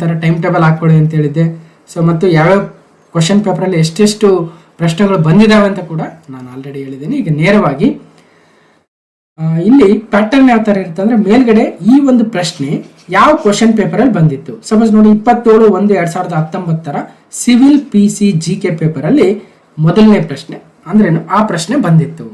ಥರ time table ಹಾಕ್ಕೊಳ್ಳಿ ಅಂತ ಹೇಳಿದ್ದೆ. ಸೊ ಮತ್ತು ಯಾವ್ಯಾವ ಕ್ವಶನ್ ಪೇಪರಲ್ಲಿ ಎಷ್ಟೆಷ್ಟು ಪ್ರಶ್ನೆಗಳು ಬಂದಿದ್ದಾವೆ ಅಂತ ಕೂಡ ನಾನು ಆಲ್ರೆಡಿ ಹೇಳಿದ್ದೀನಿ. ಈಗ ನೇರವಾಗಿ ಇಲ್ಲಿ ಪ್ಯಾಟರ್ನ್ ಯಾವ ಥರ ಇರುತ್ತೆ ಅಂದರೆ, ಮೇಲ್ಗಡೆ ಈ ಒಂದು ಪ್ರಶ್ನೆ ಯಾವ ಕ್ವಶನ್ ಪೇಪರಲ್ಲಿ ಬಂದಿತ್ತು. ಸಪೋಸ್ ನೋಡಿ 27/1/2019 ಸಿವಿಲ್ PC GK ಪೇಪರಲ್ಲಿ ಮೊದಲನೇ ಪ್ರಶ್ನೆ ಅಂದ್ರೇನು ಆ ಪ್ರಶ್ನೆ ಬಂದಿತ್ತು.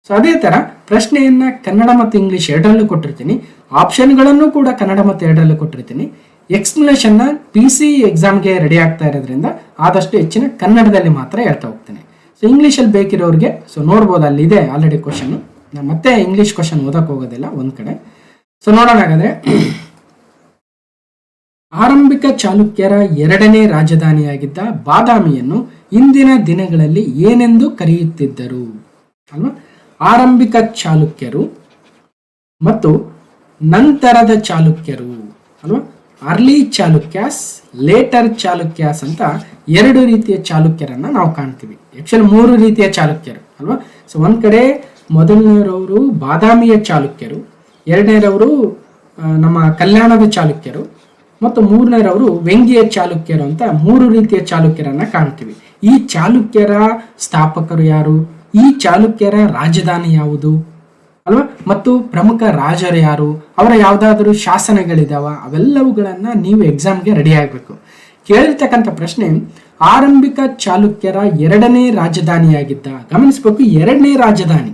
ಸೊ ಅದೇ ಥರ ಪ್ರಶ್ನೆಯನ್ನು ಕನ್ನಡ ಮತ್ತು ಇಂಗ್ಲೀಷ್ ಎರಡರಲ್ಲೂ ಕೊಟ್ಟಿರ್ತೀನಿ, ಆಪ್ಷನ್ಗಳನ್ನು ಕೂಡ ಕನ್ನಡ ಮತ್ತು ಎರಡರಲ್ಲೂ ಕೊಟ್ಟಿರ್ತೀನಿ. ಎಕ್ಸ್ಪ್ಲನೇಷನ್ನ PC ಎಕ್ಸಾಮ್ಗೆ ರೆಡಿ ಆಗ್ತಾ ಇರೋದ್ರಿಂದ ಆದಷ್ಟು ಹೆಚ್ಚಿನ ಕನ್ನಡದಲ್ಲಿ ಮಾತ್ರ ಹೇಳ್ತಾ ಹೋಗ್ತೇನೆ. ಸೊ ಇಂಗ್ಲೀಷಲ್ಲಿ ಬೇಕಿರೋರಿಗೆ ಸೊ ನೋಡ್ಬೋದು, ಅಲ್ಲಿದೆ ಆಲ್ರೆಡಿ ಕ್ವಶನ್. ನಾನು ಮತ್ತೆ ಇಂಗ್ಲೀಷ್ ಕ್ವಶನ್ ಓದಕ್ಕೆ ಹೋಗೋದಿಲ್ಲ ಒಂದು ಕಡೆ. ಸೊ ನೋಡೋಣ ಹಾಗಾದ್ರೆ. ಆರಂಭಿಕ ಚಾಲುಕ್ಯರ ಎರಡನೇ ರಾಜಧಾನಿಯಾಗಿದ್ದ ಬಾದಾಮಿಯನ್ನು ಇಂದಿನ ದಿನಗಳಲ್ಲಿ ಏನೆಂದು ಕರೆಯುತ್ತಿದ್ದರು ಅಲ್ವಾ? ಆರಂಭಿಕ ಚಾಲುಕ್ಯರು ಮತ್ತು ನಂತರದ ಚಾಲುಕ್ಯರು ಅಲ್ವಾ? ಅರ್ಲಿ ಚಾಲುಕ್ಯಾಸ್, ಲೇಟರ್ ಚಾಲುಕ್ಯಾಸ್ ಅಂತ ಎರಡು ರೀತಿಯ ಚಾಲುಕ್ಯರನ್ನ ನಾವು ಕಾಣ್ತೀವಿ. ಆಕ್ಚುಲಿ ಮೂರು ರೀತಿಯ ಚಾಲುಕ್ಯರು ಅಲ್ವಾ? ಸೊ ಒಂದ್ ಕಡೆ ಮೊದಲನೇರವರು ಬಾದಾಮಿಯ ಚಾಲುಕ್ಯರು, ಎರಡನೇರವರು ನಮ್ಮ ಕಲ್ಯಾಣದ ಚಾಲುಕ್ಯರು ಮತ್ತು ಮೂರನೇರವರು ವೆಂಗಿಯ ಚಾಲುಕ್ಯರು ಅಂತ ಮೂರು ರೀತಿಯ ಚಾಲುಕ್ಯರನ್ನ ಕಾಣ್ತೀವಿ. ಈ ಚಾಲುಕ್ಯರ ಸ್ಥಾಪಕರು ಯಾರು, ಈ ಚಾಲುಕ್ಯರ ರಾಜಧಾನಿ ಯಾವುದು ಅಲ್ವಾ, ಮತ್ತು ಪ್ರಮುಖ ರಾಜರು ಯಾರು, ಅವರ ಯಾವ್ದಾದ್ರು ಶಾಸನಗಳಿದಾವ, ಅವೆಲ್ಲವುಗಳನ್ನ ನೀವು ಎಕ್ಸಾಮ್ಗೆ ರೆಡಿ ಆಗ್ಬೇಕು. ಕೇಳಿರ್ತಕ್ಕಂಥ ಪ್ರಶ್ನೆ ಆರಂಭಿಕ ಚಾಲುಕ್ಯರ ಎರಡನೇ ರಾಜಧಾನಿಯಾಗಿದ್ದ, ಗಮನಿಸಬೇಕು, ಎರಡನೇ ರಾಜಧಾನಿ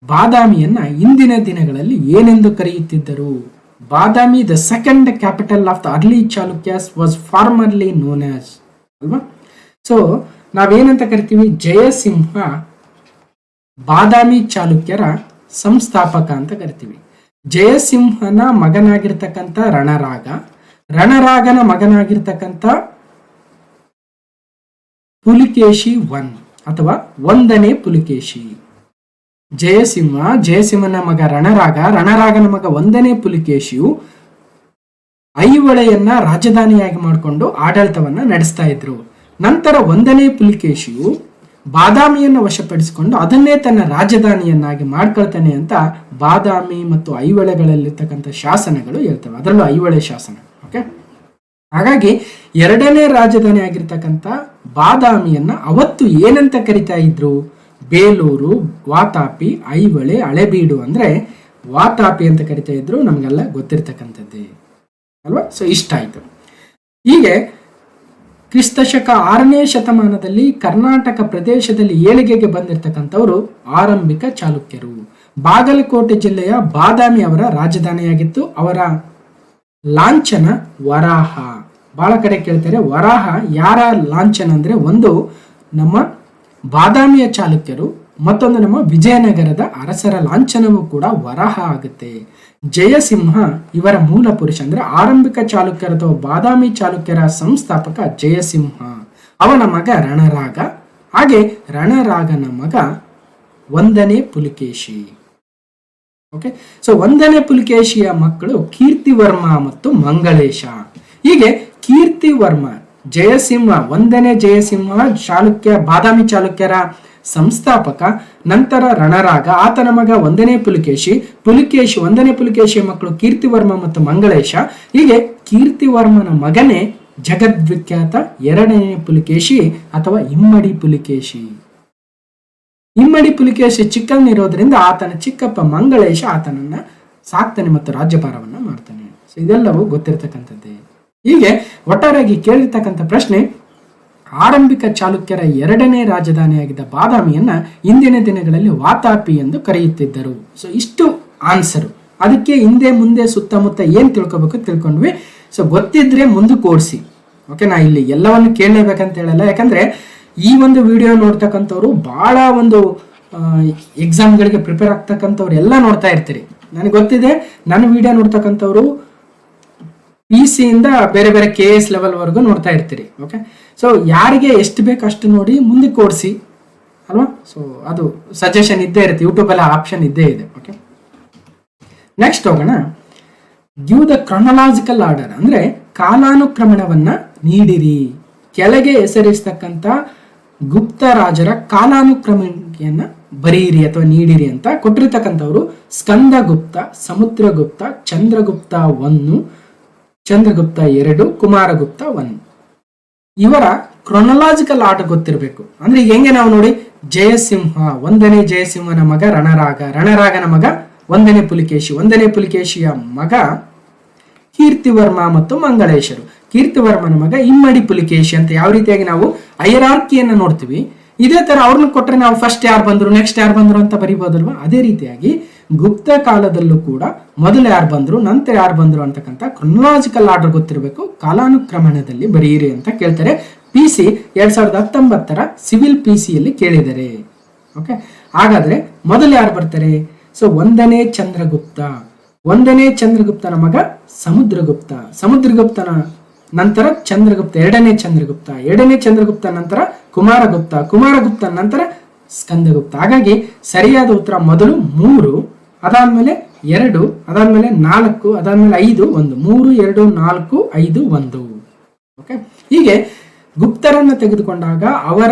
ಬಾದಾಮಿಯನ್ನ ಇಂದಿನ ದಿನಗಳಲ್ಲಿ ಏನೆಂದು ಕರೆಯುತ್ತಿದ್ದರು. Badami the second capital of the early Chalukyas was formerly known as ಅಲ್ವಾ. ಸೊ ನಾವೇನಂತ ಕರಿತೀವಿ, ಜಯಸಿಂಹ ಬಾದಾಮಿ ಚಾಲುಕ್ಯರ ಸಂಸ್ಥಾಪಕ ಅಂತ ಕರಿತೀವಿ. ಜಯಸಿಂಹನ ಮಗನಾಗಿರ್ತಕ್ಕಂಥ ರಣರಾಗನ ಮಗನಾಗಿರ್ತಕ್ಕಂಥ ಪುಲಿಕೇಶಿ ಅಥವಾ ಒಂದನೇ ಪುಲಿಕೇಶಿ. ಜಯಸಿಂಹನ ಮಗ ರಣರಾಗನ ಮಗ ಒಂದನೇ ಪುಲಿಕೇಶಿಯು ಐಹೊಳೆಯನ್ನ ರಾಜಧಾನಿಯಾಗಿ ಮಾಡಿಕೊಂಡು ಆಡಳಿತವನ್ನ ನಡೆಸ್ತಾ ಇದ್ರು. ನಂತರ ಒಂದನೇ ಪುಲಿಕೇಶಿಯು ಬಾದಾಮಿಯನ್ನು ವಶಪಡಿಸಿಕೊಂಡು ಅದನ್ನೇ ತನ್ನ ರಾಜಧಾನಿಯನ್ನಾಗಿ ಮಾಡ್ಕೊಳ್ತಾನೆ ಅಂತ ಬಾದಾಮಿ ಮತ್ತು ಐಹೊಳೆಗಳಲ್ಲಿರ್ತಕ್ಕಂಥ ಶಾಸನಗಳು ಹೇಳ್ತವೆ, ಅದರಲ್ಲೂ ಐಹೊಳೆ ಶಾಸನ. ಓಕೆ, ಹಾಗಾಗಿ ಎರಡನೇ ರಾಜಧಾನಿ ಆಗಿರ್ತಕ್ಕಂಥ ಬಾದಾಮಿಯನ್ನ ಅವತ್ತು ಏನಂತ ಕರಿತಾ ಇದ್ರು, ಬೇಲೂರು, ವಾತಾಪಿ, ಐಹೊಳೆ, ಹಳೆಬೀಡು ಅಂದ್ರೆ ವಾತಾಪಿ ಅಂತ ಕರಿತಾ ಇದ್ರು, ನಮ್ಗೆಲ್ಲ ಗೊತ್ತಿರ್ತಕ್ಕಂಥದ್ದೇ ಅಲ್ವಾ. ಸೊ ಇಷ್ಟ ಆಯ್ತು. ಹೀಗೆ ಕ್ರಿಸ್ತಶಕ 6ನೇ ಶತಮಾನದಲ್ಲಿ ಕರ್ನಾಟಕ ಪ್ರದೇಶದಲ್ಲಿ ಏಳಿಗೆಗೆ ಬಂದಿರತಕ್ಕಂಥವರು ಆರಂಭಿಕ ಚಾಲುಕ್ಯರು. ಬಾಗಲಕೋಟೆ ಜಿಲ್ಲೆಯ ಬಾದಾಮಿ ಅವರ ರಾಜಧಾನಿಯಾಗಿತ್ತು. ಅವರ ಲಾಂಛನ ವರಾಹ. ಬಹಳ ಕಡೆ ಕೇಳ್ತಾರೆ ವರಾಹ ಯಾರ ಲಾಂಛನ ಅಂದ್ರೆ, ಒಂದು ನಮ್ಮ ಬಾದಾಮಿಯ ಚಾಲುಕ್ಯರು, ಮತ್ತೊಂದು ನಮ್ಮ ವಿಜಯನಗರದ ಅರಸರ ಲಾಂಛನವೂ ಕೂಡ ವರಾಹ ಆಗುತ್ತೆ. ಜಯಸಿಂಹ ಇವರ ಮೂಲ ಪುರುಷ ಅಂದ್ರೆ ಆರಂಭಿಕ ಚಾಲುಕ್ಯರ ಅಥವಾ ಬಾದಾಮಿ ಚಾಲುಕ್ಯರ ಸಂಸ್ಥಾಪಕ ಜಯಸಿಂಹ. ಅವನ ಮಗ ರಣರಾಗ, ಹಾಗೆ ರಣರಾಗನ ಮಗ ಒಂದನೇ ಪುಲಿಕೇಶಿ. ಓಕೆ, ಸೊ ಒಂದನೇ ಪುಲಿಕೇಶಿಯ ಮಕ್ಕಳು ಕೀರ್ತಿವರ್ಮ ಮತ್ತು ಮಂಗಳೇಶ. ಹೀಗೆ ಕೀರ್ತಿವರ್ಮ, ಜಯಸಿಂಹ, ಒಂದನೇ ಜಯಸಿಂಹ ಬಾದಾಮಿ ಚಾಲುಕ್ಯರ ಸಂಸ್ಥಾಪಕ, ನಂತರ ರಣರಾಗ, ಆತನ ಮಗ ಒಂದನೇ ಒಂದನೇ ಪುಲಿಕೇಶಿಯ ಮಕ್ಕಳು ಕೀರ್ತಿವರ್ಮ ಮತ್ತು ಮಂಗಳೇಶ. ಹೀಗೆ ಕೀರ್ತಿವರ್ಮನ ಮಗನೇ ಜಗದ್ವಿಖ್ಯಾತ ಎರಡನೇ ಪುಲಿಕೇಶಿ ಅಥವಾ ಇಮ್ಮಡಿ ಪುಲಿಕೇಶಿ. ಇಮ್ಮಡಿ ಪುಲಿಕೇಶಿ ಚಿಕ್ಕವನಿರೋದ್ರಿಂದ ಆತನ ಚಿಕ್ಕಪ್ಪ ಮಂಗಳೇಶ ಆತನನ್ನ ಸಾಕ್ತಾನೆ ಮತ್ತು ರಾಜ್ಯಭಾರವನ್ನ ಮಾಡ್ತಾನೆ. ಸೊ ಇದೆಲ್ಲವೂ ಗೊತ್ತಿರತಕ್ಕಂಥದ್ದೇ. ಹೀಗೆ ಒಟ್ಟಾರೆಯಾಗಿ ಕೇಳಿರ್ತಕ್ಕಂಥ ಪ್ರಶ್ನೆ, ಆರಂಭಿಕ ಚಾಲುಕ್ಯರ ಎರಡನೇ ರಾಜಧಾನಿಯಾಗಿದ್ದ ಬಾದಾಮಿಯನ್ನ ಇಂದಿನ ದಿನಗಳಲ್ಲಿ ವಾತಾಪಿ ಎಂದು ಕರೆಯುತ್ತಿದ್ದರು. ಸೊ ಇಷ್ಟು ಆನ್ಸರು. ಅದಕ್ಕೆ ಹಿಂದೆ ಮುಂದೆ ಸುತ್ತಮುತ್ತ ಏನ್ ತಿಳ್ಕೊಬೇಕು ತಿಳ್ಕೊಂಡ್ವಿ. ಸೊ ಗೊತ್ತಿದ್ರೆ ಮುಂದಕ್ಕೆ ಓಡಿಸಿ. ಓಕೆ, ನಾ ಇಲ್ಲಿ ಎಲ್ಲವನ್ನು ಕೇಳಲೇಬೇಕಂತ ಹೇಳಲ್ಲ, ಯಾಕಂದ್ರೆ ಈ ಒಂದು ವಿಡಿಯೋ ನೋಡ್ತಕ್ಕಂಥವ್ರು ಬಹಳ ಒಂದು ಎಕ್ಸಾಮ್ಗಳಿಗೆ ಪ್ರಿಪೇರ್ ಆಗ್ತಕ್ಕಂಥವ್ರು ಎಲ್ಲ ನೋಡ್ತಾ ಇರ್ತೀರಿ. ನನಗೆ ಗೊತ್ತಿದೆ, ನನ್ನ ವಿಡಿಯೋ ನೋಡ್ತಕ್ಕಂಥವ್ರು PC ಇಂದ ಬೇರೆ ಬೇರೆ KS ಲೆವೆಲ್ ವರೆಗೂ ನೋಡ್ತಾ ಇರ್ತೀರಿ. ಓಕೆ, ಸೊ ಯಾರಿಗೆ ಎಷ್ಟು ಬೇಕು ಅಷ್ಟು ನೋಡಿ ಮುಂದಕ್ಕೆ ಓಡಿಸಿ ಅಲ್ವಾ. ಸೊ ಅದು ಸಜೆಷನ್ ಇದ್ದೇ ಇರುತ್ತೆ, ಯೂಟ್ಯೂಬ್ ಎಲ್ಲ ಆಪ್ಷನ್ ಇದ್ದೇ ಇದೆ. ಓಕೆ, ನೆಕ್ಸ್ಟ್ ಹೋಗೋಣ. ಗಿವ್ ದ ಕ್ರೊನಾಲಜಿಕಲ್ ಆರ್ಡರ್ ಅಂದ್ರೆ ಕಾಲಾನುಕ್ರಮಣವನ್ನ ನೀಡಿರಿ. ಕೆಳಗೆ ಹೆಸರಿಸ್ತಕ್ಕಂಥ ಗುಪ್ತ ರಾಜರ ಕಾಲಾನುಕ್ರಮಣೆಯನ್ನ ಬರೀರಿ ಅಥವಾ ನೀಡಿರಿ ಅಂತ ಕೊಟ್ಟಿರ್ತಕ್ಕಂಥವ್ರು ಸ್ಕಂದಗುಪ್ತ, ಸಮುದ್ರಗುಪ್ತ, ಚಂದ್ರಗುಪ್ತ 1, ಚಂದ್ರಗುಪ್ತ 2, ಕುಮಾರಗುಪ್ತ 1. ಇವರ ಕ್ರೊನಲಾಜಿಕಲ್ ಆರ್ಡರ್ ಗೊತ್ತಿರಬೇಕು. ಅಂದ್ರೆ ಈಗ ಹೆಂಗೆ ನಾವು ನೋಡಿ, ಜಯಸಿಂಹ 1ನೇ ಜಯಸಿಂಹನ ಮಗ ರಣರಾಗನ ಮಗ 1ನೇ ಪುಲಿಕೇಶಿ, 1ನೇ ಪುಲಿಕೇಶಿಯ ಮಗ ಕೀರ್ತಿವರ್ಮ ಮತ್ತು ಮಂಗಳೇಶರು, ಕೀರ್ತಿವರ್ಮನ ಮಗ ಇಮ್ಮಡಿ ಪುಲಿಕೇಶಿ ಅಂತ ಯಾವ ರೀತಿಯಾಗಿ ನಾವು ಹೈರಾರ್ಕಿಯನ್ನು ನೋಡ್ತೀವಿ, ಇದೇ ತರ ಅವ್ರನ್ನ ಕೊಟ್ಟರೆ ನಾವು ಫಸ್ಟ್ ಯಾರು ಬಂದ್ರು ನೆಕ್ಸ್ಟ್ ಯಾರು ಬಂದ್ರು ಅಂತ ಬರೀಬಹುದಲ್ವಾ. ಅದೇ ರೀತಿಯಾಗಿ ಗುಪ್ತ ಕಾಲದಲ್ಲೂ ಕೂಡ ಮೊದಲು ಯಾರು ಬಂದ್ರು ನಂತರ ಯಾರು ಬಂದ್ರು ಅಂತಕ್ಕಂಥ ಕ್ರೊನಲಾಜಿಕಲ್ ಆರ್ಡರ್ ಗೊತ್ತಿರಬೇಕು. ಕಾಲಾನುಕ್ರಮಣದಲ್ಲಿ ಬರೆಯಿರಿ ಅಂತ ಕೇಳ್ತಾರೆ. PC 2019 ಸಿವಿಲ್ PCಯಲ್ಲಿ ಕೇಳಿದರೆ. ಓಕೆ, ಹಾಗಾದ್ರೆ ಮೊದಲು ಯಾರು ಬರ್ತಾರೆ? ಸೊ 1ನೇ ಚಂದ್ರಗುಪ್ತ, 1ನೇ ಚಂದ್ರಗುಪ್ತನ ಮಗ ಸಮುದ್ರಗುಪ್ತನ ನಂತರ ಚಂದ್ರಗುಪ್ತ, 2ನೇ ಚಂದ್ರಗುಪ್ತ, 2ನೇ ಚಂದ್ರಗುಪ್ತ ನಂತರ ಕುಮಾರಗುಪ್ತ ನಂತರ ಸ್ಕಂದಗುಪ್ತ. ಹಾಗಾಗಿ ಸರಿಯಾದ ಉತ್ತರ ಮೊದಲು 3, ಅದಾದ್ಮೇಲೆ 2, ಅದಾದ್ಮೇಲೆ 4, ಅದಾದ್ಮೇಲೆ 5, 1, 3, 2, 4, 5, 1. ಓಕೆ, ಹೀಗೆ ಗುಪ್ತರನ್ನ ತೆಗೆದುಕೊಂಡಾಗ ಅವರ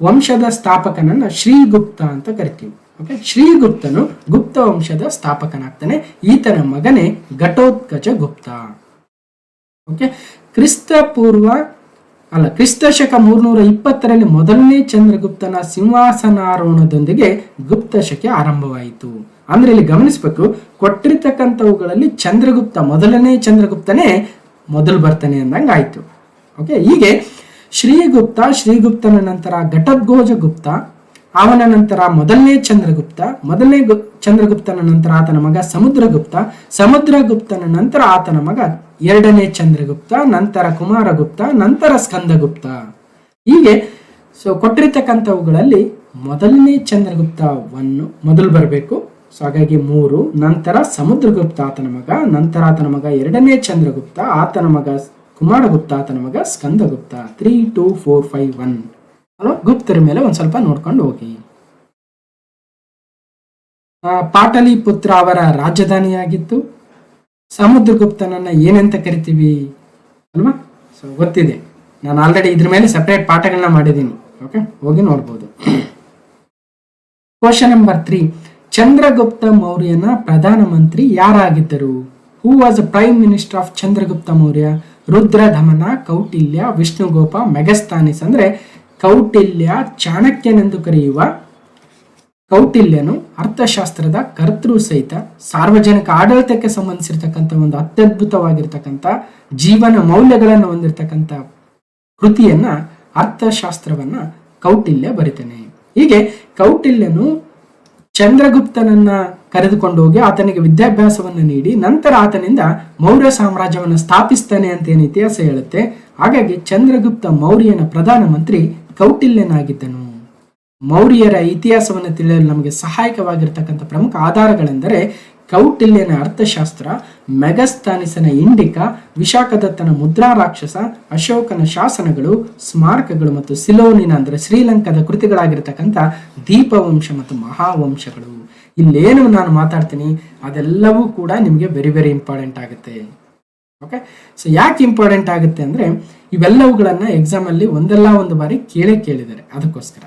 ವಂಶದ ಸ್ಥಾಪಕನನ್ನ ಶ್ರೀಗುಪ್ತ ಅಂತ ಕರಿತೀವಿ. ಓಕೆ, ಶ್ರೀಗುಪ್ತನು ಗುಪ್ತ ವಂಶದ ಸ್ಥಾಪಕನಾಗ್ತಾನೆ. ಈತನ ಮಗನೇ ಘಟೋತ್ಕಚ ಗುಪ್ತ. ಓಕೆ, ಕ್ರಿಸ್ತ ಶಕ 320ರಲ್ಲಿ ಮೊದಲನೇ ಚಂದ್ರಗುಪ್ತನ ಸಿಂಹಾಸನಾರೋಹಣದೊಂದಿಗೆ ಗುಪ್ತ ಶಕೆ ಆರಂಭವಾಯಿತು. ಅಂದ್ರೆ ಇಲ್ಲಿ ಗಮನಿಸಬೇಕು, ಕೊಟ್ಟಿರ್ತಕ್ಕಂಥವುಗಳಲ್ಲಿ ಚಂದ್ರಗುಪ್ತ, ಮೊದಲನೇ ಚಂದ್ರಗುಪ್ತನೇ ಮೊದಲು ಬರ್ತಾನೆ ಅಂದಂಗೆ ಆಯ್ತು. ಓಕೆ, ಹೀಗೆ ಶ್ರೀಗುಪ್ತನ ನಂತರ ಘಟೋತ್ಕಚ ಗುಪ್ತ, ಅವನ ನಂತರ ಮೊದಲನೇ ಚಂದ್ರಗುಪ್ತನ ನಂತರ ಆತನ ಮಗ ಸಮುದ್ರಗುಪ್ತನ ನಂತರ ಆತನ ಮಗ 2ನೇ ಚಂದ್ರಗುಪ್ತ, ನಂತರ ಕುಮಾರಗುಪ್ತ, ನಂತರ ಸ್ಕಂದಗುಪ್ತ. ಹೀಗೆ ಕೊಟ್ಟಿರ್ತಕ್ಕಂಥವುಗಳಲ್ಲಿ ಮೊದಲನೇ ಚಂದ್ರಗುಪ್ತ ಮೊದಲು ಬರಬೇಕು. ಸೊ ಹಾಗಾಗಿ 3, ನಂತರ ಸಮುದ್ರಗುಪ್ತ ಆತನ ಮಗ, ನಂತರ ಆತನ ಮಗ 2ನೇ ಚಂದ್ರಗುಪ್ತ, ಆತನ ಮಗ ಕುಮಾರಗುಪ್ತ, ಆತನ ಮಗ ಸ್ಕಂದಗುಪ್ತ. 3, 2, 4, 5, 1. ಗುಪ್ತರ ಮೇಲೆ ಒಂದ್ ಸ್ವಲ್ಪ ನೋಡ್ಕೊಂಡು ಹೋಗಿ. ಪಾಟಲಿಪುತ್ರ ಅವರ ರಾಜಧಾನಿಯಾಗಿತ್ತು. ಸಮುದ್ರಗುಪ್ತನನ್ನ ಏನಂತ ಕರಿತೀವಿ ಅಲ್ವಾ? ಸೊ ಗೊತ್ತಿದೆ, ನಾನು ಆಲ್ರೆಡಿ ಇದ್ರ ಮೇಲೆ ಸೆಪರೇಟ್ ಪಾಠಗಳನ್ನ ಮಾಡಿದ್ದೀನಿ. ಓಕೆ, ಹೋಗಿ ನೋಡ್ಬೋದು. ಕ್ವಶನ್ ನಂಬರ್ 3, ಚಂದ್ರಗುಪ್ತ ಮೌರ್ಯನ ಪ್ರಧಾನಮಂತ್ರಿ ಯಾರಾಗಿದ್ದರು? Who was prime minister of Chandragupta Maurya? Rudradaman, Kautilya, Vishnugopa, Megasthenes. ಅಂದ್ರೆ ಕೌಟಿಲ್ಯ, ಚಾಣಕ್ಯನೆಂದು ಕರೆಯುವ ಕೌಟಿಲ್ಯನು ಅರ್ಥಶಾಸ್ತ್ರದ ಕರ್ತೃ ಸಹಿತ ಸಾರ್ವಜನಿಕ ಆಡಳಿತಕ್ಕೆ ಸಂಬಂಧಿಸಿರ್ತಕ್ಕಂಥ ಒಂದು ಅತ್ಯದ್ಭುತವಾಗಿರ್ತಕ್ಕಂಥ ಜೀವನ ಮೌಲ್ಯಗಳನ್ನು ಹೊಂದಿರತಕ್ಕಂಥ ಕೃತಿಯನ್ನ, ಅರ್ಥಶಾಸ್ತ್ರವನ್ನ ಕೌಟಿಲ್ಯ ಬರಿತಾನೆ. ಹೀಗೆ ಕೌಟಿಲ್ಯನು ಚಂದ್ರಗುಪ್ತನನ್ನ ಕರೆದುಕೊಂಡು ಹೋಗಿ ಆತನಿಗೆ ವಿದ್ಯಾಭ್ಯಾಸವನ್ನು ನೀಡಿ ನಂತರ ಆತನಿಂದ ಮೌರ್ಯ ಸಾಮ್ರಾಜ್ಯವನ್ನು ಸ್ಥಾಪಿಸ್ತಾನೆ ಅಂತ ಏನು ಇತಿಹಾಸ ಹೇಳುತ್ತೆ. ಹಾಗಾಗಿ ಚಂದ್ರಗುಪ್ತ ಮೌರ್ಯನ ಪ್ರಧಾನಮಂತ್ರಿ ಕೌಟಿಲ್ಯನಾಗಿದ್ದನು. ಮೌರ್ಯರ ಇತಿಹಾಸವನ್ನು ತಿಳಿಯಲು ನಮಗೆ ಸಹಾಯಕವಾಗಿರ್ತಕ್ಕಂಥ ಪ್ರಮುಖ ಆಧಾರಗಳೆಂದರೆ ಕೌಟಿಲ್ಯನ ಅರ್ಥಶಾಸ್ತ್ರ, ಮೆಗಸ್ತಾನಿಸನ ಇಂಡಿಕಾ, ವಿಶಾಖದತ್ತನ ಮುದ್ರಾ ರಾಕ್ಷಸ, ಅಶೋಕನ ಶಾಸನಗಳು, ಸ್ಮಾರಕಗಳು ಮತ್ತು ಸಿಲೋನಿನ ಅಂದ್ರೆ ಶ್ರೀಲಂಕಾದ ಕೃತಿಗಳಾಗಿರ್ತಕ್ಕಂಥ ದೀಪವಂಶ ಮತ್ತು ಮಹಾವಂಶಗಳು. ಇಲ್ಲೇನು ನಾನು ಮಾತಾಡ್ತೀನಿ ಅದೆಲ್ಲವೂ ಕೂಡ ನಿಮಗೆ ವೆರಿ ವೆರಿ ಇಂಪಾರ್ಟೆಂಟ್ ಆಗುತ್ತೆ. ಓಕೆ, ಸೊ ಯಾಕೆ ಇಂಪಾರ್ಟೆಂಟ್ ಆಗುತ್ತೆ ಅಂದ್ರೆ ಇವೆಲ್ಲವುಗಳನ್ನ ಎಕ್ಸಾಮ್ ಅಲ್ಲಿ ಒಂದಲ್ಲ ಒಂದು ಬಾರಿ ಕೇಳಿದ್ದಾರೆ, ಅದಕ್ಕೋಸ್ಕರ.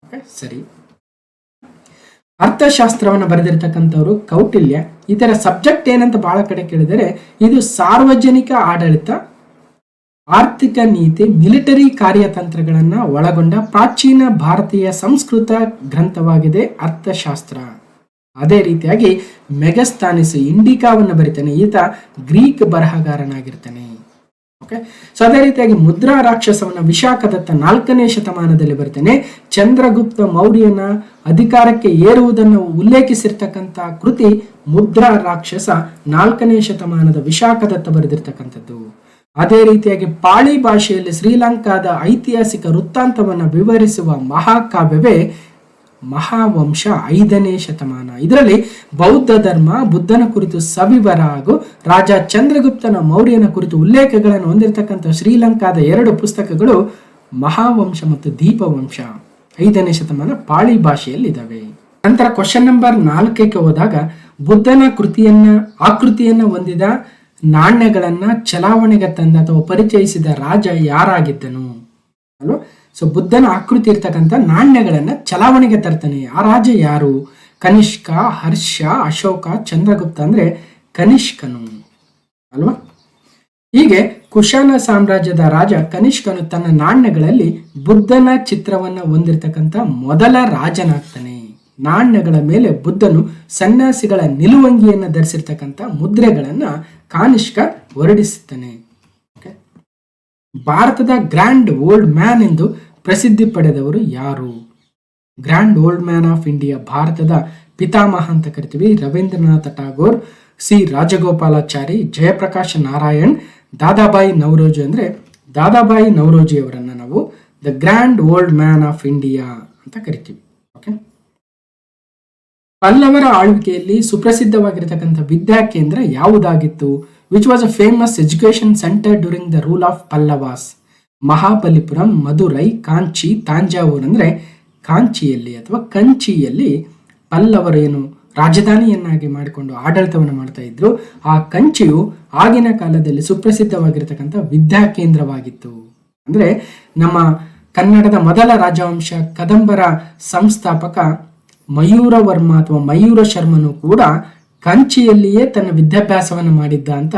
ಓಕೆ, ಸರಿ. ಅರ್ಥಶಾಸ್ತ್ರವನ್ನು ಬರೆದಿರ್ತಕ್ಕಂಥವ್ರು ಕೌಟಿಲ್ಯ. ಇದರ ಸಬ್ಜೆಕ್ಟ್ ಏನಂತ ಬಹಳ ಕಡೆ ಕೇಳಿದರೆ ಇದು ಸಾರ್ವಜನಿಕ ಆಡಳಿತ, ಆರ್ಥಿಕ ನೀತಿ, ಮಿಲಿಟರಿ ಕಾರ್ಯತಂತ್ರಗಳನ್ನ ಒಳಗೊಂಡ ಪ್ರಾಚೀನ ಭಾರತೀಯ ಸಂಸ್ಕೃತ ಗ್ರಂಥವಾಗಿದೆ ಅರ್ಥಶಾಸ್ತ್ರ. ಅದೇ ರೀತಿಯಾಗಿ ಮೆಗಸ್ತಾನಿಸ್ ಇಂಡಿಕಾವನ್ನು ಬರಿತಾನೆ, ಈತ ಗ್ರೀಕ್ ಬರಹಗಾರನಾಗಿರ್ತಾನೆ. ಓಕೆ, ಸೊ ಅದೇ ರೀತಿಯಾಗಿ ಮುದ್ರಾ ರಾಕ್ಷಸವನ್ನ ವಿಶಾಖದತ್ತ 4ನೇ ಶತಮಾನದಲ್ಲಿ ಬರ್ತೇನೆ. ಚಂದ್ರಗುಪ್ತ ಮೌರ್ಯನ ಅಧಿಕಾರಕ್ಕೆ ಏರುವುದನ್ನು ಉಲ್ಲೇಖಿಸಿರ್ತಕ್ಕಂಥ ಕೃತಿ ಮುದ್ರಾ ರಾಕ್ಷಸ 4ನೇ ಶತಮಾನದ ವಿಶಾಖದತ್ತ ಬರೆದಿರ್ತಕ್ಕಂಥದ್ದು. ಅದೇ ರೀತಿಯಾಗಿ ಪಾಳಿ ಭಾಷೆಯಲ್ಲಿ ಶ್ರೀಲಂಕಾದ ಐತಿಹಾಸಿಕ ವೃತ್ತಾಂತವನ್ನು ವಿವರಿಸುವ ಮಹಾಕಾವ್ಯವೇ ಮಹಾವಂಶ 5ನೇ ಶತಮಾನ. ಇದರಲ್ಲಿ ಬೌದ್ಧ ಧರ್ಮ, ಬುದ್ಧನ ಕುರಿತು ಸವಿವರ ಹಾಗೂ ರಾಜ ಚಂದ್ರಗುಪ್ತನ ಮೌರ್ಯನ ಕುರಿತು ಉಲ್ಲೇಖಗಳನ್ನು ಹೊಂದಿರತಕ್ಕಂಥ ಶ್ರೀಲಂಕಾದ 2 ಪುಸ್ತಕಗಳು ಮಹಾವಂಶ ಮತ್ತು ದೀಪವಂಶ 5ನೇ ಶತಮಾನ ಪಾಳಿ ಭಾಷೆಯಲ್ಲಿ ಇದಾವೆ. ನಂತರ ಕ್ವಶನ್ ನಂಬರ್ 4ಕ್ಕೆ ಹೋದಾಗ ಬುದ್ಧನ ಆಕೃತಿಯನ್ನ ಹೊಂದಿದ ನಾಣ್ಯಗಳನ್ನ ಚಲಾವಣೆಗೆ ತಂದ ಅಥವಾ ಪರಿಚಯಿಸಿದ ರಾಜ ಯಾರಾಗಿದ್ದನು ಅಲ್ವಾ? ಸೊ ಬುದ್ಧನ ಆಕೃತಿ ಇರ್ತಕ್ಕಂಥ ನಾಣ್ಯಗಳನ್ನ ಚಲಾವಣೆಗೆ ತರ್ತಾನೆ. ಆ ರಾಜ ಯಾರು? ಕನಿಷ್ಕ, ಹರ್ಷ, ಅಶೋಕ, ಚಂದ್ರಗುಪ್ತ. ಅಂದ್ರೆ ಕನಿಷ್ಕನು ಅಲ್ವಾ? ಹೀಗೆ ಕುಶಾನ ಸಾಮ್ರಾಜ್ಯದ ರಾಜ ಕನಿಷ್ಕನು ತನ್ನ ನಾಣ್ಯಗಳಲ್ಲಿ ಬುದ್ಧನ ಚಿತ್ರವನ್ನು ಹೊಂದಿರತಕ್ಕಂಥ ಮೊದಲ ರಾಜನಾಗ್ತಾನೆ. ನಾಣ್ಯಗಳ ಮೇಲೆ ಬುದ್ಧನು ಸನ್ಯಾಸಿಗಳ ನಿಲುವಂಗಿಯನ್ನು ಧರಿಸಿರ್ತಕ್ಕಂಥ ಮುದ್ರೆಗಳನ್ನ ಕಾನಿಷ್ಕ ಹೊರಡಿಸುತ್ತಾನೆ. ಭಾರತದ ಗ್ರ್ಯಾಂಡ್ ಓಲ್ಡ್ ಮ್ಯಾನ್ ಎಂದು ಪ್ರಸಿದ್ಧಿ ಪಡೆದವರು ಯಾರು? Grand old man of India, ಭಾರತದ ಪಿತಾಮಹ ಅಂತ ಕರಿತೀವಿ, ರವೀಂದ್ರನಾಥ ಟಾಗೋರ್, ಸಿ ರಾಜಗೋಪಾಲಾಚಾರಿ, ಜಯಪ್ರಕಾಶ್ ನಾರಾಯಣ್, ದಾದಾಬಾಯಿ ನವರೋಜಿ. ಅಂದ್ರೆ ದಾದಾಬಾಯಿ ನವರೋಜಿ ಅವರನ್ನ ನಾವು the grand old man of India ಅಂತ ಕರಿತೀವಿ. ಓಕೆ, ಪಲ್ಲವರ ಆಳ್ವಿಕೆಯಲ್ಲಿ ಸುಪ್ರಸಿದ್ಧವಾಗಿರತಕ್ಕಂಥ ವಿದ್ಯಾಕೇಂದ್ರ ಯಾವುದಾಗಿತ್ತು? Which was a famous education centre during the rule of Pallavas? Mahabalipuram, Madurai, Kanchi, Thanjavur. ಅಂದ್ರೆ ಕಾಂಚಿಯಲ್ಲಿ ಅಥವಾ ಕಂಚಿಯಲ್ಲಿ ಪಲ್ಲವರು ಏನು ರಾಜಧಾನಿಯನ್ನಾಗಿ ಮಾಡಿಕೊಂಡು ಆಡಳಿತವನ್ನು ಮಾಡ್ತಾ ಇದ್ರು. ಆ ಕಂಚಿಯು ಆಗಿನ ಕಾಲದಲ್ಲಿ ಸುಪ್ರಸಿದ್ಧವಾಗಿರತಕ್ಕಂಥ ವಿದ್ಯಾಕೇಂದ್ರವಾಗಿತ್ತು. ಅಂದ್ರೆ ನಮ್ಮ ಕನ್ನಡದ ಮೊದಲ ರಾಜವಂಶ ಕದಂಬರ ಸಂಸ್ಥಾಪಕ ಮಯೂರ ವರ್ಮ ಅಥವಾ ಮಯೂರ ಶರ್ಮನು ಕೂಡ ಕಂಚಿಯಲ್ಲಿಯೇ ತನ್ನ ವಿದ್ಯಾಭ್ಯಾಸವನ್ನು ಮಾಡಿದ್ದ ಅಂತ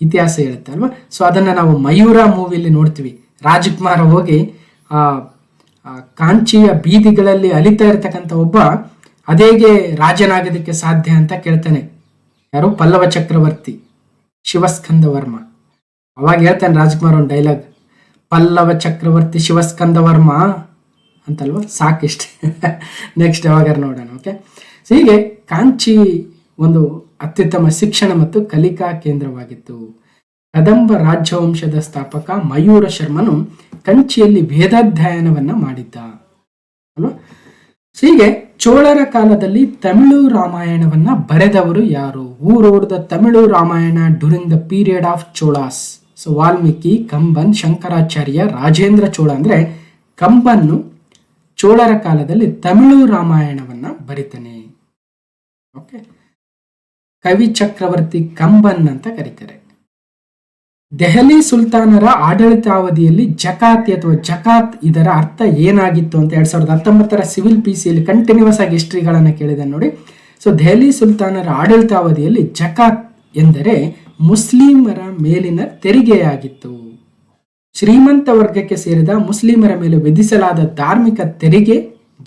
ಇತಿಹಾಸ ಹೇಳುತ್ತೆ ಅಲ್ವಾ. ಸೊ ಅದನ್ನ ನಾವು ಮಯೂರ ಮೂವಿಯಲ್ಲಿ ನೋಡ್ತೀವಿ. ರಾಜಕುಮಾರ ಹೋಗಿ ಆ ಕಾಂಚಿಯ ಬೀದಿಗಳಲ್ಲಿ ಅಲಿತಾ ಇರತಕ್ಕಂಥ ಒಬ್ಬ ಅದೇಗೆ ರಾಜನಾಗೋದಕ್ಕೆ ಸಾಧ್ಯ ಅಂತ ಕೇಳ್ತಾನೆ. ಯಾರು? ಪಲ್ಲವ ಚಕ್ರವರ್ತಿ ಶಿವಸ್ಕಂದ ವರ್ಮ. ಅವಾಗ ಹೇಳ್ತಾನೆ ರಾಜಕುಮಾರ್ ಒಂದು ಡೈಲಾಗ್, ಪಲ್ಲವ ಚಕ್ರವರ್ತಿ ಶಿವಸ್ಕಂದ ವರ್ಮ ಅಂತಲ್ವ. ಸಾಕಿಷ್ಟ. ನೆಕ್ಸ್ಟ್ ಯಾವಾಗ ನೋಡೋಣ. ಓಕೆ, ಸೊ ಹೀಗೆ ಕಾಂಚಿ ಒಂದು ಅತ್ಯುತ್ತಮ ಶಿಕ್ಷಣ ಮತ್ತು ಕಲಿಕಾ ಕೇಂದ್ರವಾಗಿತ್ತು. ಕದಂಬ ರಾಜವಂಶದ ಸ್ಥಾಪಕ ಮಯೂರ ಶರ್ಮನು ಕಂಚಿಯಲ್ಲಿ ವೇದಾಧ್ಯಯನವನ್ನ ಮಾಡಿದ್ದ ಅಲ್ವಾ. ಹೀಗೆ ಚೋಳರ ಕಾಲದಲ್ಲಿ ತಮಿಳು ರಾಮಾಯಣವನ್ನ ಬರೆದವರು ಯಾರು? Who wrote the Tamil Ramayana during the period of Cholas? So Valmiki, Kamban, Shankaracharya, Rajendra Chola. ಅಂದ್ರೆ ಕಂಬನ್ನು ಚೋಳರ ಕಾಲದಲ್ಲಿ ತಮಿಳು ರಾಮಾಯಣವನ್ನ ಬರಿತಾನೆ. ಓಕೆ, ಕವಿ ಚಕ್ರವರ್ತಿ ಕಂಬನ್ ಅಂತ ಕರೀತಾರೆ. ದೆಹಲಿ ಸುಲ್ತಾನರ ಆಡಳಿತಾವಧಿಯಲ್ಲಿ ಜಕಾತಿ ಅಥವಾ ಜಕಾತ್ ಇದರ ಅರ್ಥ ಏನಾಗಿತ್ತು ಅಂತ 2019 ಸಿವಿಲ್ ಪಿಸಿಯಲ್ಲಿ ಕಂಟಿನ್ಯೂಸ್ ಆಗಿ ಹಿಸ್ಟ್ರಿಗಳನ್ನ ಕೇಳಿದೆ ನೋಡಿ. ಸೊ ದೆಹಲಿ ಸುಲ್ತಾನರ ಆಡಳಿತಾವಧಿಯಲ್ಲಿ ಜಕಾತ್ ಎಂದರೆ ಮುಸ್ಲಿಮರ ಮೇಲಿನ ತೆರಿಗೆಯಾಗಿತ್ತು. ಶ್ರೀಮಂತ ವರ್ಗಕ್ಕೆ ಸೇರಿದ ಮುಸ್ಲಿಮರ ಮೇಲೆ ವಿಧಿಸಲಾದ ಧಾರ್ಮಿಕ ತೆರಿಗೆ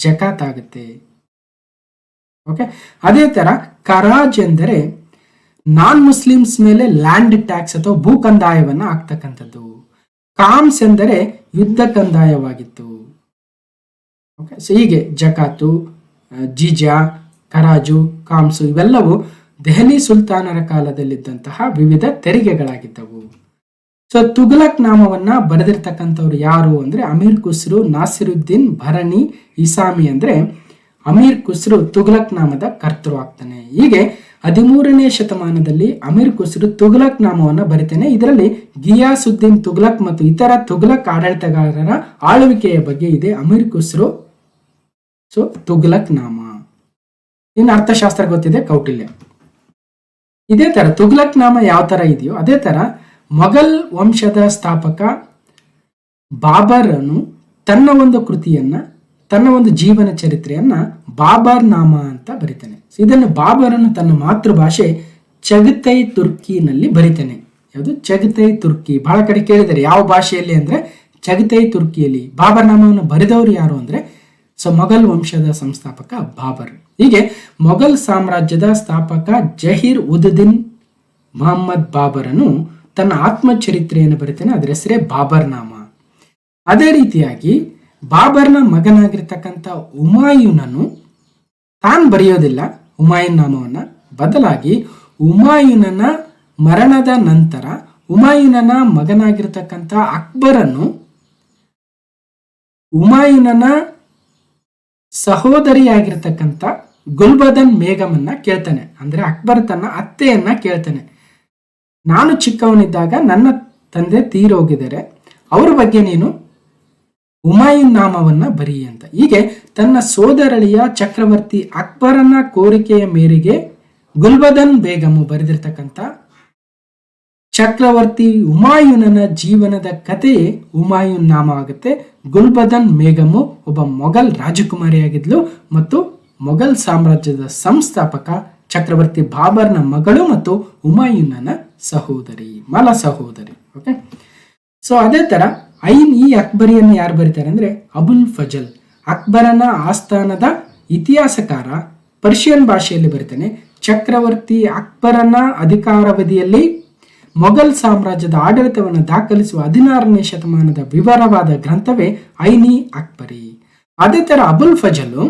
ಜಕಾತ್ ಆಗುತ್ತೆ. ಓಕೆ, ಅದೇ ತರ ಕರಾಜ್ ಎಂದರೆ ನಾನ್ ಮುಸ್ಲಿಮ್ಸ್ ಮೇಲೆ ಲ್ಯಾಂಡ್ ಟ್ಯಾಕ್ಸ್ ಅಥವಾ ಭೂ ಕಂದಾಯವನ್ನ ಆಗ್ತಕ್ಕಂಥದ್ದು. ಕಾಮ್ಸ್ ಎಂದರೆ ಯುದ್ಧ ಕಂದಾಯವಾಗಿತ್ತು. ಓಕೆ, ಸೊ ಹೀಗೆ ಜಕಾತು, ಜಿಜಾ, ಕರಾಜು, ಕಾಮ್ಸು ಇವೆಲ್ಲವೂ ದೆಹಲಿ ಸುಲ್ತಾನರ ಕಾಲದಲ್ಲಿದ್ದಂತಹ ವಿವಿಧ ತೆರಿಗೆಗಳಾಗಿದ್ದವು. ಸೊ ತುಘಲಕ್ ನಾಮವನ್ನ ಬರೆದಿರ್ತಕ್ಕಂಥವ್ರು ಯಾರು ಅಂದ್ರೆ ಅಮೀರ್ ಖುಸ್ರು, ನಾಸಿರುದ್ದೀನ್, ಭರಣಿ, ಇಸಾಮಿ. ಅಂದ್ರೆ ಅಮೀರ್ ಖುಸ್ರು ತುಘಲಕ್ ನಾಮದ ಕರ್ತೃ ಆಗ್ತಾನೆ. ಹೀಗೆ 13ನೇ ಶತಮಾನದಲ್ಲಿ ಅಮೀರ್ ಖುಸ್ರು ತುಘಲಕ್ ನಾಮವನ್ನು ಬರಿತಾನೆ. ಇದರಲ್ಲಿ ಗಿಯಾಸುದ್ದೀನ್ ತುಘಲಕ್ ಮತ್ತು ಇತರ ತುಘಲಕ್ ಆಡಳಿತಗಾರರ ಆಳ್ವಿಕೆಯ ಬಗ್ಗೆ ಇದೆ ಅಮೀರ್ ಖುಸ್ರು ಸೊ ತುಘಲಕ್ ನಾಮ. ಇನ್ನು ಅರ್ಥಶಾಸ್ತ್ರ ಗೊತ್ತಿದೆ, ಕೌಟಿಲ್ಯ. ಇದೇ ತರ ತುಘಲಕ್ ನಾಮ ಯಾವ ತರ ಇದೆಯೋ ಅದೇ ತರ ಮೊಘಲ್ ವಂಶದ ಸ್ಥಾಪಕ ಬಾಬರನು ತನ್ನ ಒಂದು ಕೃತಿಯನ್ನ, ತನ್ನ ಒಂದು ಜೀವನ ಚರಿತ್ರೆಯನ್ನ ಬಾಬರ್ ನಾಮ ಅಂತ ಬರಿತಾನೆ. ಇದನ್ನು ಬಾಬರನು ತನ್ನ ಮಾತೃಭಾಷೆ ಚಗತೈ ತುರ್ಕಿನಲ್ಲಿ ಬರಿತಾನೆ. ಯಾವುದು? ಚಗತೈ ತುರ್ಕಿ. ಬಹಳ ಕಡೆ ಕೇಳಿದರೆ ಯಾವ ಭಾಷೆಯಲ್ಲಿ ಅಂದ್ರೆ ಚಗತೈ ತುರ್ಕಿಯಲ್ಲಿ. ಬಾಬರ್ ನಾಮವನ್ನು ಬರೆದವರು ಯಾರು ಅಂದ್ರೆ ಮೊಘಲ್ ವಂಶದ ಸಂಸ್ಥಾಪಕ ಬಾಬರ್. ಹೀಗೆ ಮೊಘಲ್ ಸಾಮ್ರಾಜ್ಯದ ಸ್ಥಾಪಕ ಜಹೀರ್ ಉದ್-ದಿನ್ ಮೊಹಮ್ಮದ್ ಬಾಬರನು ತನ್ನ ಆತ್ಮಚರಿತ್ರೆಯನ್ನು ಬರಿತಾನೆ. ಅದರ ಹೆಸರೇ ಬಾಬರ್ ನಾಮ. ಅದೇ ರೀತಿಯಾಗಿ ಬಾಬರ್ನ ಮಗನಾಗಿರ್ತಕ್ಕಂಥ ಹುಮಾಯೂನನು ತಾನು ಬರೆಯೋದಿಲ್ಲ ಹುಮಾಯೂನ್ ನಾಮವನ್ನ, ಬದಲಾಗಿ ಹುಮಾಯೂನನ ಮರಣದ ನಂತರ ಹುಮಾಯೂನನ ಮಗನಾಗಿರ್ತಕ್ಕಂಥ ಅಕ್ಬರನು ಹುಮಾಯೂನನ ಸಹೋದರಿಯಾಗಿರ್ತಕ್ಕಂಥ ಗುಲ್ಬದನ್ ಬೇಗಮನ್ನ ಕೇಳ್ತಾನೆ. ಅಂದ್ರೆ ಅಕ್ಬರ್ ತನ್ನ ಅತ್ತೆಯನ್ನ ಕೇಳ್ತಾನೆ, ನಾನು ಚಿಕ್ಕವನಿದ್ದಾಗ ನನ್ನ ತಂದೆ ತೀರೋಗಿದ್ದಾರೆ, ಅವ್ರ ಬಗ್ಗೆ ನೀನು ಹುಮಾಯೂನ್ ನಾಮವನ್ನ ಬರಿ ಅಂತ. ಹೀಗೆ ತನ್ನ ಸೋದರಳಿಯ ಚಕ್ರವರ್ತಿ ಅಕ್ಬರನ ಕೋರಿಕೆಯ ಮೇರೆಗೆ ಗುಲ್ಬದನ್ ಬೇಗಮು ಬರೆದಿರ್ತಕ್ಕಂಥ ಚಕ್ರವರ್ತಿ ಹುಮಾಯೂನನ ಜೀವನದ ಕಥೆಯೇ ಹುಮಾಯೂನ್ ನಾಮ ಆಗುತ್ತೆ. ಗುಲ್ಬದನ್ ಬೇಗಮು ಒಬ್ಬ ಮೊಘಲ್ ರಾಜಕುಮಾರಿಯಾಗಿದ್ಲು ಮತ್ತು ಮೊಘಲ್ ಸಾಮ್ರಾಜ್ಯದ ಸಂಸ್ಥಾಪಕ ಚಕ್ರವರ್ತಿ ಬಾಬರ್ನ ಮಗಳು ಮತ್ತು ಹುಮಾಯೂನನ ಸಹೋದರಿ, ಮಲ ಸಹೋದರಿ. ಓಕೆ, ಸೊ ಅದೇ ತರ ಐನ್ ಇ ಅಕ್ಬರಿಯನ್ನು ಯಾರು ಬರೀತಾರೆ ಅಂದ್ರೆ ಅಬುಲ್ ಫಜಲ್, ಅಕ್ಬರನ ಆಸ್ಥಾನದ ಇತಿಹಾಸಕಾರ, ಪರ್ಷಿಯನ್ ಭಾಷೆಯಲ್ಲಿ ಬರೀತಾನೆ. ಚಕ್ರವರ್ತಿ ಅಕ್ಬರನ ಅಧಿಕಾರಾವಧಿಯಲ್ಲಿ ಮೊಘಲ್ ಸಾಮ್ರಾಜ್ಯದ ಆಡಳಿತವನ್ನು ದಾಖಲಿಸುವ 16ನೇ ಶತಮಾನದ ವಿವರವಾದ ಗ್ರಂಥವೇ ಐನ್ ಇ ಅಕ್ಬರಿ. ಅದೇ ತರ ಅಬುಲ್ ಫಜಲು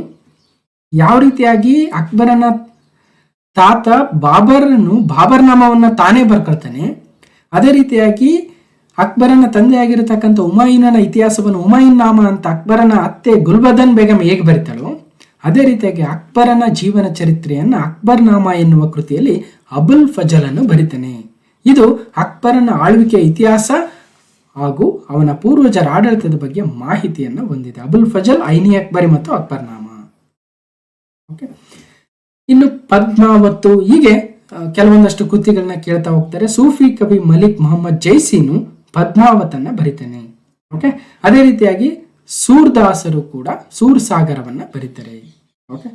ಯಾವ ರೀತಿಯಾಗಿ ಅಕ್ಬರನ ತಾತ ಬಾಬರ್ನಾಮವನ್ನು ತಾನೇ ಬರ್ಕೊಳ್ತಾನೆ, ಅದೇ ರೀತಿಯಾಗಿ ಅಕ್ಬರನ ತಂದೆ ಆಗಿರತಕ್ಕಂಥ ಹುಮಾಯೂನನ ಇತಿಹಾಸವನ್ನು ಹುಮಾಯೂನ್ ನಾಮ ಅಂತ ಅಕ್ಬರನ ಅತ್ತೆ ಗುಲ್ಬದನ್ ಬೇಗಂ ಹೇಗೆ ಬರೀತಾಳೋ, ಅದೇ ರೀತಿಯಾಗಿ ಅಕ್ಬರನ ಜೀವನ ಚರಿತ್ರೆಯನ್ನು ಅಕ್ಬರ್ ನಾಮ ಎನ್ನುವ ಕೃತಿಯಲ್ಲಿ ಅಬುಲ್ ಫಜಲ್ ಅನ್ನು ಬರೀತಾನೆ. ಇದು ಅಕ್ಬರನ ಆಳ್ವಿಕೆಯ ಇತಿಹಾಸ ಹಾಗೂ ಅವನ ಪೂರ್ವಜರ ಆಡಳಿತದ ಬಗ್ಗೆ ಮಾಹಿತಿಯನ್ನು ಹೊಂದಿದೆ. ಅಬುಲ್ ಫಜಲ್, ಐನ್ ಇ ಅಕ್ಬರಿ ಮತ್ತು ಅಕ್ಬರ್ ನಾಮ. ಓಕೆ, ಇನ್ನು ಪದ್ಮಾವತ್ತು, ಹೀಗೆ ಕೆಲವೊಂದಷ್ಟು ಕೃತಿಗಳನ್ನ ಕೇಳ್ತಾ ಹೋಗ್ತಾರೆ. ಸೂಫಿ ಕವಿ ಮಲಿಕ್ ಮೊಹಮ್ಮದ್ ಜೈಸಿನು ಪದ್ಮಾವತನ್ನ ಬರೀತಾನೆ. ಓಕೆ, ಅದೇ ರೀತಿಯಾಗಿ ಸೂರ್ದಾಸರು ಕೂಡ ಸೂರ್ ಸಾಗರವನ್ನ ಬರೀತಾರೆ. ಓಕೆ,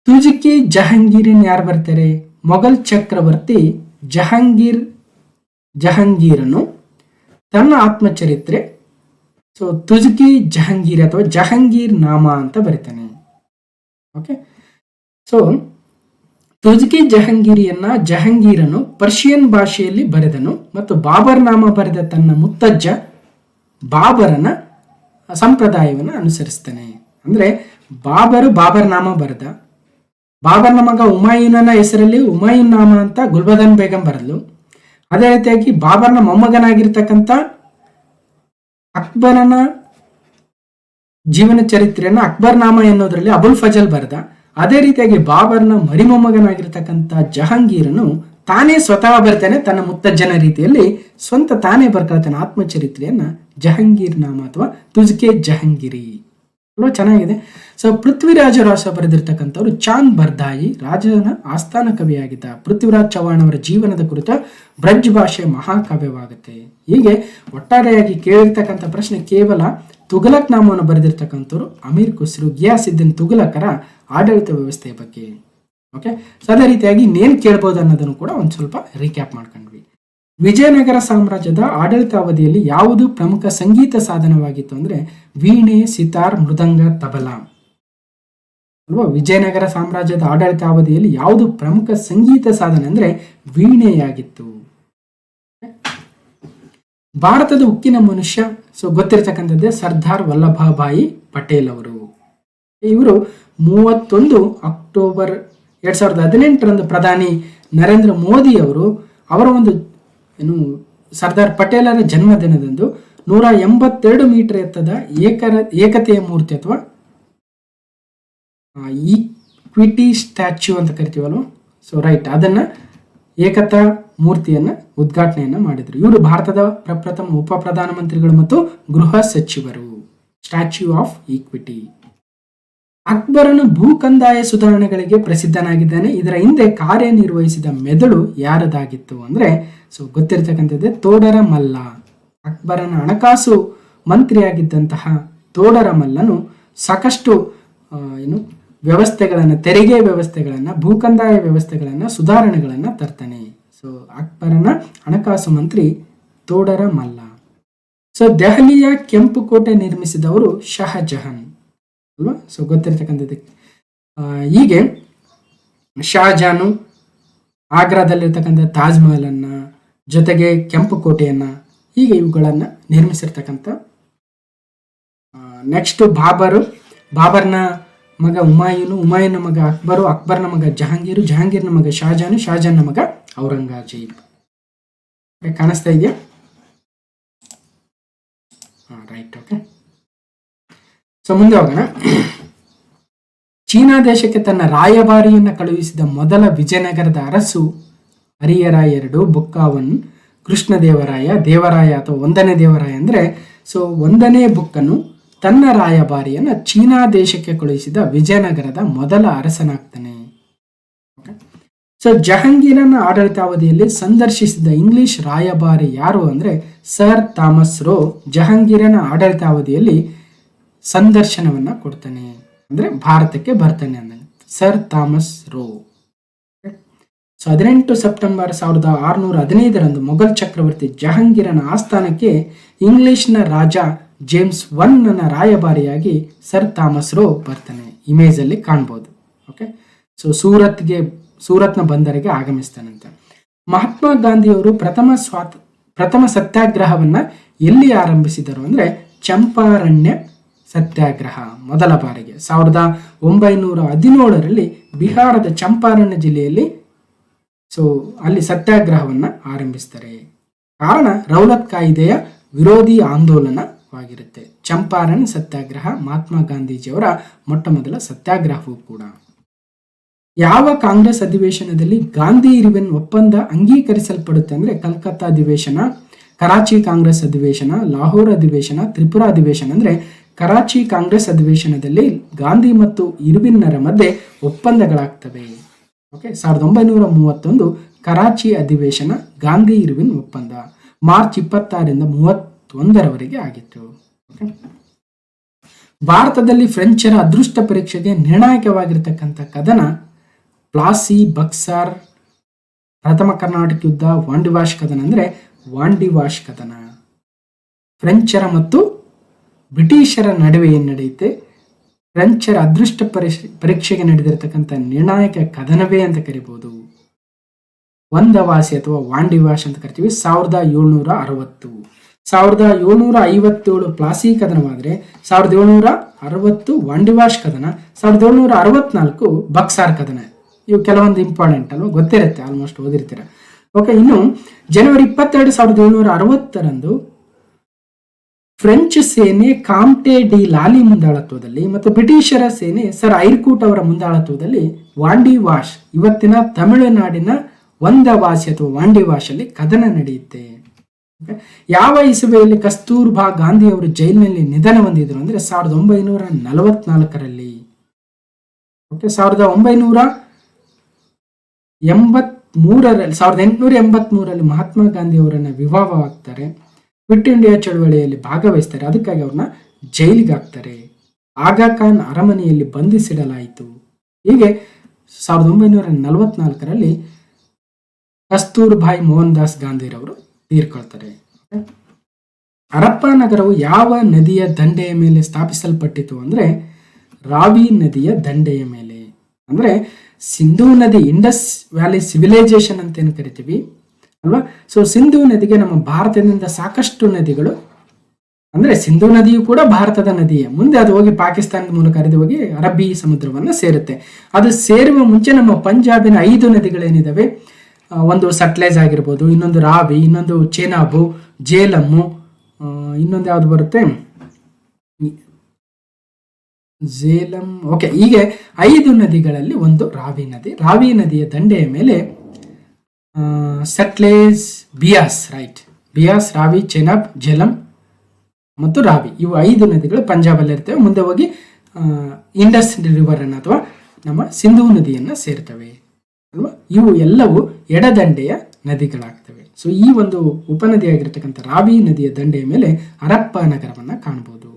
ತುಜಕಿ ಜಹಾಂಗೀರನ್ ಯಾರು ಬರ್ತಾರೆ? ಮೊಘಲ್ ಚಕ್ರವರ್ತಿ ಜಹಾಂಗೀರನು ತನ್ನ ಆತ್ಮಚರಿತ್ರೆ ತುಜಕಿ ಜಹಾಂಗೀರ್ ಅಥವಾ ಜಹಾಂಗೀರ್ ನಾಮ ಅಂತ ಬರೀತಾನೆ. ಓಕೆ, ಸೊ ತುಜಕಿ ಜಹಾಂಗೀರನು ಪರ್ಷಿಯನ್ ಭಾಷೆಯಲ್ಲಿ ಬರೆದನು ಮತ್ತು ಬಾಬರ್ ನಾಮ ಬರೆದ ತನ್ನ ಮುತ್ತಜ್ಜ ಬಾಬರನ ಸಂಪ್ರದಾಯವನ್ನು ಅನುಸರಿಸ್ತಾನೆ. ಅಂದ್ರೆ ಬಾಬರ್ ನಾಮ ಬರೆದ, ಬಾಬರ್ನ ಮಗ ಹುಮಾಯೂನನ ಹೆಸರಲ್ಲಿ ಹುಮಾಯೂನ್ ನಾಮ ಅಂತ ಗುಲ್ಬದನ್ ಬೇಗಂ ಬರಲು, ಅದೇ ರೀತಿಯಾಗಿ ಬಾಬರ್ನ ಮೊಮ್ಮಗನಾಗಿರ್ತಕ್ಕಂಥ ಅಕ್ಬರನ ಜೀವನ ಚರಿತ್ರೆಯನ್ನು ಅಕ್ಬರ್ ನಾಮ ಎನ್ನುವುದರಲ್ಲಿ ಅಬುಲ್ ಫಜಲ್ ಬರೆದ. ಅದೇ ರೀತಿಯಾಗಿ ಬಾಬರ್ನ ಮರಿಮೊಮ್ಮಗನಾಗಿರ್ತಕ್ಕಂಥ ಜಹಾಂಗೀರನು ತಾನೇ ಸ್ವತಃ ಬರ್ತಾನೆ, ತನ್ನ ಮುತ್ತಜ್ಜನ ರೀತಿಯಲ್ಲಿ ಸ್ವಂತ ತಾನೇ ಬರ್ಕೊಳ್ತಾನೆ ಆತ್ಮಚರಿತ್ರೆಯನ್ನ ಜಹಾಂಗೀರ್ ನಾಮ ಅಥವಾ ತುಜ್ಕೆ ಜಹಾಂಗೀರಿ. ಅಲ್ವಾ, ಚೆನ್ನಾಗಿದೆ. ಸೊ ಪೃಥ್ವಿರಾಜ ಬರೆದಿರ್ತಕ್ಕಂಥವ್ರು ಚಾಂದ್ ಬರ್ದಾಯಿ, ರಾಜನ ಆಸ್ಥಾನ ಕವಿಯಾಗಿದ್ದ ಪೃಥ್ವಿರಾಜ್ ಚೌಹಾಣ್ ಅವರ ಜೀವನದ ಕುರಿತ ಬ್ರಜ್ ಭಾಷೆ ಮಹಾಕಾವ್ಯವಾಗುತ್ತೆ. ಹೀಗೆ ಒಟ್ಟಾರೆಯಾಗಿ ಕೇಳಿರ್ತಕ್ಕಂಥ ಪ್ರಶ್ನೆ ಕೇವಲ ತುಘಲಕ್ ನಾಮವನ್ನು ಬರೆದಿರ್ತಕ್ಕಂಥವ್ರು ಅಮೀರ್ ಖುಸ್ರು, ಗಿಯಾಸುದ್ದೀನ್ ತುಘಲಕರ ಆಡಳಿತ ವ್ಯವಸ್ಥೆಯ ಬಗ್ಗೆ. ಓಕೆ, ಸೊ ಅದೇ ರೀತಿಯಾಗಿ ಇನ್ನೇನು ಕೇಳ್ಬೋದು ಅನ್ನೋದನ್ನು ಕೂಡ ಒಂದು ಸ್ವಲ್ಪ ರೀಕ್ಯಾಪ್ ಮಾಡ್ಕೊಂಡ್ವಿ. ವಿಜಯನಗರ ಸಾಮ್ರಾಜ್ಯದ ಆಡಳಿತಾವಧಿಯಲ್ಲಿ ಯಾವುದು ಪ್ರಮುಖ ಸಂಗೀತ ಸಾಧನವಾಗಿತ್ತು ಅಂದ್ರೆ ವೀಣೆ, ಸಿತಾರ್, ಮೃದಂಗ, ತಬಲಾ ಅಲ್ವಾ. ವಿಜಯನಗರ ಸಾಮ್ರಾಜ್ಯದ ಆಡಳಿತಾವಧಿಯಲ್ಲಿ ಯಾವುದು ಪ್ರಮುಖ ಸಂಗೀತ ಸಾಧನ ಅಂದ್ರೆ ವೀಣೆಯಾಗಿತ್ತು. ಭಾರತದ ಉಕ್ಕಿನ ಮನುಷ್ಯ ಗೊತ್ತಿರತಕ್ಕಂಥದ್ದೇ ಸರ್ದಾರ್ ವಲ್ಲಭಭಾಯಿ ಪಟೇಲ್ ಅವರು. ಇವರು 31 ಅಕ್ಟೋಬರ್ 2018 ಪ್ರಧಾನಿ ನರೇಂದ್ರ ಮೋದಿ ಅವರು ಅವರ ಒಂದು ಸರ್ದಾರ್ ಪಟೇಲರ ಜನ್ಮದಿನದಂದು 182 ಮೀಟರ್ ಎತ್ತದ ಏಕತೆಯ ಮೂರ್ತಿ ಅಥವಾ ಈಕ್ವಿಟಿ ಸ್ಟ್ಯಾಚ್ಯೂ ಅಂತ ಕರಿತೀವಲ್ವ, ಸೊ ರೈಟ್, ಅದನ್ನ ಏಕತಾ ಮೂರ್ತಿಯನ್ನ ಉದ್ಘಾಟನೆಯನ್ನ ಮಾಡಿದ್ರು. ಇವರು ಭಾರತದ ಪ್ರಪ್ರಥಮ ಉಪ ಪ್ರಧಾನಮಂತ್ರಿಗಳು ಮತ್ತು ಗೃಹ ಸಚಿವರು. Statue of equity. ಅಕ್ಬರನು ಭೂಕಂದಾಯ ಸುಧಾರಣೆಗಳಿಗೆ ಪ್ರಸಿದ್ಧನಾಗಿದ್ದಾನೆ. ಇದರ ಹಿಂದೆ ಕಾರ್ಯನಿರ್ವಹಿಸಿದ ಮೆದುಳು ಯಾರದಾಗಿತ್ತು ಅಂದ್ರೆ ಗೊತ್ತಿರತಕ್ಕಂಥದ್ದೇ ತೋಡರ ಮಲ್ಲ. ಅಕ್ಬರನ ಹಣಕಾಸು ಮಂತ್ರಿಯಾಗಿದ್ದಂತಹ ತೋಡರ ಮಲ್ಲನು ಸಾಕಷ್ಟು ವ್ಯವಸ್ಥೆಗಳನ್ನ, ತೆರಿಗೆ ವ್ಯವಸ್ಥೆಗಳನ್ನ, ಭೂಕಂದಾಯ ವ್ಯವಸ್ಥೆಗಳನ್ನ, ಸುಧಾರಣೆಗಳನ್ನ ತರ್ತಾನೆ. ಸೊ ಅಕ್ಬರನ ಹಣಕಾಸು ಮಂತ್ರಿ ತೋಡರ ಮಲ್ಲ. ಸೊ ದೆಹಲಿಯ ಕೆಂಪು ಕೋಟೆ ನಿರ್ಮಿಸಿದವರು ಶಹಜಹಾನ್ ಅಲ್ವಾ. ಸೊ ಗೊತ್ತಿರತಕ್ಕಂಥದ್ದು. ಹೀಗೆ ಶಹಜಹಾನು ಆಗ್ರಾದಲ್ಲಿರ್ತಕ್ಕಂಥ ತಾಜ್ ಮಹಲ್ ಅನ್ನ, ಜೊತೆಗೆ ಕೆಂಪು ಕೋಟೆಯನ್ನ, ಹೀಗೆ ಇವುಗಳನ್ನ ನಿರ್ಮಿಸಿರ್ತಕ್ಕಂಥ. ನೆಕ್ಸ್ಟ್ ಬಾಬರ್ನ ಮಗ ಹುಮಾಯೂನ್ ಮಗ ಅಕ್ಬರು, ಅಕ್ಬರ್ನ ಮಗ ಜಹಾಂಗೀರ್ನ ಮಗ ಶಹಜಹಾನ್ನ ಮಗ ಔರಂಗಜೇಬ್. ಕಾಣಿಸ್ತಾ ಇದೆಯಾ? Right, okay. ಸೊ ಮುಂದೆ ಹೋಗೋಣ. ಚೀನಾ ದೇಶಕ್ಕೆ ತನ್ನ ರಾಯಭಾರಿಯನ್ನ ಕಳುಹಿಸಿದ ಮೊದಲ ವಿಜಯನಗರದ ಅರಸು ಹರಿಹರ II ಬುಕ್ಕಾವನ್ ದೇವರಾಯ ಅಥವಾ 1ನೇ ದೇವರಾಯ ಅಂದ್ರೆ ಒಂದನೇ ಬುಕ್ಕನು ತನ್ನ ರಾಯಭಾರಿಯನ್ನ ಚೀನಾ ದೇಶಕ್ಕೆ ಕಳುಹಿಸಿದ ವಿಜಯನಗರದ ಮೊದಲ ಅರಸನಾಗ್ತಾನೆ. ಸೊ ಜಹಾಂಗೀರನ ಆಡಳಿತಾವಧಿಯಲ್ಲಿ ಸಂದರ್ಶಿಸಿದ ಇಂಗ್ಲಿಷ್ ರಾಯಭಾರಿ ಯಾರು ಅಂದ್ರೆ ಸರ್ ಥಾಮಸ್ ರೋ ಜಹಾಂಗೀರನ ಆಡಳಿತಾವಧಿಯಲ್ಲಿ ಸಂದರ್ಶನವನ್ನ ಕೊಡ್ತಾನೆ, ಅಂದ್ರೆ ಭಾರತಕ್ಕೆ ಬರ್ತಾನೆ ಅಂದ Sir Thomas Roe. So 18 September 1615 Mughal ಚಕ್ರವರ್ತಿ ಜಹಾಂಗೀರನ ಆಸ್ಥಾನಕ್ಕೆ ಇಂಗ್ಲಿಷ್ನ ರಾಜ ಜೇಮ್ಸ್ ಒನ್ನ ರಾಯಭಾರಿಯಾಗಿ ಸರ್ ಥಾಮಸ್ ರೋ ಬರ್ತಾನೆ. ಇಮೇಜ್ ಅಲ್ಲಿ ಕಾಣ್ಬೋದು. ಓಕೆ, ಸೊ ಸೂರತ್ನ ಬಂದರಿಗೆ ಆಗಮಿಸ್ತಾನಂತೆ. ಮಹಾತ್ಮ ಗಾಂಧಿಯವರು ಪ್ರಥಮ ಸತ್ಯಾಗ್ರಹವನ್ನ ಎಲ್ಲಿ ಆರಂಭಿಸಿದರು ಅಂದ್ರೆ ಚಂಪಾರಣ್ಯ ಸತ್ಯಾಗ್ರಹ ಮೊದಲ ಬಾರಿಗೆ 1917ರಲ್ಲಿ ಬಿಹಾರದ ಚಂಪಾರಣ್ಯ ಜಿಲ್ಲೆಯಲ್ಲಿ ಅಲ್ಲಿ ಸತ್ಯಾಗ್ರಹವನ್ನ ಆರಂಭಿಸ್ತಾರೆ. ಕಾರಣ ರೌಲತ್ ಕಾಯ್ದೆಯ ವಿರೋಧಿ ಆಂದೋಲನವಾಗಿರುತ್ತೆ. ಚಂಪಾರಣ್ಯ ಸತ್ಯಾಗ್ರಹ ಮಹಾತ್ಮ ಗಾಂಧೀಜಿಯವರ ಮೊಟ್ಟ ಮೊದಲ ಸತ್ಯಾಗ್ರಹವೂ ಕೂಡ. ಯಾವ ಕಾಂಗ್ರೆಸ್ ಅಧಿವೇಶನದಲ್ಲಿ ಗಾಂಧಿ ಇರ್ವಿನ್ ಒಪ್ಪಂದ ಅಂಗೀಕರಿಸಲ್ಪಡುತ್ತೆ ಅಂದ್ರೆ ಕಲ್ಕತ್ತಾ ಅಧಿವೇಶನ, ಕರಾಚಿ ಕಾಂಗ್ರೆಸ್ ಅಧಿವೇಶನ, ಲಾಹೋರ್ ಅಧಿವೇಶನ, ತ್ರಿಪುರಾ ಅಧಿವೇಶನ. ಅಂದ್ರೆ ಕರಾಚಿ ಕಾಂಗ್ರೆಸ್ ಅಧಿವೇಶನದಲ್ಲಿ ಗಾಂಧಿ ಮತ್ತು ಇರ್ವಿನ್ನರ ಮಧ್ಯೆ ಒಪ್ಪಂದಗಳಾಗ್ತವೆ. ಓಕೆ, 1931 ಕರಾಚಿ ಅಧಿವೇಶನ, ಗಾಂಧಿ ಇರ್ವಿನ್ ಒಪ್ಪಂದ ಮಾರ್ಚ್ 26ರಿಂದ 31ರವರೆಗೆ ಆಗಿತ್ತು. ಭಾರತದಲ್ಲಿ ಫ್ರೆಂಚರ ಅದೃಷ್ಟ ಪರೀಕ್ಷೆಗೆ ನಿರ್ಣಾಯಕವಾಗಿರ್ತಕ್ಕಂಥ ಕದನ ಪ್ಲಾಸಿ, ಬಕ್ಸಾರ್, ಪ್ರಥಮ ಕರ್ನಾಟಕ ಯುದ್ಧ, ವಾಂಡಿವಾಶ್ ಕದನ. ಅಂದ್ರೆ ವಾಂಡಿವಾಶ್ ಕದನ ಫ್ರೆಂಚರ ಮತ್ತು ಬ್ರಿಟಿಷರ ನಡುವೆ ಏನು ನಡೆಯುತ್ತೆ, ಫ್ರೆಂಚರ ಅದೃಷ್ಟ ಪರೀಕ್ಷೆಗೆ ನಡೆದಿರತಕ್ಕಂಥ ನಿರ್ಣಾಯಕ ಕದನವೇ ಅಂತ ಕರಿಬಹುದು. ವಂದವಾಸಿ ಅಥವಾ ವಾಂಡಿವಾಶ್ ಅಂತ ಕರಿತೀವಿ. 1757 ಪ್ಲಾಸಿ ಕದನವಾದರೆ 1760 ವಾಂಡಿವಾಶ್ ಕದನ, 1764 ಬಕ್ಸಾರ್ ಕದನ. ಇವು ಕೆಲವೊಂದು ಇಂಪಾರ್ಟೆಂಟ್ ಅಲ್ವಾ, ಗೊತ್ತಿರುತ್ತೆ, ಆಲ್ಮೋಸ್ಟ್ ಓದಿರ್ತೀರ. ಓಕೆ, ಇನ್ನು ಜನವರಿ 22, 1760 ಫ್ರೆಂಚ್ ಸೇನೆ ಕಾಮ್ಟೆ ಡಿ ಲಾಲಿ ಮುಂದಾಳತ್ವದಲ್ಲಿ ಮತ್ತು ಬ್ರಿಟಿಷರ ಸೇನೆ ಸರ್ ಐರ್ಕೂಟ್ ಅವರ ಮುಂದಾಳತ್ವದಲ್ಲಿ ವಾಂಡಿವಾಶ್, ಇವತ್ತಿನ ತಮಿಳುನಾಡಿನ ವಂದವಾಸಿ ಅಥವಾ ವಾಂಡಿವಾಶ್ ಅಲ್ಲಿ ಕದನ ನಡೆಯುತ್ತೆ. ಯಾವ ಇಸವೆಯಲ್ಲಿ ಕಸ್ತೂರ್ಬಾ ಗಾಂಧಿ ಅವರು ಜೈಲಿನಲ್ಲಿ ನಿಧನ ಹೊಂದಿದ್ರು ಅಂದ್ರೆ 1944ರಲ್ಲಿ. ಓಕೆ, 1883ರಲ್ಲಿ ಮಹಾತ್ಮ ಗಾಂಧಿ ಅವರನ್ನ ವಿವಾಹವಾಗ್ತಾರೆ. ಕ್ವಿಟ್ ಇಂಡಿಯಾ ಚಳವಳಿಯಲ್ಲಿ ಭಾಗವಹಿಸ್ತಾರೆ. ಅದಕ್ಕಾಗಿ ಅವ್ರನ್ನ ಜೈಲಿಗೆ ಹಾಕ್ತಾರೆ. ಆಗಾ ಖಾನ್ ಅರಮನೆಯಲ್ಲಿ ಬಂಧಿಸಿಡಲಾಯಿತು. ಹೀಗೆ 1944ರಲ್ಲಿ ಕಸ್ತೂರ್ಬಾಯಿ ಮೋಹನ್ ದಾಸ್ ಗಾಂಧಿರವರು ತೀರ್ಕೊಳ್ತಾರೆ. ಹರಪ್ಪ ನಗರವು ಯಾವ ನದಿಯ ದಂಡೆಯ ಮೇಲೆ ಸ್ಥಾಪಿಸಲ್ಪಟ್ಟಿತು ಅಂದ್ರೆ ರಾವಿ ನದಿಯ ದಂಡೆಯ ಮೇಲೆ. ಅಂದ್ರೆ ಸಿಂಧೂ ನದಿ, ಇಂಡಸ್ ವ್ಯಾಲಿ ಸಿವಿಲೈಸೇಷನ್ ಅಂತ ಏನು ಕರಿತೀವಿ ಅಲ್ವಾ. ಸೊ ಸಿಂಧೂ ನದಿಗೆ ನಮ್ಮ ಭಾರತದಿಂದ ಸಾಕಷ್ಟು ನದಿಗಳು, ಅಂದ್ರೆ ಸಿಂಧೂ ನದಿಯು ಕೂಡ ಭಾರತದ ನದಿಯೇ. ಮುಂದೆ ಅದು ಹೋಗಿ ಪಾಕಿಸ್ತಾನದ ಮೂಲಕ ಹರಿದು ಹೋಗಿ ಅರಬ್ಬಿ ಸಮುದ್ರವನ್ನ ಸೇರುತ್ತೆ. ಅದು ಸೇರುವ ಮುಂಚೆ ನಮ್ಮ ಪಂಜಾಬಿನ 5 ನದಿಗಳೇನಿದಾವೆ, ಒಂದು ಸಟ್ಲೇಜ್ ಆಗಿರ್ಬೋದು, ಇನ್ನೊಂದು ರಾವಿ, ಇನ್ನೊಂದು ಚೇನಾಬು, ಜೇಲಮ್ಮು, ಇನ್ನೊಂದು ಯಾವ್ದು ಬರುತ್ತೆ ಜೇಲಂ. ಓಕೆ, ಹೀಗೆ 5 ನದಿಗಳಲ್ಲಿ ಒಂದು ರಾವಿ ನದಿ. ರಾವಿ ನದಿಯ ದಂಡೆಯ ಮೇಲೆ ಸಟ್ಲೇಜ್, ಬಿಯಾಸ್, ರೈಟ್, ಬಿಯಾಸ್, ರಾವಿ, ಚೆನಾಬ್, ಜೇಲಂ ಮತ್ತು ರಾವಿ, ಇವು 5 ನದಿಗಳು ಪಂಜಾಬಲ್ಲಿ ಇರ್ತವೆ. ಮುಂದೆ ಹೋಗಿ ಇಂಡಸ್ ರಿವರ್ ಅನ್ನು ಅಥವಾ ನಮ್ಮ ಸಿಂಧೂ ನದಿಯನ್ನ ಸೇರ್ತವೆ ಅಲ್ವಾ. ಇವು ಎಲ್ಲವೂ ಎಡದಂಡೆಯ ನದಿಗಳಾಗ್ತವೆ. ಸೊ ಈ ಒಂದು ಉಪನದಿಯಾಗಿರ್ತಕ್ಕಂಥ ರಾವಿ ನದಿಯ ದಂಡೆಯ ಮೇಲೆ ಹರಪ್ಪ ನಗರವನ್ನ ಕಾಣಬಹುದು.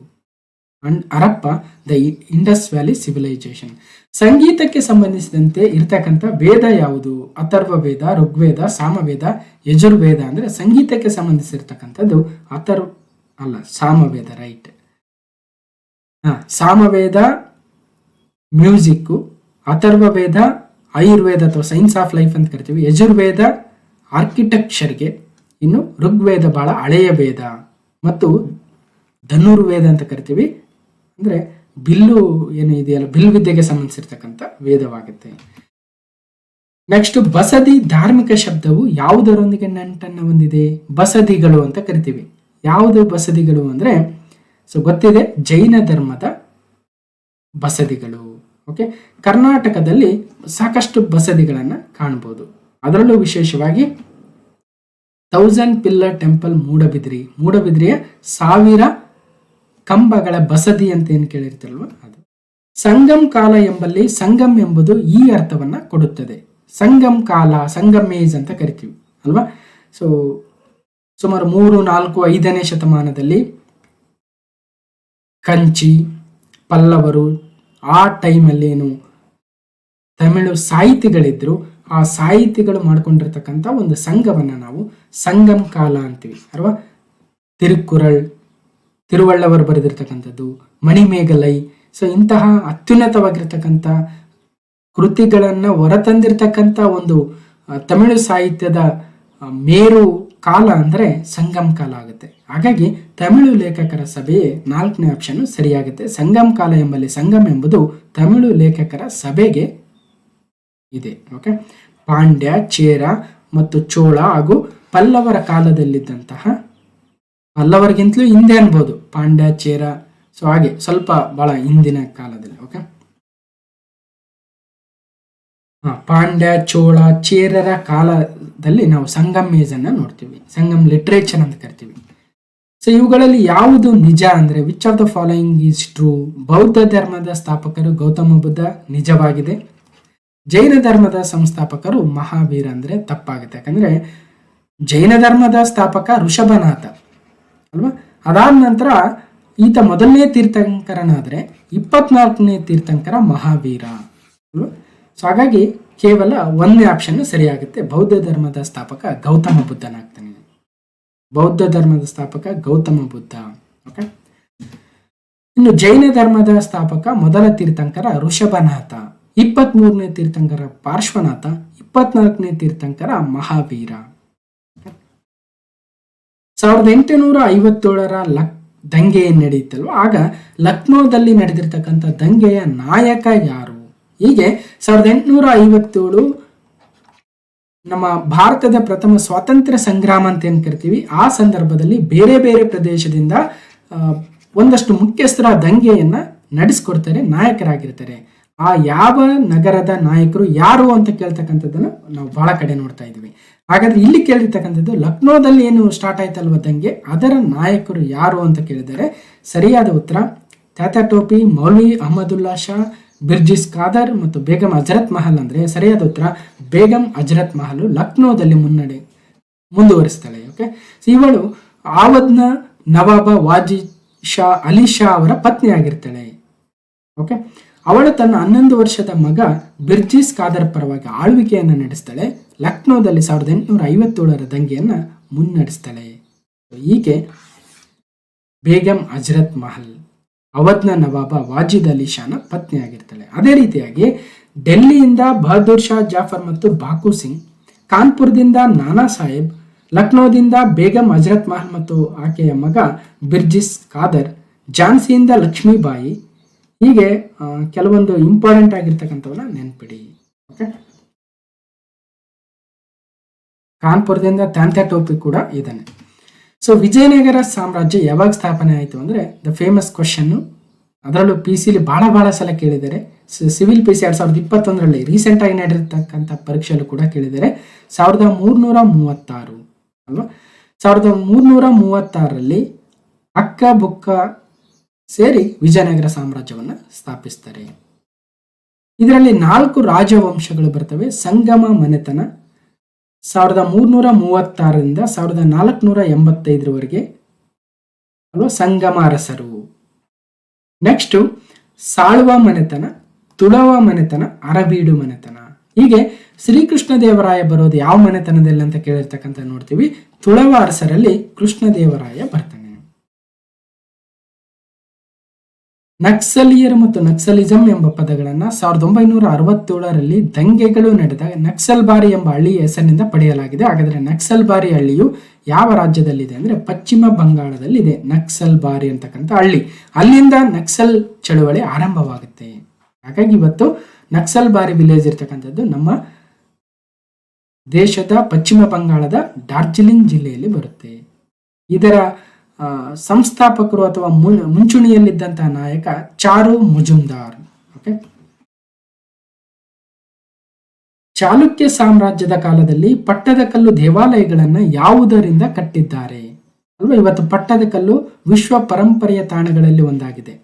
Harappa the Indus valley civilisation. ಸಂಗೀತಕ್ಕೆ ಸಂಬಂಧಿಸಿದಂತೆ ಇರ್ತಕ್ಕಂಥ ವೇದ ಯಾವುದು? ಅಥರ್ವ ವೇದ, ಋಗ್ವೇದ, ಸಾಮವೇದ, ಯಜುರ್ವೇದ. ಅಂದ್ರೆ ಸಂಗೀತಕ್ಕೆ ಸಂಬಂಧಿಸಿರ್ತಕ್ಕಂಥದ್ದು ಸಾಮವೇದ, ರೈಟ್. ಸಾಮವೇದ ಮ್ಯೂಸಿಕ್ಕು, ಅಥರ್ವ ವೇದ ಆಯುರ್ವೇದ ಅಥವಾ ಸೈನ್ಸ್ ಆಫ್ ಲೈಫ್ ಅಂತ ಕರಿತೀವಿ, ಯಜುರ್ವೇದ ಆರ್ಕಿಟೆಕ್ಚರ್ಗೆ, ಇನ್ನು ಋಗ್ವೇದ ಬಹಳ ಹಳೆಯ ವೇದ ಮತ್ತು ಧನುರ್ವೇದ ಅಂತ ಕರಿತೀವಿ, ಅಂದ್ರೆ ಬಿಲ್ಲು ಏನು ಇದೆಯಲ್ಲ, ಬಿಲ್ ವಿದ್ಯೆಗೆ ಸಂಬಂಧಿಸಿರ್ತಕ್ಕಂಥ ವೇದವಾಗುತ್ತೆ. ನೆಕ್ಸ್ಟ್, ಬಸದಿ ಧಾರ್ಮಿಕ ಶಬ್ದವು ಯಾವುದರೊಂದಿಗೆ ನಂಟನ್ನು ಹೊಂದಿದೆ? ಬಸದಿಗಳು ಅಂತ ಕರಿತೀವಿ. ಯಾವುದು ಬಸದಿಗಳು ಅಂದ್ರೆ ಗೊತ್ತಿದೆ, ಜೈನ ಧರ್ಮದ ಬಸದಿಗಳು. ಓಕೆ, ಕರ್ನಾಟಕದಲ್ಲಿ ಸಾಕಷ್ಟು ಬಸದಿಗಳನ್ನ ಕಾಣಬಹುದು. ಅದರಲ್ಲೂ ವಿಶೇಷವಾಗಿ 1000 ಪಿಲ್ಲರ್ ಟೆಂಪಲ್ ಮೂಡಬಿದ್ರಿಯ 1000 ಕಂಬಗಳ ಬಸದಿ ಅಂತ ಏನ್ ಕೇಳಿರ್ತಲ್ವ ಅದು. ಸಂಗಮ್ ಕಾಲ ಎಂಬಲ್ಲಿ ಸಂಗಮ್ ಎಂಬುದು ಈ ಅರ್ಥವನ್ನ ಕೊಡುತ್ತದೆ. ಸಂಗಮ್ ಕಾಲ, ಸಂಗಮೇಜ್ ಅಂತ ಕರಿತೀವಿ ಅಲ್ವಾ. ಸೊ ಸುಮಾರು 3, 4, 5ನೇ ಶತಮಾನದಲ್ಲಿ ಕಂಚಿ, ಪಲ್ಲವರು, ಆ ಟೈಮಲ್ಲಿ ಏನು ತಮಿಳು ಸಾಹಿತಿಗಳಿದ್ರು, ಆ ಸಾಹಿತಿಗಳು ಮಾಡ್ಕೊಂಡಿರ್ತಕ್ಕಂಥ ಒಂದು ಸಂಘವನ್ನು ನಾವು ಸಂಗಮ್ ಕಾಲ ಅಂತೀವಿ ಅಲ್ವಾ. ತಿರುಕ್ಕುರಳ್, ತಿರುವಳ್ಳವರು ಬರೆದಿರ್ತಕ್ಕಂಥದ್ದು, ಮಣಿಮೇಗಲೈ, ಸೊ ಇಂತಹ ಅತ್ಯುನ್ನತವಾಗಿರ್ತಕ್ಕಂಥ ಕೃತಿಗಳನ್ನು ಹೊರತಂದಿರ್ತಕ್ಕಂಥ ಒಂದು ತಮಿಳು ಸಾಹಿತ್ಯದ ಮೇರು ಕಾಲ ಅಂದರೆ ಸಂಗಮ್ ಕಾಲ ಆಗುತ್ತೆ. ಹಾಗಾಗಿ ತಮಿಳು ಲೇಖಕರ ಸಭೆಯೇ 4ನೇ ಆಪ್ಷನ್ ಸರಿಯಾಗುತ್ತೆ. ಸಂಗಮ್ ಕಾಲ ಎಂಬಲ್ಲಿ ಸಂಗಮ್ ಎಂಬುದು ತಮಿಳು ಲೇಖಕರ ಸಭೆಗೆ ಇದೆ. ಓಕೆ, ಪಾಂಡ್ಯ, ಚೇರ ಮತ್ತು ಚೋಳ ಹಾಗೂ ಪಲ್ಲವರ ಕಾಲದಲ್ಲಿದ್ದಂತಹ, ಪಲ್ಲವರಿಗಿಂತಲೂ ಹಿಂದೆ ಅನ್ಬೋದು ಪಾಂಡ್ಯ, ಚೇರ, ಸೊ ಹಾಗೆ ಸ್ವಲ್ಪ ಬಹಳ ಹಿಂದಿನ ಕಾಲದಲ್ಲಿ. ಓಕೆ, ಪಾಂಡ್ಯ, ಚೋಳ, ಚೇರರ ಕಾಲದಲ್ಲಿ ನಾವು ಸಂಗಮ್ ಮೇಜನ್ನು ನೋಡ್ತೀವಿ, ಸಂಗಮ್ ಲಿಟ್ರೇಚರ್ ಅಂತ ಕರಿತೀವಿ. ಸೊ ಇವುಗಳಲ್ಲಿ ಯಾವುದು ನಿಜ ಅಂದರೆ which of the following is true? ಬೌದ್ಧ ಧರ್ಮದ ಸ್ಥಾಪಕರು ಗೌತಮ ಬುದ್ಧ, ನಿಜವಾಗಿದೆ. ಜೈನ ಧರ್ಮದ ಸಂಸ್ಥಾಪಕರು ಮಹಾವೀರ ಅಂದರೆ ತಪ್ಪಾಗುತ್ತೆ. ಯಾಕಂದರೆ ಜೈನ ಧರ್ಮದ ಸ್ಥಾಪಕ ಋಷಭನಾಥ ಅಲ್ವಾ. ಅದಾದ ನಂತರ ಈತ ಮೊದಲನೇ ತೀರ್ಥಂಕರನಾದರೆ 24ನೇ ತೀರ್ಥಂಕರ ಮಹಾವೀರ ಅಲ್ವಾ. ಸೊ ಹಾಗಾಗಿ ಕೇವಲ 1ನೇ ಆಪ್ಷನ್ ಸರಿಯಾಗುತ್ತೆ. ಬೌದ್ಧ ಧರ್ಮದ ಸ್ಥಾಪಕ ಗೌತಮ ಬುದ್ಧನಾಗ್ತಾನೆ. ಬೌದ್ಧ ಧರ್ಮದ ಸ್ಥಾಪಕ ಗೌತಮ ಬುದ್ಧ. ಓಕೆ, ಇನ್ನು ಜೈನ ಧರ್ಮದ ಸ್ಥಾಪಕ ಮೊದಲ ತೀರ್ಥಂಕರ ಋಷಭನಾಥ, 23ನೇ ತೀರ್ಥಂಕರ ಪಾರ್ಶ್ವನಾಥ, 24ನೇ ತೀರ್ಥಂಕರ ಮಹಾವೀರ. 1857ರ ದಂಗೆ ನಡೆಯಿತಲ್ವ, ಆಗ ಲಕ್ನೋದಲ್ಲಿ ನಡೆದಿರ್ತಕ್ಕಂಥ ದಂಗೆಯ ನಾಯಕ ಯಾರು? ಹೀಗೆ 1857 ನಮ್ಮ ಭಾರತದ ಪ್ರಥಮ ಸ್ವಾತಂತ್ರ್ಯ ಸಂಗ್ರಾಮ ಅಂತ ಏನು ಕರಿತೀವಿ. ಆ ಸಂದರ್ಭದಲ್ಲಿ ಬೇರೆ ಬೇರೆ ಪ್ರದೇಶದಿಂದ ಒಂದಷ್ಟು ಮುಖ್ಯಸ್ಥರ ದಂಗೆಯನ್ನ ನಡೆಸ್ಕೊಡ್ತಾರೆ, ನಾಯಕರಾಗಿರ್ತಾರೆ. ಆ ಯಾವ ನಗರದ ನಾಯಕರು ಯಾರು ಅಂತ ಕೇಳ್ತಕ್ಕಂಥದ್ದನ್ನು ನಾವು ಬಹಳ ಕಡೆ ನೋಡ್ತಾ ಇದ್ವಿ. ಹಾಗಾದ್ರೆ ಇಲ್ಲಿ ಕೇಳಿರ್ತಕ್ಕಂಥದ್ದು ಲಕ್ನೋದಲ್ಲಿ ಏನು ಸ್ಟಾರ್ಟ್ ಆಯ್ತಲ್ವ ದಂಗೆ, ಅದರ ನಾಯಕರು ಯಾರು ಅಂತ ಕೇಳಿದರೆ ಸರಿಯಾದ ಉತ್ತರ ತಾತಾ ಟೋಪಿ, ಮೌಲ್ವಿ ಅಹಮದುಲ್ಲಾ ಶಾ, ಬಿರ್ಜಿಸ್ ಖಾದರ್ ಮತ್ತು ಬೇಗಂ ಹಜರತ್ ಮಹಲ್. ಅಂದರೆ ಸರಿಯಾದ ಉತ್ತರ ಬೇಗಂ ಹಜರತ್ ಮಹಲ್ ಲಕ್ನೋದಲ್ಲಿ ಮುಂದುವರಿಸ್ತಾಳೆ. ಓಕೆ, ಇವಳು ಆವದ್ನ ನವಾಬ ವಾಜಿ ಶಾ ಅಲಿ ಶಾ ಅವರ ಪತ್ನಿ ಆಗಿರ್ತಾಳೆ. ಓಕೆ, ಅವಳು ತನ್ನ 11 ವರ್ಷದ ಮಗ ಬಿರ್ಜಿಸ್ ಖಾದರ್ ಪರವಾಗಿ ಆಳ್ವಿಕೆಯನ್ನು ನಡೆಸ್ತಾಳೆ. ಲಕ್ನೋದಲ್ಲಿ 1857ರ ದಂಗೆಯನ್ನು ಮುನ್ನಡೆಸ್ತಾಳೆ. ಹೀಗೆ ಬೇಗಂ ಹಜರತ್ ಮಹಲ್ ಅವಧ್ನ ನವಾಬ ವಾಜಿದ್ ಅಲಿ ಶಾನ ಪತ್ನಿ ಆಗಿರ್ತಾಳೆ. ಅದೇ ರೀತಿಯಾಗಿ ಡೆಲ್ಲಿಯಿಂದ ಬಹದ್ದೂರ್ ಶಾ ಜಾಫರ್ ಮತ್ತು ಬಾಕು ಸಿಂಗ್, ಕಾನ್ಪುರದಿಂದ ನಾನಾ ಸಾಹೇಬ್, ಲಕ್ನೋದಿಂದ ಬೇಗಂ ಹಜರತ್ ಮಹಲ್ ಮತ್ತು ಆಕೆಯ ಮಗ ಬಿರ್ಜಿಸ್ ಖಾದರ್, ಝಾನ್ಸಿಯಿಂದ ಲಕ್ಷ್ಮೀಬಾಯಿ. ಹೀಗೆ ಕೆಲವೊಂದು ಇಂಪಾರ್ಟೆಂಟ್ ಆಗಿರ್ತಕ್ಕಂಥವನ್ನ ನೆನ್ಪಿಡಿ. ಓಕೆ, ಕಾನ್ಪುರದಿಂದ ತಾಂತ್ಯಾ ಟೋಪಿ ಕೂಡ ಇದ್ದಾನೆ. ಸೊ ವಿಜಯನಗರ ಸಾಮ್ರಾಜ್ಯ ಯಾವಾಗ ಸ್ಥಾಪನೆ ಆಯಿತು ಅಂದರೆ ದ ಫೇಮಸ್ ಕ್ವಶನ್ನು, ಅದರಲ್ಲೂ PC ಬಹಳ ಸಲ ಕೇಳಿದ್ದಾರೆ. ಸಿವಿಲ್ PC 2021ರಲ್ಲಿ ರೀಸೆಂಟಾಗಿ ನಡೆದಿರ್ತಕ್ಕಂಥ ಪರೀಕ್ಷೆಯಲ್ಲೂ ಕೂಡ ಕೇಳಿದ್ದಾರೆ. 1336 ಅಲ್ವಾ. 1336ರಲ್ಲಿ ಅಕ್ಕ ಬುಕ್ಕ ಸೇರಿ ವಿಜಯನಗರ ಸಾಮ್ರಾಜ್ಯವನ್ನು ಸ್ಥಾಪಿಸ್ತಾರೆ. ಇದರಲ್ಲಿ 4 ರಾಜವಂಶಗಳು ಬರ್ತವೆ. ಸಂಗಮ ಮನೆತನ 1336ರಿಂದ 1485ರವರೆಗೆ ಅಲ್ವಾ ಸಂಗಮ ಅರಸರು. ನೆಕ್ಸ್ಟ್ ಸಾಳುವ ಮನೆತನ, ತುಳವ ಮನೆತನ, ಅರಬೀಡು ಮನೆತನ. ಹೀಗೆ ಶ್ರೀಕೃಷ್ಣ ದೇವರಾಯ ಬರೋದು ಯಾವ ಮನೆತನದಲ್ಲಿ ಅಂತ ಕೇಳಿರ್ತಕ್ಕಂಥ ನೋಡ್ತೀವಿ. ತುಳವ ಅರಸರಲ್ಲಿ ಕೃಷ್ಣದೇವರಾಯ ಬರ್ತಾನೆ. ನಕ್ಸಲೀಯರು ಮತ್ತು ನಕ್ಸಲಿಸಂ ಎಂಬ ಪದಗಳನ್ನು 1967ರಲ್ಲಿ ದಂಗೆಗಳು ನಡೆದ ನಕ್ಸಲ್ ಬಾರಿ ಎಂಬ ಹಳ್ಳಿಯ ಹೆಸರಿನಿಂದ ಪಡೆಯಲಾಗಿದೆ. ಹಾಗಾದ್ರೆ ನಕ್ಸಲ್ ಬಾರಿ ಹಳ್ಳಿಯು ಯಾವ ರಾಜ್ಯದಲ್ಲಿದೆ ಅಂದ್ರೆ ಪಶ್ಚಿಮ ಬಂಗಾಳದಲ್ಲಿದೆ. ನಕ್ಸಲ್ ಬಾರಿ ಅಂತಕ್ಕಂಥ ಹಳ್ಳಿ, ಅಲ್ಲಿಂದ ನಕ್ಸಲ್ ಚಳುವಳಿ ಆರಂಭವಾಗುತ್ತೆ. ಹಾಗಾಗಿ ಇವತ್ತು ನಕ್ಸಲ್ ಬಾರಿ ವಿಲೇಜ್ ಇರ್ತಕ್ಕಂಥದ್ದು ನಮ್ಮ ದೇಶದ ಪಶ್ಚಿಮ ಬಂಗಾಳದ ಡಾರ್ಜಿಲಿಂಗ್ ಜಿಲ್ಲೆಯಲ್ಲಿ ಬರುತ್ತೆ. ಇದರ ಸಂಸ್ಥಾಪಕರು ಅಥವಾ ಮುಂಚೂಣಿಯಲ್ಲಿದ್ದಂತಹ ನಾಯಕ ಚಾರು ಮುಜುಮ್ದಾರ್. ಓಕೆ, ಚಾಲುಕ್ಯ ಸಾಮ್ರಾಜ್ಯದ ಕಾಲದಲ್ಲಿ ಪಟ್ಟದಕಲ್ಲು ದೇವಾಲಯಗಳನ್ನ ಯಾವುದರಿಂದ ಕಟ್ಟಿದ್ದಾರೆ ಅಲ್ವಾ. ಇವತ್ತು ಪಟ್ಟದಕಲ್ಲು ವಿಶ್ವ ಪರಂಪರೆಯ ತಾಣಗಳಲ್ಲಿ ಒಂದಾಗಿದೆ.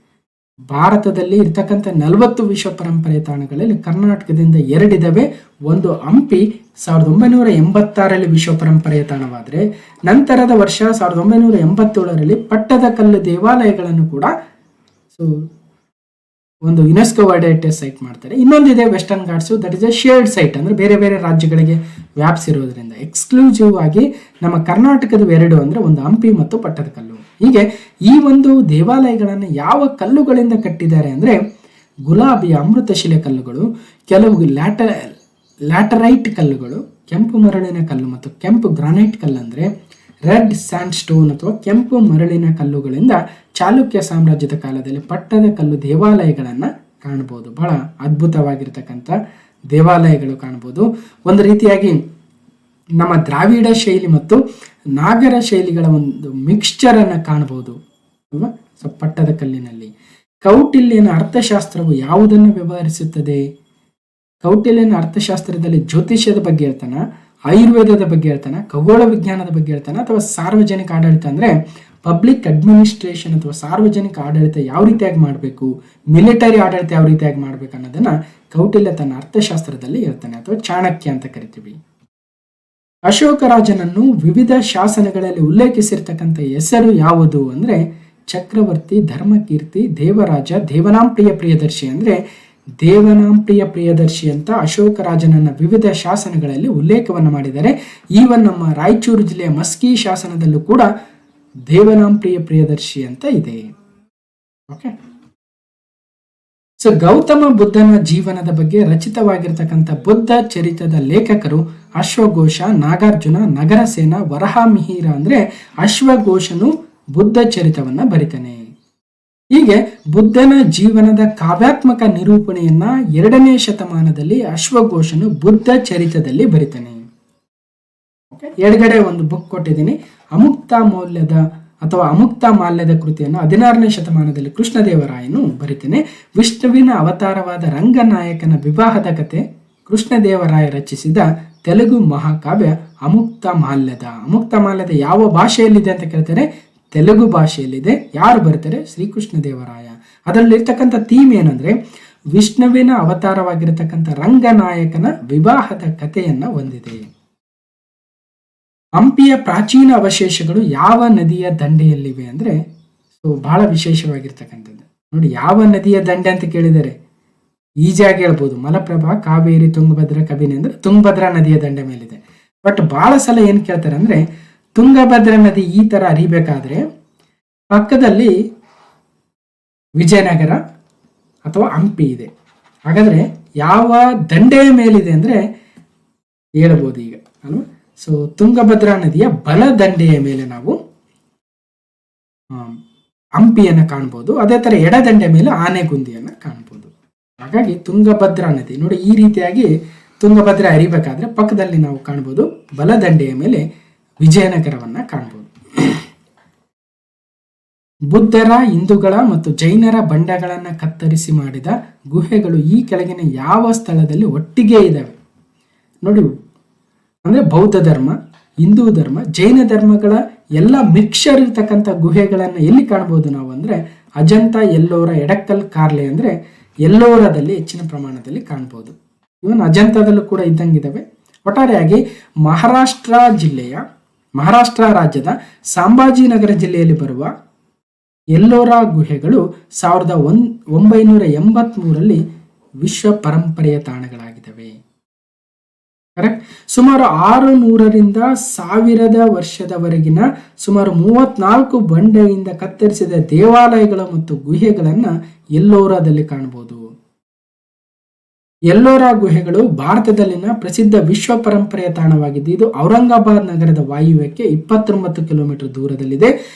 ಭಾರತದಲ್ಲಿ ಇರ್ತಕ್ಕಂಥ 40 ವಿಶ್ವ ಪರಂಪರೆಯ ತಾಣಗಳಲ್ಲಿ ಕರ್ನಾಟಕದಿಂದ 2 ಇದಾವೆ. ಒಂದು ಹಂಪಿ 1986ರಲ್ಲಿ ವಿಶ್ವ ಪರಂಪರೆಯ ತಾಣವಾದರೆ, ನಂತರದ ವರ್ಷ 1987ರಲ್ಲಿ ಪಟ್ಟದಕಲ್ಲು ದೇವಾಲಯಗಳನ್ನು ಕೂಡ ಒಂದು ಯುನೆಸ್ಕೋ ವರ್ಲ್ಡ್ ಹೆರಿಟೇಜ್ ಸೈಟ್ ಮಾಡ್ತಾರೆ. ಇನ್ನೊಂದಿದೆ western Ghats, that is a shared site, ಅಂದರೆ ಬೇರೆ ಬೇರೆ ರಾಜ್ಯಗಳಿಗೆ ವ್ಯಾಪಿಸಿರೋದ್ರಿಂದ. ಎಕ್ಸ್ಕ್ಲೂಸಿವ್ ಆಗಿ ನಮ್ಮ ಕರ್ನಾಟಕದ ಎರಡು ಅಂದರೆ ಒಂದು ಹಂಪಿ ಮತ್ತು ಪಟ್ಟದಕಲ್ಲು. ಹೀಗೆ ಈ ಒಂದು ದೇವಾಲಯಗಳನ್ನು ಯಾವ ಕಲ್ಲುಗಳಿಂದ ಕಟ್ಟಿದ್ದಾರೆ ಅಂದರೆ ಗುಲಾಬಿಯ ಅಮೃತಶಿಲೆ ಕಲ್ಲುಗಳು, ಕೆಲವು ಲ್ಯಾಟರೈಟ್ ಕಲ್ಲುಗಳು, ಕೆಂಪು ಮರಳಿನ ಕಲ್ಲು ಮತ್ತು ಕೆಂಪು ಗ್ರಾನೈಟ್ ಕಲ್ಲು ಅಂದರೆ ರೆಡ್ ಸ್ಯಾಂಡ್ ಸ್ಟೋನ್ ಅಥವಾ ಕೆಂಪು ಮರಳಿನ ಕಲ್ಲುಗಳಿಂದ ಚಾಲುಕ್ಯ ಸಾಮ್ರಾಜ್ಯದ ಕಾಲದಲ್ಲಿ ಪಟ್ಟದಕಲ್ಲು ದೇವಾಲಯಗಳನ್ನು ಕಾಣಬಹುದು. ಬಹಳ ಅದ್ಭುತವಾಗಿರ್ತಕ್ಕಂಥ ದೇವಾಲಯಗಳು ಕಾಣ್ಬೋದು. ಒಂದು ರೀತಿಯಾಗಿ ನಮ್ಮ ದ್ರಾವಿಡ ಶೈಲಿ ಮತ್ತು ನಾಗರ ಶೈಲಿಗಳ ಒಂದು ಮಿಕ್ಸ್ಚರನ್ನು ಕಾಣಬಹುದು ಅಲ್ವಾ. ಸೊ ಪಟ್ಟದಕಲ್ಲಿನಲ್ಲಿ ಕೌಟಿಲ್ಯನ ಅರ್ಥಶಾಸ್ತ್ರವು ಯಾವುದನ್ನು ವ್ಯವಹರಿಸುತ್ತದೆ? ಕೌಟಿಲ್ಯನ ಅರ್ಥಶಾಸ್ತ್ರದಲ್ಲಿ ಜ್ಯೋತಿಷ್ಯದ ಬಗ್ಗೆ ಹೇಳ್ತಾನ, ಆಯುರ್ವೇದದ ಬಗ್ಗೆ ಹೇಳ್ತಾನೆ, ಖಗೋಳ ವಿಜ್ಞಾನದ ಬಗ್ಗೆ ಹೇಳ್ತಾನೆ, ಅಥವಾ ಸಾರ್ವಜನಿಕ ಆಡಳಿತ ಅಂದರೆ ಪಬ್ಲಿಕ್ ಅಡ್ಮಿನಿಸ್ಟ್ರೇಷನ್ ಅಥವಾ ಸಾರ್ವಜನಿಕ ಆಡಳಿತ ಯಾವ ರೀತಿಯಾಗಿ ಮಾಡಬೇಕು, ಮಿಲಿಟರಿ ಆಡಳಿತ ಯಾವ ರೀತಿಯಾಗಿ ಮಾಡಬೇಕು ಅನ್ನೋದನ್ನ ಕೌಟಿಲ್ಯ ತನ್ನ ಅರ್ಥಶಾಸ್ತ್ರದಲ್ಲಿ ಹೇಳ್ತಾನೆ, ಅಥವಾ ಚಾಣಕ್ಯ ಅಂತ ಕರಿತೀವಿ. ಅಶೋಕ ರಾಜನನ್ನು ವಿವಿಧ ಶಾಸನಗಳಲ್ಲಿ ಉಲ್ಲೇಖಿಸಿರ್ತಕ್ಕಂಥ ಹೆಸರು ಯಾವುದು ಅಂದರೆ ಚಕ್ರವರ್ತಿ, ಧರ್ಮಕೀರ್ತಿ, ದೇವರಾಜ, ದೇವನಾಂಪ್ರಿಯ ಪ್ರಿಯದರ್ಶಿ. ಅಂದರೆ ದೇವನಾಂಪ್ರಿಯ ಪ್ರಿಯದರ್ಶಿ ಅಂತ ಅಶೋಕ ರಾಜನನ್ನ ವಿವಿಧ ಶಾಸನಗಳಲ್ಲಿ ಉಲ್ಲೇಖವನ್ನು ಮಾಡಿದ್ದಾರೆ. ಈವನ್ ನಮ್ಮ ರಾಯಚೂರು ಜಿಲ್ಲೆಯ ಮಸ್ಕಿ ಶಾಸನದಲ್ಲೂ ಕೂಡ ದೇವನಾಂಪ್ರಿಯ ಪ್ರಿಯದರ್ಶಿ ಅಂತ ಇದೆ. ಓಕೆ. ಸೊ ಗೌತಮ ಬುದ್ಧನ ಜೀವನದ ಬಗ್ಗೆ ರಚಿತವಾಗಿರ್ತಕ್ಕಂಥ ಬುದ್ಧ ಚರಿತ್ರದ ಲೇಖಕರು ಅಶ್ವಘೋಷ, ನಾಗಾರ್ಜುನ, ನಗರಸೇನ, ವರಹಾಮಿಹಿರ. ಅಂದ್ರೆ ಅಶ್ವಘೋಷನು ಬುದ್ಧ ಚರಿತವನ್ನ ಬರಿತಾನೆ. ಹೀಗೆ ಬುದ್ಧನ ಜೀವನದ ಕಾವ್ಯಾತ್ಮಕ ನಿರೂಪಣೆಯನ್ನ 2ನೇ ಶತಮಾನದಲ್ಲಿ ಅಶ್ವಘೋಷನು ಬುದ್ಧ ಚರಿತದಲ್ಲಿ ಬರಿತಾನೆ. ಎಡಗಡೆ ಒಂದು ಬುಕ್ ಕೊಟ್ಟಿದ್ದೀನಿ, ಅಮುಕ್ತ ಮೌಲ್ಯದ ಅಥವಾ ಅಮುಕ್ತ ಮಾಲ್ಯದ ಕೃತಿಯನ್ನು 16ನೇ ಶತಮಾನದಲ್ಲಿ ಕೃಷ್ಣದೇವರಾಯನು ಬರಿತಾನೆ. ವಿಷ್ಣುವಿನ ಅವತಾರವಾದ ರಂಗನಾಯಕನ ವಿವಾಹದ ಕತೆ ಕೃಷ್ಣದೇವರಾಯ ರಚಿಸಿದ ತೆಲುಗು ಮಹಾಕಾವ್ಯ ಅಮುಕ್ತ ಮಾಲ್ಯದ. ಅಮುಕ್ತ ಮಾಲ್ಯದ ಯಾವ ಭಾಷೆಯಲ್ಲಿದೆ ಅಂತ ಕೇಳ್ತಾರೆ, ತೆಲುಗು ಭಾಷೆಯಲ್ಲಿದೆ. ಯಾರು ಬರ್ತಾರೆ? ಶ್ರೀಕೃಷ್ಣ ದೇವರಾಯ. ಅದರಲ್ಲಿರ್ತಕ್ಕಂಥ ಥೀಮ್ ಏನಂದ್ರೆ ವಿಷ್ಣುವಿನ ಅವತಾರವಾಗಿರ್ತಕ್ಕಂಥ ರಂಗನಾಯಕನ ವಿವಾಹದ ಕಥೆಯನ್ನ ಹೊಂದಿದೆ. ಹಂಪಿಯ ಪ್ರಾಚೀನ ಅವಶೇಷಗಳು ಯಾವ ನದಿಯ ದಂಡೆಯಲ್ಲಿವೆ ಅಂದ್ರೆ ಬಹಳ ವಿಶೇಷವಾಗಿರ್ತಕ್ಕಂಥದ್ದು. ನೋಡಿ, ಯಾವ ನದಿಯ ದಂಡೆ ಅಂತ ಕೇಳಿದರೆ ಈಜಿಯಾಗಿ ಹೇಳ್ಬೋದು, ಮಲಪ್ರಭಾ, ಕಾವೇರಿ, ತುಂಗಭದ್ರಾ, ಕಬಿನಿ ಅಂದ್ರೆ ತುಂಗಭದ್ರಾ ನದಿಯ ದಂಡೆ ಮೇಲಿದೆ. ಬಟ್ ಬಹಳ ಸಲ ಏನ್ ಕೇಳ್ತಾರೆ ಅಂದ್ರೆ ತುಂಗಭದ್ರಾ ನದಿ ಈ ತರ ಹರಿಬೇಕಾದ್ರೆ ಪಕ್ಕದಲ್ಲಿ ವಿಜಯನಗರ ಅಥವಾ ಹಂಪಿ ಇದೆ. ಹಾಗಾದ್ರೆ ಯಾವ ದಂಡೆಯ ಮೇಲಿದೆ ಅಂದ್ರೆ ಹೇಳ್ಬೋದು ಈಗ ಅಲ್ವಾ. ಸೊ ತುಂಗಭದ್ರಾ ನದಿಯ ಬಲ ದಂಡೆಯ ಮೇಲೆ ನಾವು ಹಂಪಿಯನ್ನು ಕಾಣ್ಬೋದು. ಅದೇ ತರ ಎಡದಂಡೆ ಮೇಲೆ ಆನೆಗುಂದಿಯನ್ನು ಕಾಣ್ಬೋದು. ಹಾಗಾಗಿ ತುಂಗಭದ್ರಾ ನದಿ ನೋಡಿ ಈ ರೀತಿಯಾಗಿ ತುಂಗಭದ್ರಾ ಹರಿಬೇಕಾದ್ರೆ ಪಕ್ಕದಲ್ಲಿ ನಾವು ಕಾಣ್ಬೋದು, ಬಲದಂಡೆಯ ಮೇಲೆ ವಿಜಯನಗರವನ್ನ ಕಾಣ್ಬೋದು. ಬುದ್ಧರ, ಹಿಂದೂಗಳ ಮತ್ತು ಜೈನರ ಬಂಡೆಗಳನ್ನ ಕತ್ತರಿಸಿ ಮಾಡಿದ ಗುಹೆಗಳು ಈ ಕೆಳಗಿನ ಯಾವ ಸ್ಥಳದಲ್ಲಿ ಒಟ್ಟಿಗೆ ಇದ್ದಾವೆ? ನೋಡಿ, ಅಂದ್ರೆ ಬೌದ್ಧ ಧರ್ಮ, ಹಿಂದೂ ಧರ್ಮ, ಜೈನ ಧರ್ಮಗಳ ಎಲ್ಲ ಮಿಕ್ಸರ್ ಇರ್ತಕ್ಕಂಥ ಗುಹೆಗಳನ್ನ ಎಲ್ಲಿ ಕಾಣಬಹುದು ನಾವು ಅಂದ್ರೆ ಅಜಂತ, ಎಲ್ಲೋರ, ಎಡಕ್ಕಲ್, ಕಾರ್ಲೆ ಅಂದ್ರೆ ಎಲ್ಲೋರದಲ್ಲಿ ಹೆಚ್ಚಿನ ಪ್ರಮಾಣದಲ್ಲಿ ಕಾಣಬಹುದು. ಇವನ್ ಅಜಂತದಲ್ಲೂ ಕೂಡ ಇದ್ದಂಗಿದ್ದಾವೆ. ಒಟ್ಟಾರೆಯಾಗಿ ಮಹಾರಾಷ್ಟ್ರ ರಾಜ್ಯದ ಸಂಭಾಜಿನಗರ ಜಿಲ್ಲೆಯಲ್ಲಿ ಬರುವ ಎಲ್ಲೋರ ಗುಹೆಗಳು 1983ರಲ್ಲಿ ವಿಶ್ವ ಪರಂಪರೆಯ ತಾಣಗಳಾಗಿದ್ದಾವೆ. ಕರೆಕ್ಟ್. ಸುಮಾರು 600ರಿಂದ 1000 ವರ್ಷದವರೆಗಿನ ಸುಮಾರು 34 ಬಂಡೆಯಿಂದ ಕತ್ತರಿಸಿದ ದೇವಾಲಯಗಳು ಮತ್ತು ಗುಹೆಗಳನ್ನ ಎಲ್ಲೋರದಲ್ಲಿ ಕಾಣಬಹುದು. ಎಲ್ಲೋರ ಗುಹೆಗಳು ಭಾರತದಲ್ಲಿನ ಪ್ರಸಿದ್ಧ ವಿಶ್ವ ಪರಂಪರೆಯ ತಾಣವಾಗಿದ್ದು ಇದು ಔರಂಗಾಬಾದ್ ನಗರದ ವಾಯುವ್ಯಕ್ಕೆ 29 ಕಿಲೋಮೀಟರ್ ದೂರದಲ್ಲಿದೆ.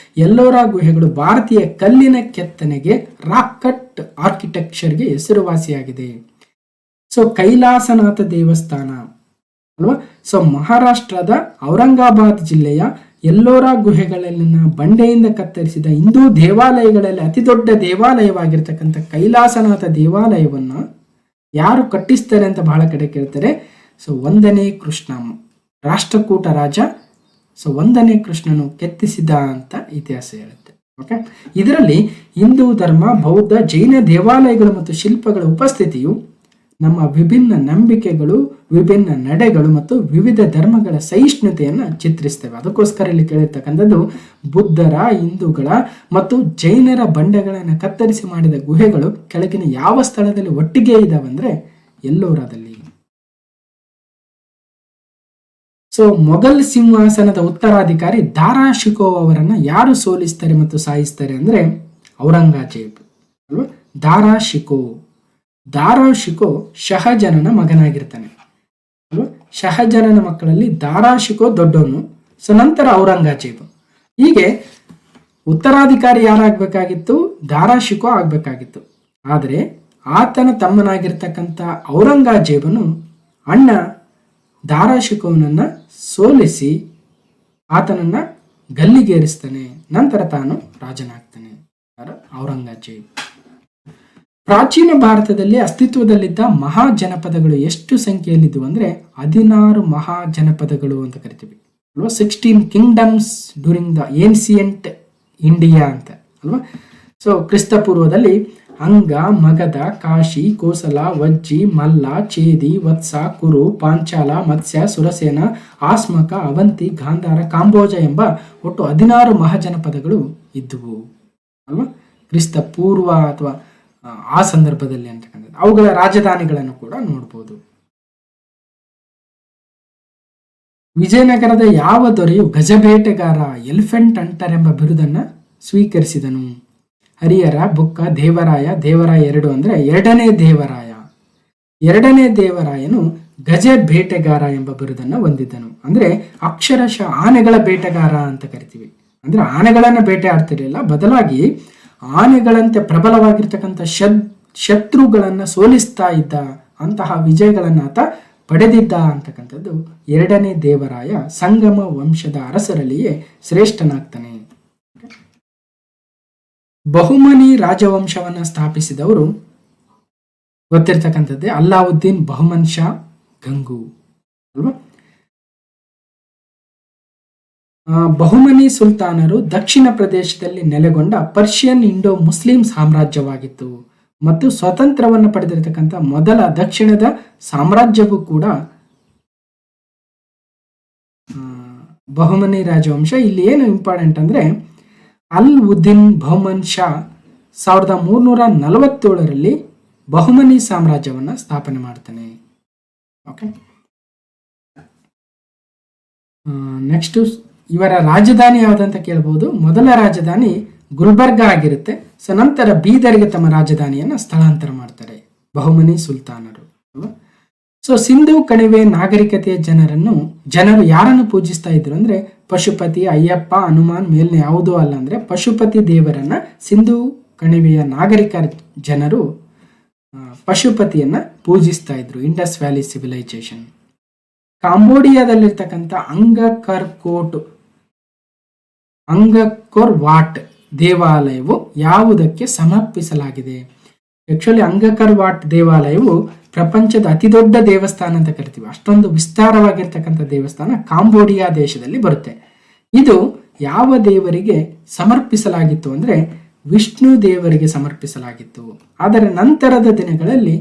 ಎಲ್ಲೋರ ಗುಹೆಗಳು ಭಾರತೀಯ ಕಲ್ಲಿನ ಕೆತ್ತನೆಗೆ, ರಾಕ್ ಕಟ್ ಆರ್ಕಿಟೆಕ್ಚರ್ಗೆ ಹೆಸರುವಾಸಿಯಾಗಿದೆ. ಸೊ ಕೈಲಾಸನಾಥ ದೇವಸ್ಥಾನ ಅಲ್ವಾ. ಸೊ ಮಹಾರಾಷ್ಟ್ರದ ಔರಂಗಾಬಾದ್ ಜಿಲ್ಲೆಯ ಎಲ್ಲೋರ ಗುಹೆಗಳಲ್ಲಿನ ಬಂಡೆಯಿಂದ ಕತ್ತರಿಸಿದ ಹಿಂದೂ ದೇವಾಲಯಗಳಲ್ಲಿ ಅತಿ ದೊಡ್ಡ ದೇವಾಲಯವಾಗಿರ್ತಕ್ಕಂಥ ಕೈಲಾಸನಾಥ ದೇವಾಲಯವನ್ನ ಯಾರು ಕಟ್ಟಿಸ್ತಾರೆ ಅಂತ ಬಹಳ ಕಡೆ ಕೇಳ್ತಾರೆ. ಸೊ 1ನೇ ಕೃಷ್ಣ, ರಾಷ್ಟ್ರಕೂಟ ರಾಜ. ಸೊ 1ನೇ ಕೃಷ್ಣನು ಕೆತ್ತಿಸಿದ ಅಂತ ಇತಿಹಾಸ ಹೇಳುತ್ತೆ. ಓಕೆ. ಇದರಲ್ಲಿ ಹಿಂದೂ ಧರ್ಮ, ಬೌದ್ಧ, ಜೈನ ದೇವಾಲಯಗಳು ಮತ್ತು ಶಿಲ್ಪಗಳ ಉಪಸ್ಥಿತಿಯು ನಮ್ಮ ವಿಭಿನ್ನ ನಂಬಿಕೆಗಳು, ವಿಭಿನ್ನ ನಡೆಗಳು ಮತ್ತು ವಿವಿಧ ಧರ್ಮಗಳ ಸಹಿಷ್ಣುತೆಯನ್ನು ಚಿತ್ರಿಸ್ತೇವೆ. ಅದಕ್ಕೋಸ್ಕರ ಇಲ್ಲಿ ಕೇಳಿರ್ತಕ್ಕಂಥದ್ದು ಬುದ್ಧರ, ಹಿಂದೂಗಳ ಮತ್ತು ಜೈನರ ಬಂಡೆಗಳನ್ನು ಕತ್ತರಿಸಿ ಮಾಡಿದ ಗುಹೆಗಳು ಕೆಳಗಿನ ಯಾವ ಸ್ಥಳದಲ್ಲಿ ಒಟ್ಟಿಗೆ ಇದಾವಂದ್ರೆ ಎಲ್ಲೋರಾದಲ್ಲಿ. ಸೊ ಮೊಘಲ್ ಸಿಂಹಾಸನದ ಉತ್ತರಾಧಿಕಾರಿ ದಾರಾ ಶಿಕೋ ಅವರನ್ನ ಯಾರು ಸೋಲಿಸ್ತಾರೆ ಮತ್ತು ಸಾಯಿಸ್ತಾರೆ ಅಂದ್ರೆ ಔರಂಗಜೇಬ್ ಅಲ್ವಾ. ದಾರಾ ಶಿಕೋ ಶಹಜನನ ಮಗನಾಗಿರ್ತಾನೆ ಅಲ್ವಾ. ಶಹಜನನ ಮಕ್ಕಳಲ್ಲಿ ದಾರಾ ಶಿಕೋ ದೊಡ್ಡವನು. ಸೊ ನಂತರ ಔರಂಗಜೇಬ್. ಹೀಗೆ ಉತ್ತರಾಧಿಕಾರಿ ಯಾರಾಗಬೇಕಾಗಿತ್ತು? ದಾರಾ ಶಿಕೋ ಆಗ್ಬೇಕಾಗಿತ್ತು. ಆದರೆ ಆತನ ತಮ್ಮನಾಗಿರ್ತಕ್ಕಂಥ ಔರಂಗಜೇಬನು ಅಣ್ಣ ದಾರಾ ಶಿಕೋನನ್ನ ಸೋಲಿಸಿ ಆತನನ್ನ ಗಲ್ಲಿಗೇರಿಸ್ತಾನೆ. ನಂತರ ತಾನು ರಾಜನಾಗ್ತಾನೆ ಔರಂಗಜೇಬ್. ಪ್ರಾಚೀನ ಭಾರತದಲ್ಲಿ ಅಸ್ತಿತ್ವದಲ್ಲಿದ್ದ ಮಹಾಜನಪದಗಳು ಎಷ್ಟು ಸಂಖ್ಯೆಯಲ್ಲಿದ್ದವು ಅಂದ್ರೆ 16 ಮಹಾಜನಪದಗಳು ಅಂತ ಕರಿತೀವಿ ಅಲ್ವಾ. 16 kingdoms during the ancient India ಅಂತ ಅಲ್ವಾ. ಸೊ ಕ್ರಿಸ್ತಪೂರ್ವದಲ್ಲಿ ಅಂಗ, ಮಗಧ, ಕಾಶಿ, ಕೋಸಲ, ವಜ್ಜಿ, ಮಲ್ಲ, ಚೇದಿ, ವತ್ಸ, ಕುರು, ಪಾಂಚಾಲ, ಮತ್ಸ್ಯ, ಸುರಸೇನ, ಆಸ್ಮಕ, ಅವಂತಿ, ಗಾಂಧಾರ, ಕಾಂಬೋಜ ಎಂಬ ಒಟ್ಟು 16 ಮಹಾಜನಪದಗಳು ಇದ್ದುವು ಅಲ್ವಾ. ಕ್ರಿಸ್ತ ಪೂರ್ವ ಅಥವಾ ಆ ಸಂದರ್ಭದಲ್ಲಿ ಅಂತಕ್ಕಂಥದ್ದು. ಅವುಗಳ ರಾಜಧಾನಿಗಳನ್ನು ಕೂಡ ನೋಡ್ಬೋದು. ವಿಜಯನಗರದ ಯಾವ ದೊರೆಯು ಗಜಬೇಟೆಗಾರ ಎಲಿಫೆಂಟ್ ಹಂಟರ್ ಎಂಬ ಬಿರುದನ್ನು ಸ್ವೀಕರಿಸಿದನು? ಹರಿಹರ, ಬುಕ್ಕ, ದೇವರಾಯ 2 ಅಂದ್ರೆ ಎರಡನೇ ದೇವರಾಯನು ಗಜ ಬೇಟೆಗಾರ ಎಂಬ ಬಿರುದನ್ನು ಹೊಂದಿದ್ದನು. ಅಂದ್ರೆ ಅಕ್ಷರಶಃ ಆನೆಗಳ ಬೇಟೆಗಾರ ಅಂತ ಕರಿತೀವಿ. ಅಂದ್ರೆ ಆನೆಗಳನ್ನ ಬೇಟೆ ಆಡ್ತಿರ್ಲಿಲ್ಲ, ಬದಲಾಗಿ ಆನೆಗಳಂತೆ ಪ್ರಬಲವಾಗಿರ್ತಕ್ಕಂಥ ಶತ್ರುಗಳನ್ನ ಸೋಲಿಸ್ತಾ ಇದ್ದ ಅಂತಹ ವಿಜಯಗಳನ್ನ ಆತ ಪಡೆದಿದ್ದ ಅಂತಕ್ಕಂಥದ್ದು. 2ನೇ ದೇವರಾಯ ಸಂಗಮ ವಂಶದ ಅರಸರಲ್ಲಿಯೇ ಶ್ರೇಷ್ಠನಾಗ್ತಾನೆ. ಬಹುಮನಿ ರಾಜವಂಶವನ್ನ ಸ್ಥಾಪಿಸಿದವರು ಗೊತ್ತಿರ್ತಕ್ಕಂಥದ್ದೇ ಅಲ್ಲಾವುದ್ದೀನ್ ಬಹುಮನ್ ಶಾ ಗಂಗು ಅಲ್ವಾ. ಬಹುಮನಿ ಸುಲ್ತಾನರು ದಕ್ಷಿಣ ಪ್ರದೇಶದಲ್ಲಿ ನೆಲೆಗೊಂಡ ಪರ್ಷಿಯನ್ ಇಂಡೋ ಮುಸ್ಲಿಂ ಸಾಮ್ರಾಜ್ಯವಾಗಿತ್ತು ಮತ್ತು ಸ್ವತಂತ್ರವನ್ನು ಪಡೆದಿರತಕ್ಕಂಥ ಮೊದಲ ದಕ್ಷಿಣದ ಸಾಮ್ರಾಜ್ಯವೂ ಕೂಡ ಬಹುಮನಿ ರಾಜವಂಶ. ಇಲ್ಲಿ ಏನು ಇಂಪಾರ್ಟೆಂಟ್ ಅಂದ್ರೆ ಅಲ್ ಉದ್ದೀನ್ ಬಹುಮನ್ ಶಾ 1347ರಲ್ಲಿ ಬಹುಮನಿ ಸಾಮ್ರಾಜ್ಯವನ್ನ ಸ್ಥಾಪನೆ ಮಾಡ್ತಾನೆ. ಓಕೆ, ನೆಕ್ಸ್ಟ್ ಇವರ ರಾಜಧಾನಿ ಯಾವುದಂತ ಕೇಳಬಹುದು. ಮೊದಲ ರಾಜಧಾನಿ ಗುಲ್ಬರ್ಗ ಆಗಿರುತ್ತೆ. ಸೊ ನಂತರ ಬೀದರ್ಗೆ ತಮ್ಮ ರಾಜಧಾನಿಯನ್ನ ಸ್ಥಳಾಂತರ ಮಾಡ್ತಾರೆ ಬಹುಮನಿ ಸುಲ್ತಾನರು. ಸೊ ಸಿಂಧೂ ಕಣಿವೆ ನಾಗರಿಕತೆಯ ಜನರು ಯಾರನ್ನು ಪೂಜಿಸ್ತಾ ಇದ್ರು ಅಂದ್ರೆ ಪಶುಪತಿ, ಅಯ್ಯಪ್ಪ, ಹನುಮಾನ್ ಮೇಲ್ನೆ ಯಾವುದೂ ಅಲ್ಲ ಅಂದ್ರೆ ಪಶುಪತಿ ದೇವರನ್ನ ಸಿಂಧೂ ಕಣಿವೆಯ ನಾಗರಿಕ ಜನರು ಪಶುಪತಿಯನ್ನ ಪೂಜಿಸ್ತಾ ಇದ್ರು. Indus valley civilisation. ಕಾಂಬೋಡಿಯಾದಲ್ಲಿರ್ತಕ್ಕಂಥ ಅಂಗಕೋರ್ ವಾಟ್ ದೇವಾಲಯವು ಯಾವುದಕ್ಕೆ ಸಮರ್ಪಿಸಲಾಗಿದೆ? ಆಕ್ಚುಲಿ ಅಂಗಕರ್ ವಾಟ್ ದೇವಾಲಯವು ಪ್ರಪಂಚದ ಅತಿ ದೊಡ್ಡ ದೇವಸ್ಥಾನ ಅಂತ ಕರಿತೀವಿ. ಅಷ್ಟೊಂದು ವಿಸ್ತಾರವಾಗಿರ್ತಕ್ಕಂಥ ದೇವಸ್ಥಾನ ಕಾಂಬೋಡಿಯಾ ದೇಶದಲ್ಲಿ ಬರುತ್ತೆ. ಇದು ಯಾವ ದೇವರಿಗೆ ಸಮರ್ಪಿಸಲಾಗಿತ್ತು ಅಂದ್ರೆ ವಿಷ್ಣು ದೇವರಿಗೆ ಸಮರ್ಪಿಸಲಾಗಿತ್ತು. ಆದರೆ ನಂತರದ ದಿನಗಳಲ್ಲಿ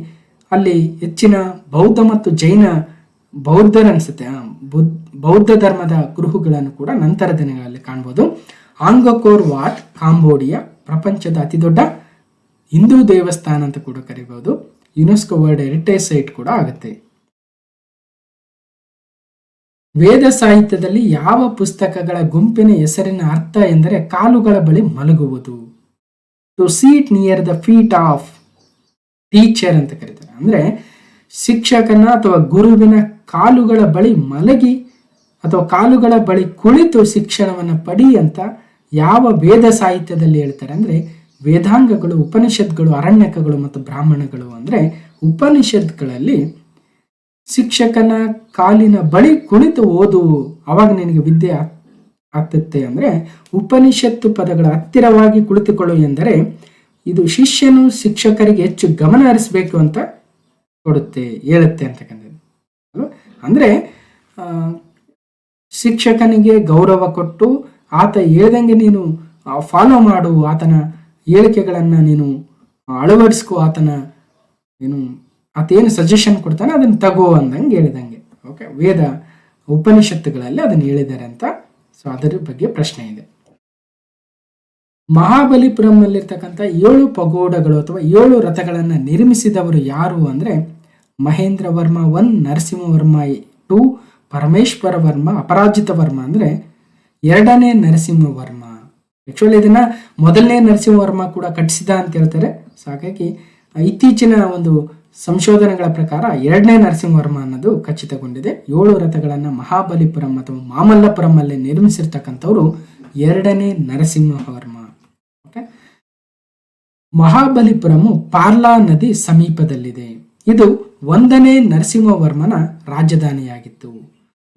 ಅಲ್ಲಿ ಹೆಚ್ಚಿನ ಬೌದ್ಧ ಮತ್ತು ಜೈನ ಬೌದ್ಧ ಧರ್ಮದ ಕುರುಹುಗಳನ್ನು ಕೂಡ ನಂತರ ದಿನಗಳಲ್ಲಿ ಕಾಣಬಹುದು. ಆಂಗಕೋರ್ ವಾಟ್ ಕಾಂಬೋಡಿಯಾ ಪ್ರಪಂಚದ ಅತಿ ದೊಡ್ಡ ಹಿಂದೂ ದೇವಸ್ಥಾನ ಅಂತ ಕೂಡ ಕರೀಬಹುದು. ಯುನೆಸ್ಕೋ ವರ್ಲ್ಡ್ ಹೆರಿಟೇಜ್ ಸೈಟ್ ಕೂಡ ಆಗುತ್ತೆ. ವೇದ ಸಾಹಿತ್ಯದಲ್ಲಿ ಯಾವ ಪುಸ್ತಕಗಳ ಗುಂಪಿನ ಹೆಸರಿನ ಅರ್ಥ ಎಂದರೆ ಕಾಲುಗಳ ಬಳಿ ಮಲಗುವುದು. To seat near the feet of teacher ಅಂತ ಕರೀತಾರೆ. ಅಂದ್ರೆ ಶಿಕ್ಷಕನ ಅಥವಾ ಗುರುವಿನ ಕಾಲುಗಳ ಬಳಿ ಮಲಗಿ ಅಥವಾ ಕಾಲುಗಳ ಬಳಿ ಕುಳಿತು ಶಿಕ್ಷಣವನ್ನು ಪಡಿ ಅಂತ ಯಾವ ವೇದ ಸಾಹಿತ್ಯದಲ್ಲಿ ಹೇಳ್ತಾರೆ ಅಂದ್ರೆ ವೇದಾಂಗಗಳು, ಉಪನಿಷತ್ಗಳು, ಅರಣ್ಯಕಗಳು ಮತ್ತು ಬ್ರಾಹ್ಮಣಗಳು. ಅಂದ್ರೆ ಉಪನಿಷತ್ಗಳಲ್ಲಿ ಶಿಕ್ಷಕನ ಕಾಲಿನ ಬಳಿ ಕುಳಿತು ಓದು, ಅವಾಗ ನಿನಗೆ ವಿದ್ಯೆ ಆಗ್ತತ್ತೆ. ಅಂದ್ರೆ ಉಪನಿಷತ್ತು ಪದಗಳ ಹತ್ತಿರವಾಗಿ ಕುಳಿತುಕೊಳ್ಳು ಎಂದರೆ ಇದು ಶಿಷ್ಯನು ಶಿಕ್ಷಕರಿಗೆ ಹೆಚ್ಚು ಗಮನ ಹರಿಸಬೇಕು ಅಂತ ಹೇಳುತ್ತೆ ಅಂತಕ್ಕಂಥದ್ದು. ಅಂದ್ರೆ ಶಿಕ್ಷಕನಿಗೆ ಗೌರವ ಕೊಟ್ಟು ಆತ ಹೇಳ್ದಂಗೆ ನೀನು ಫಾಲೋ ಮಾಡು, ಆತನ ಹೇಳಿಕೆಗಳನ್ನ ನೀನು ಅಳವಡಿಸ್ಕೊ, ಆತನ ಆತೇನು ಸಜೆಷನ್ ಕೊಡ್ತಾನೆ ಅದನ್ನು ತಗೋ ಅಂದಂಗೆ ಹೇಳಿದಂಗೆ. ಓಕೆ, ವೇದ ಉಪನಿಷತ್ತುಗಳಲ್ಲಿ ಅದನ್ನು ಹೇಳಿದ್ದಾರೆ ಅಂತ. ಸೊ ಅದರ ಬಗ್ಗೆ ಪ್ರಶ್ನೆ ಇದೆ. ಮಹಾಬಲಿಪುರಂನಲ್ಲಿರ್ತಕ್ಕಂಥ 7 ಪಗೋಡಗಳು ಅಥವಾ 7 ರಥಗಳನ್ನು ನಿರ್ಮಿಸಿದವರು ಯಾರು ಅಂದರೆ ಮಹೇಂದ್ರ ವರ್ಮ 1, ನರಸಿಂಹವರ್ಮ 2, ಪರಮೇಶ್ವರ ವರ್ಮ, ಅಪರಾಜಿತ ವರ್ಮ ಅಂದರೆ 2ನೇ ನರಸಿಂಹವರ್ಮ. ಆಕ್ಚುಲಿ ಇದನ್ನ 1ನೇ ನರಸಿಂಹವರ್ಮ ಕೂಡ ಕಟ್ಟಿಸಿದ ಅಂತ ಹೇಳ್ತಾರೆ. ಸೊ ಹಾಗಾಗಿ ಇತ್ತೀಚಿನ ಒಂದು ಸಂಶೋಧನೆಗಳ ಪ್ರಕಾರ 2ನೇ ನರಸಿಂಹವರ್ಮ ಅನ್ನೋದು ಖಚಿತಗೊಂಡಿದೆ. 7 ರಥಗಳನ್ನು ಮಹಾಬಲಿಪುರಂ ಅಥವಾ ಮಾಮಲ್ಲಪುರಂ ಅಲ್ಲಿ ನಿರ್ಮಿಸಿರ್ತಕ್ಕಂಥವ್ರು 2ನೇ ನರಸಿಂಹವರ್ಮ. ಓಕೆ, ಮಹಾಬಲಿಪುರಮು ಪಾರ್ಲಾ ನದಿ ಸಮೀಪದಲ್ಲಿದೆ. ಇದು 1ನೇ ನರಸಿಂಹವರ್ಮನ ರಾಜಧಾನಿಯಾಗಿತ್ತು.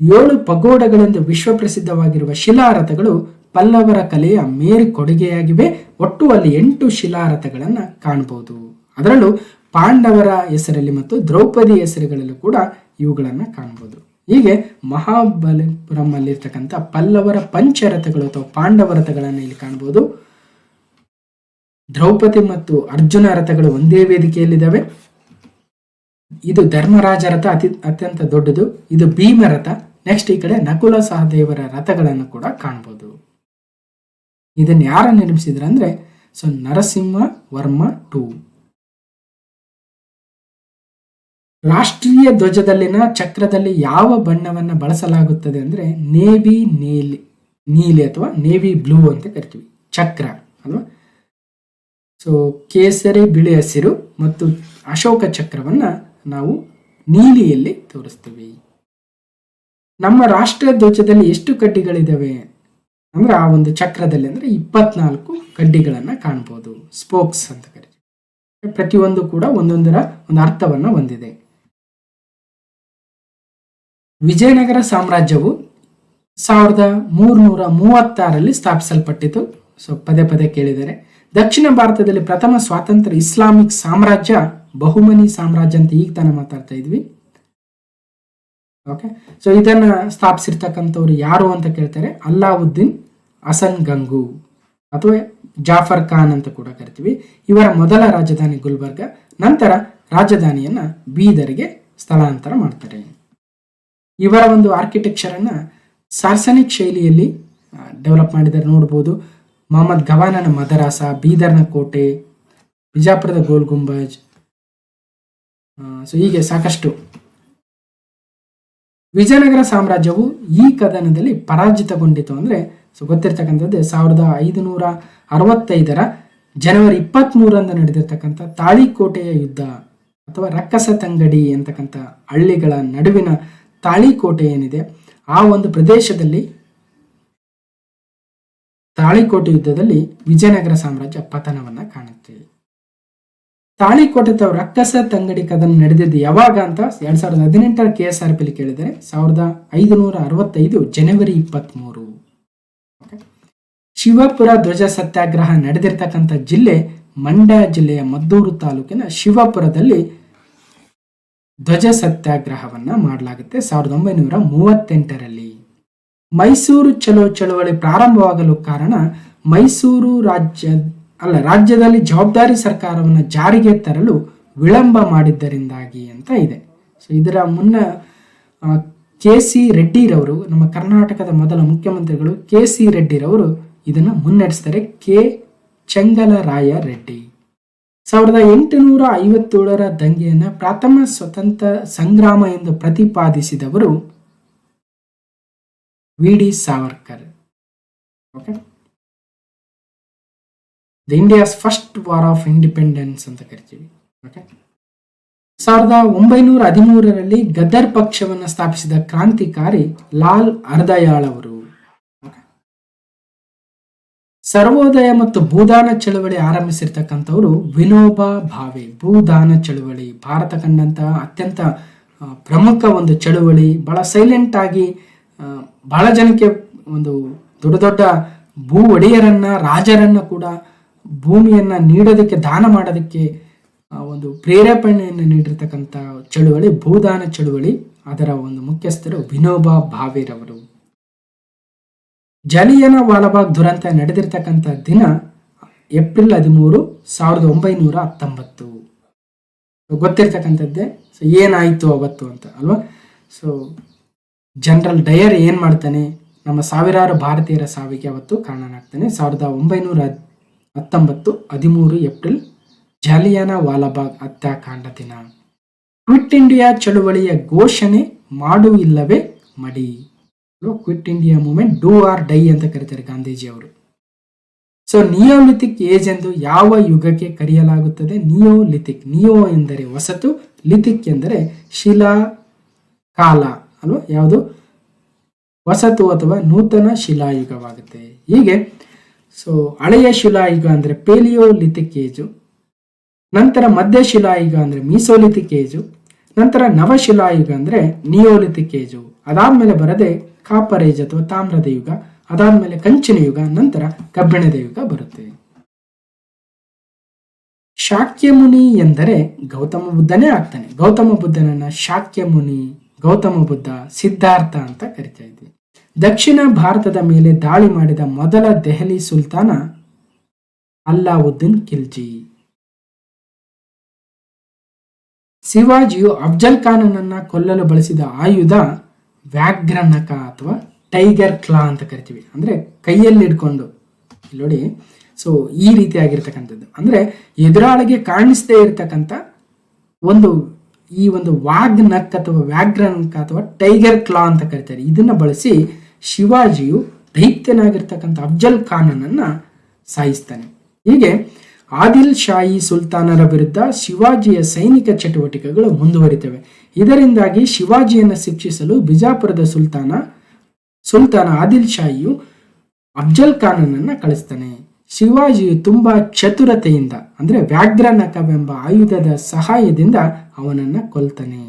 7 ಪಗೋಡಗಳೆಂದು ವಿಶ್ವಪ್ರಸಿದ್ಧವಾಗಿರುವ ಶಿಲಾರಥಗಳು ಪಲ್ಲವರ ಕಲೆಯ ಮೇರು ಕೊಡುಗೆಯಾಗಿವೆ. ಒಟ್ಟು ಅಲ್ಲಿ 8 ಶಿಲಾರಥಗಳನ್ನು ಕಾಣಬಹುದು. ಅದರಲ್ಲೂ ಪಾಂಡವರ ಹೆಸರಲ್ಲಿ ಮತ್ತು ದ್ರೌಪದಿ ಹೆಸರುಗಳಲ್ಲೂ ಕೂಡ ಇವುಗಳನ್ನು ಕಾಣಬಹುದು. ಹೀಗೆ ಮಹಾಬಲಿಪುರಂ ಅಲ್ಲಿರ್ತಕ್ಕಂಥ ಪಲ್ಲವರ ಪಂಚರಥಗಳು ಅಥವಾ ಪಾಂಡವ ರಥಗಳನ್ನು ಇಲ್ಲಿ ಕಾಣಬಹುದು. ದ್ರೌಪದಿ ಮತ್ತು ಅರ್ಜುನ ರಥಗಳು ಒಂದೇ ವೇದಿಕೆಯಲ್ಲಿದ್ದಾವೆ. ಇದು ಧರ್ಮರಾಜ ರಥ ಅತ್ಯಂತ ದೊಡ್ಡದು. ಇದು ಭೀಮ ರಥ. ನೆಕ್ಸ್ಟ್ ಈ ಕಡೆ ನಕುಲ ಸಹದೇವರ ರಥಗಳನ್ನು ಕೂಡ ಕಾಣಬಹುದು. ಇದನ್ನು ಯಾರು ನಿರ್ಮಿಸಿದ್ರ ಅಂದ್ರೆ ನರಸಿಂಹ ವರ್ಮ 2. ರಾಷ್ಟ್ರೀಯ ಧ್ವಜದಲ್ಲಿನ ಚಕ್ರದಲ್ಲಿ ಯಾವ ಬಣ್ಣವನ್ನು ಬಳಸಲಾಗುತ್ತದೆ ಅಂದ್ರೆ ನೇವಿ ನೀಲಿ ಅಥವಾ ನೇವಿ ಬ್ಲೂ ಅಂತ ಕರಿತೀವಿ ಚಕ್ರ ಅಲ್ವಾ. ಸೊ ಕೇಸರಿ, ಬಿಳಿ, ಹಸಿರು ಮತ್ತು ಅಶೋಕ ಚಕ್ರವನ್ನ ನಾವು ನೀಲಿಯಲ್ಲಿ ತೋರಿಸ್ತೀವಿ. ನಮ್ಮ ರಾಷ್ಟ್ರೀಯ ಧ್ವಜದಲ್ಲಿ ಎಷ್ಟು ಕಡ್ಡಿಗಳಿದಾವೆ ಅಂದ್ರೆ ಆ ಒಂದು ಚಕ್ರದಲ್ಲಿ ಅಂದ್ರೆ 24 ಕಡ್ಡಿಗಳನ್ನ ಕಾಣಬಹುದು. ಸ್ಪೋಕ್ಸ್ ಅಂತ ಕರಿತೀವಿ. ಪ್ರತಿಯೊಂದು ಕೂಡ ಒಂದೊಂದರ ಒಂದು ಅರ್ಥವನ್ನ ಹೊಂದಿದೆ. ವಿಜಯನಗರ ಸಾಮ್ರಾಜ್ಯವು 1336ರಲ್ಲಿ ಸ್ಥಾಪಿಸಲ್ಪಟ್ಟಿತು. ಸೊ ಪದೇ ಪದೇ ಕೇಳಿದರೆ ದಕ್ಷಿಣ ಭಾರತದಲ್ಲಿ ಪ್ರಥಮ ಸ್ವಾತಂತ್ರ್ಯ ಇಸ್ಲಾಮಿಕ್ ಸಾಮ್ರಾಜ್ಯ ಬಹುಮನಿ ಸಾಮ್ರಾಜ್ಯ ಅಂತ ಈಗ ತಾನೇ ಮಾತಾಡ್ತಾ ಇದ್ವಿ. ಓಕೆ, ಸೊ ಇದನ್ನ ಸ್ಥಾಪಿಸಿರ್ತಕ್ಕಂಥವ್ರು ಯಾರು ಅಂತ ಕೇಳ್ತಾರೆ. ಅಲ್ಲಾವುದ್ದೀನ್ ಹಸನ್ ಗಂಗು ಅಥವಾ ಜಾಫರ್ ಖಾನ್ ಅಂತ ಕೂಡ ಕರಿತೀವಿ. ಇವರ ಮೊದಲ ರಾಜಧಾನಿ ಗುಲ್ಬರ್ಗ. ನಂತರ ರಾಜಧಾನಿಯನ್ನ ಬೀದರ್ಗೆ ಸ್ಥಳಾಂತರ ಮಾಡ್ತಾರೆ. ಇವರ ಒಂದು ಆರ್ಕಿಟೆಕ್ಚರ್ ಅನ್ನ ಸಾರ್ಸನಿಕ್ ಶೈಲಿಯಲ್ಲಿ ಡೆವಲಪ್ ಮಾಡಿದ್ದಾರೆ ನೋಡ್ಬೋದು. ಮೊಹಮ್ಮದ್ ಗವಾನನ ಮದರಾಸ, ಬೀದರ್ನ ಕೋಟೆ, ಬಿಜಾಪುರದ ಗೋಲ್ ಗುಂಬಜ್, ಸೊ ಹೀಗೆ ಸಾಕಷ್ಟು. ವಿಜಯನಗರ ಸಾಮ್ರಾಜ್ಯವು ಈ ಕದನದಲ್ಲಿ ಪರಾಜಿತಗೊಂಡಿತು ಅಂದ್ರೆ ಗೊತ್ತಿರ್ತಕ್ಕಂಥದ್ದು 1565ರ ಜನವರಿ 23ರಂದು ನಡೆದಿರ್ತಕ್ಕಂಥ ತಾಳಿಕೋಟೆಯ ಯುದ್ಧ ಅಥವಾ ರಕ್ಕಸ ತಂಗಡಿ ಅಂತಕ್ಕಂಥ ಹಳ್ಳಿಗಳ ನಡುವಿನ ತಾಳಿಕೋಟೆ ಏನಿದೆ ಆ ಒಂದು ಪ್ರದೇಶದಲ್ಲಿ ತಾಳಿಕೋಟೆ ಯುದ್ಧದಲ್ಲಿ ವಿಜಯನಗರ ಸಾಮ್ರಾಜ್ಯ ಪತನವನ್ನ ಕಾಣುತ್ತೆ. ತಾಳಿಕೋಟೆ ಅಥವಾ ರಕ್ಕಸ ತಂಗಡಿ ಕದನ ನಡೆದಿದ್ದು ಯಾವಾಗ ಅಂತ 2018ರ KSRP ಕೇಳಿದರೆ 1565 ಜನವರಿ 23. ಶಿವಪುರ ಧ್ವಜ ಸತ್ಯಾಗ್ರಹ ನಡೆದಿರ್ತಕ್ಕಂಥ ಜಿಲ್ಲೆ ಮಂಡ್ಯ ಜಿಲ್ಲೆಯ ಮದ್ದೂರು ತಾಲೂಕಿನ ಶಿವಪುರದಲ್ಲಿ ಧ್ವಜ ಸತ್ಯಾಗ್ರಹವನ್ನ ಮಾಡಲಾಗುತ್ತೆ 1938ರಲ್ಲಿ. ಮೈಸೂರು ಚಳುವಳಿ ಪ್ರಾರಂಭವಾಗಲು ಕಾರಣ ಮೈಸೂರು ರಾಜ್ಯದಲ್ಲಿ ಜವಾಬ್ದಾರಿ ಸರ್ಕಾರವನ್ನು ಜಾರಿಗೆ ತರಲು ವಿಳಂಬ ಮಾಡಿದ್ದರಿಂದಾಗಿ ಅಂತ ಇದೆ. ಸೊ ಇದರ ಮುನ್ನ KC ರೆಡ್ಡಿರವರು, ನಮ್ಮ ಕರ್ನಾಟಕದ ಮೊದಲ ಮುಖ್ಯಮಂತ್ರಿಗಳು KC ರೆಡ್ಡಿರವರು ಇದನ್ನು ಮುನ್ನಡೆಸ್ತಾರೆ. ಚೆಂಗಲರಾಯ ರೆಡ್ಡಿ 1857ರ ದಂಗೆಯನ್ನ ಪ್ರಥಮ ಸ್ವತಂತ್ರ ಸಂಗ್ರಾಮ ಎಂದು ಪ್ರತಿಪಾದಿಸಿದವರು VD Savarkar. Okay, the India's first war of independence ಅಂತ ಕರಿತೀವಿ. ಓಕೆ, 1913ರಲ್ಲಿ ಗದರ್ ಪಕ್ಷವನ್ನು ಸ್ಥಾಪಿಸಿದ ಕ್ರಾಂತಿಕಾರಿ ಲಾಲ್ ಹರ್ದಯಾಳ್ ಅವರು. ಸರ್ವೋದಯ ಮತ್ತು ಭೂದಾನ ಚಳುವಳಿ ಆರಂಭಿಸಿರ್ತಕ್ಕಂಥವ್ರು ವಿನೋಬಾ ಭಾವೆ. ಭೂದಾನ ಚಳುವಳಿ ಭಾರತ ಕಂಡಂತಹ ಅತ್ಯಂತ ಪ್ರಮುಖ ಒಂದು ಚಳುವಳಿ. ಬಹಳ ಸೈಲೆಂಟ್ ಆಗಿ ಬಹಳ ಜನಕ್ಕೆ ಒಂದು ದೊಡ್ಡ ದೊಡ್ಡ ಭೂ ಒಡೆಯರನ್ನ, ರಾಜರನ್ನ ಕೂಡ ಭೂಮಿಯನ್ನ ನೀಡೋದಕ್ಕೆ, ದಾನ ಮಾಡೋದಕ್ಕೆ ಒಂದು ಪ್ರೇರೇಪಣೆಯನ್ನು ನೀಡಿರ್ತಕ್ಕಂಥ ಚಳುವಳಿ ಭೂದಾನ ಚಳುವಳಿ. ಅದರ ಒಂದು ಮುಖ್ಯಸ್ಥರು ವಿನೋಬಾ ಭಾವೆರವರು. ಜಲಿಯನ ವಾಲಾಬಾಗ್ ದುರಂತ ನಡೆದಿರ್ತಕ್ಕಂಥ ದಿನ ಏಪ್ರಿಲ್ 13, 1919. ಗೊತ್ತಿರ್ತಕ್ಕಂಥದ್ದೇ. ಸೊ ಏನಾಯಿತು ಅವತ್ತು ಅಂತ ಅಲ್ವಾ. ಸೊ ಜನರಲ್ ಡಯರ್ ಏನು ಮಾಡ್ತಾನೆ, ನಮ್ಮ ಸಾವಿರಾರು ಭಾರತೀಯರ ಸಾವಿಗೆ ಅವತ್ತು ಕಾರಣನಾಗ್ತಾನೆ. 1919 13 ಏಪ್ರಿಲ್ ಜಾಲಿಯಾನ ವಾಲಾಬಾಗ್ ಹತ್ಯಾಕಾಂಡ ದಿನ. ಕ್ವಿಟ್ ಇಂಡಿಯಾ ಚಳುವಳಿಯ ಘೋಷಣೆ ಮಾಡು ಇಲ್ಲವೇ ಮಡಿ. Quit India movement, do or die ಅಂತ ಕರೀತಾರೆ ಗಾಂಧೀಜಿ ಅವರು. ಸೊ ನಿಯೋಲಿಥಿಕ್ ಏಜ್ ಎಂದು ಯಾವ ಯುಗಕ್ಕೆ ಕರೆಯಲಾಗುತ್ತದೆ? ನಿಯೋಲಿಥಿಕ್. ನಿಯೋ ಎಂದರೆ ಹೊಸತು, ಲಿಥಿಕ್ ಎಂದರೆ ಶಿಲಾ ಕಾಲ ಅಲ್ವಾ. ಯಾವುದು ಹೊಸತು ಅಥವಾ ನೂತನ ಶಿಲಾಯುಗವಾಗುತ್ತೆ. ಹೀಗೆ ಸೊ ಹಳೆಯ ಶಿಲಾಯುಗ ಅಂದರೆ ಪೇಲಿಯೋಲಿಥಿಕ್ ಏಜು, ನಂತರ ಮಧ್ಯ ಶಿಲಾಯುಗ ಅಂದರೆ ಮೀಸೋಲಿಥಿಕ್ ಏಜು, ನಂತರ ನವಶಿಲಾಯುಗ ಅಂದರೆ ನಿಯೋಲಿಥಿಕ್ ಏಜು, ಅದಾದ್ಮೇಲೆ ಬರದೆ ಕಾಪರ್ ಏಜ್ ಅಥವಾ ತಾಮ್ರದ ಯುಗ, ಅದಾದ್ಮೇಲೆ ಕಂಚಿನ ಯುಗ, ನಂತರ ಕಬ್ಬಿಣದ ಯುಗ ಬರುತ್ತೆ. ಶಾಕ್ಯ ಮುನಿ ಎಂದರೆ ಗೌತಮ ಬುದ್ಧನೇ ಆಗ್ತಾನೆ. ಗೌತಮ ಬುದ್ಧನನ್ನ ಶಾಕ್ಯ ಮುನಿ, ಗೌತಮ ಬುದ್ಧ, ಸಿದ್ಧಾರ್ಥ ಅಂತ ಕರಿತಾ ಇದ್ವಿ. ದಕ್ಷಿಣ ಭಾರತದ ಮೇಲೆ ದಾಳಿ ಮಾಡಿದ ಮೊದಲ ದೆಹಲಿ ಸುಲ್ತಾನ ಅಲ್ಲಾವುದ್ದೀನ್ ಖಿಲ್ಜಿ. ಶಿವಾಜಿಯು ಅಫ್ಜಲ್ ಖಾನನನ್ನ ಕೊಲ್ಲಲು ಬಳಸಿದ ಆಯುಧ ವ್ಯಾಘ್ರನಕ ಅಥವಾ ಟೈಗರ್ ಕ್ಲಾ ಅಂತ ಕರಿತೀವಿ. ಅಂದ್ರೆ ಕೈಯಲ್ಲಿ ಹಿಡ್ಕೊಂಡು ನೋಡಿ. ಸೊ ಈ ರೀತಿಯಾಗಿರ್ತಕ್ಕಂಥದ್ದು ಅಂದ್ರೆ ಎದುರಾಳಿಗೆ ಕಾಣಿಸದೇ ಇರತಕ್ಕಂಥ ಈ ಒಂದು ವಾಗ್ ನಕ್ ಅಥವಾ ವ್ಯಾಘ್ರನಕ ಅಥವಾ ಟೈಗರ್ ಕ್ಲಾ ಅಂತ ಕರಿತಾರೆ. ಇದನ್ನ ಬಳಸಿ ಶಿವಾಜಿಯು ದೈತ್ಯನಾಗಿರ್ತಕ್ಕಂಥ ಅಫ್ಜಲ್ ಖಾನನನ್ನ ಸಾಯಿಸ್ತಾನೆ. ಹೀಗೆ ಆದಿಲ್ ಶಾಹಿ ಸುಲ್ತಾನರ ವಿರುದ್ಧ ಶಿವಾಜಿಯ ಸೈನಿಕ ಚಟುವಟಿಕೆಗಳು ಮುಂದುವರಿತವೆ. ಇದರಿಂದಾಗಿ ಶಿವಾಜಿಯನ್ನು ಶಿಕ್ಷಿಸಲು ಬಿಜಾಪುರದ ಸುಲ್ತಾನ ಆದಿಲ್ ಶಾಹಿಯು ಅಫ್ಜಲ್ ಖಾನನನ್ನ ಕಳಿಸ್ತಾನೆ. ಶಿವಾಜಿಯು ತುಂಬಾ ಚತುರತೆಯಿಂದ ಅಂದ್ರೆ ವ್ಯಾಘ್ರನಕವೆಂಬ ಆಯುಧದ ಸಹಾಯದಿಂದ ಅವನನ್ನ ಕೊಲ್ತಾನೆ.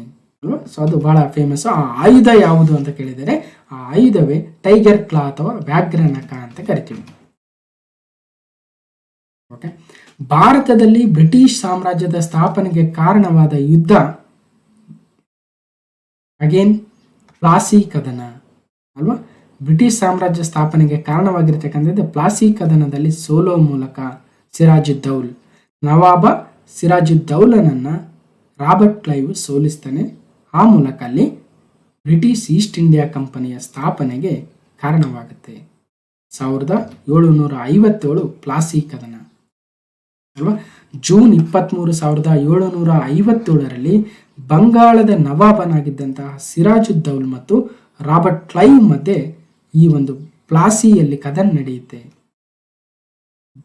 ಸೊ ಅದು ಬಹಳ ಫೇಮಸ್. ಆ ಆಯುಧ ಯಾವುದು ಅಂತ ಕೇಳಿದರೆ ಆ ಆಯುಧವೇ ಟೈಗರ್ ಕ್ಲಾ ಅಥವಾ ವ್ಯಾಘ್ರನಕ ಅಂತ ಕರಿತೀವಿ. ಓಕೆ. ಭಾರತದಲ್ಲಿ ಬ್ರಿಟಿಷ್ ಸಾಮ್ರಾಜ್ಯದ ಸ್ಥಾಪನೆಗೆ ಕಾರಣವಾದ ಯುದ್ಧ ಅಗೇನ್ ಪ್ಲಾಸಿ ಕದನ ಅಲ್ವಾ. ಬ್ರಿಟಿಷ್ ಸಾಮ್ರಾಜ್ಯ ಸ್ಥಾಪನೆಗೆ ಕಾರಣವಾಗಿರ್ತಕ್ಕಂಥದ್ದು ಪ್ಲಾಸಿ ಕದನದಲ್ಲಿ ಸೋಲೋ ಮೂಲಕ ನವಾಬ ಸಿರಾಜುದ್ದೌಲನನ್ನ ರಾಬರ್ಟ್ ಕ್ಲೈವ್ ಸೋಲಿಸ್ತಾನೆ. ಆ ಮೂಲಕ ಅಲ್ಲಿ ಬ್ರಿಟಿಷ್ ಈಸ್ಟ್ ಇಂಡಿಯಾ ಕಂಪನಿಯ ಸ್ಥಾಪನೆಗೆ ಕಾರಣವಾಗುತ್ತೆ. 1757 ಪ್ಲಾಸಿ ಕದನ ಅಲ್ವಾ. ಜೂನ್ 23, 1757 ಬಂಗಾಳದ ನವಾಬನಾಗಿದ್ದಂತಹ ಸಿರಾಜುದ್ದೌಲ್ ಮತ್ತು ರಾಬರ್ಟ್ ಕ್ಲೈವ್ ಮಧ್ಯೆ ಈ ಒಂದು ಪ್ಲಾಸಿಯಲ್ಲಿ ಕದನ ನಡೆಯುತ್ತೆ.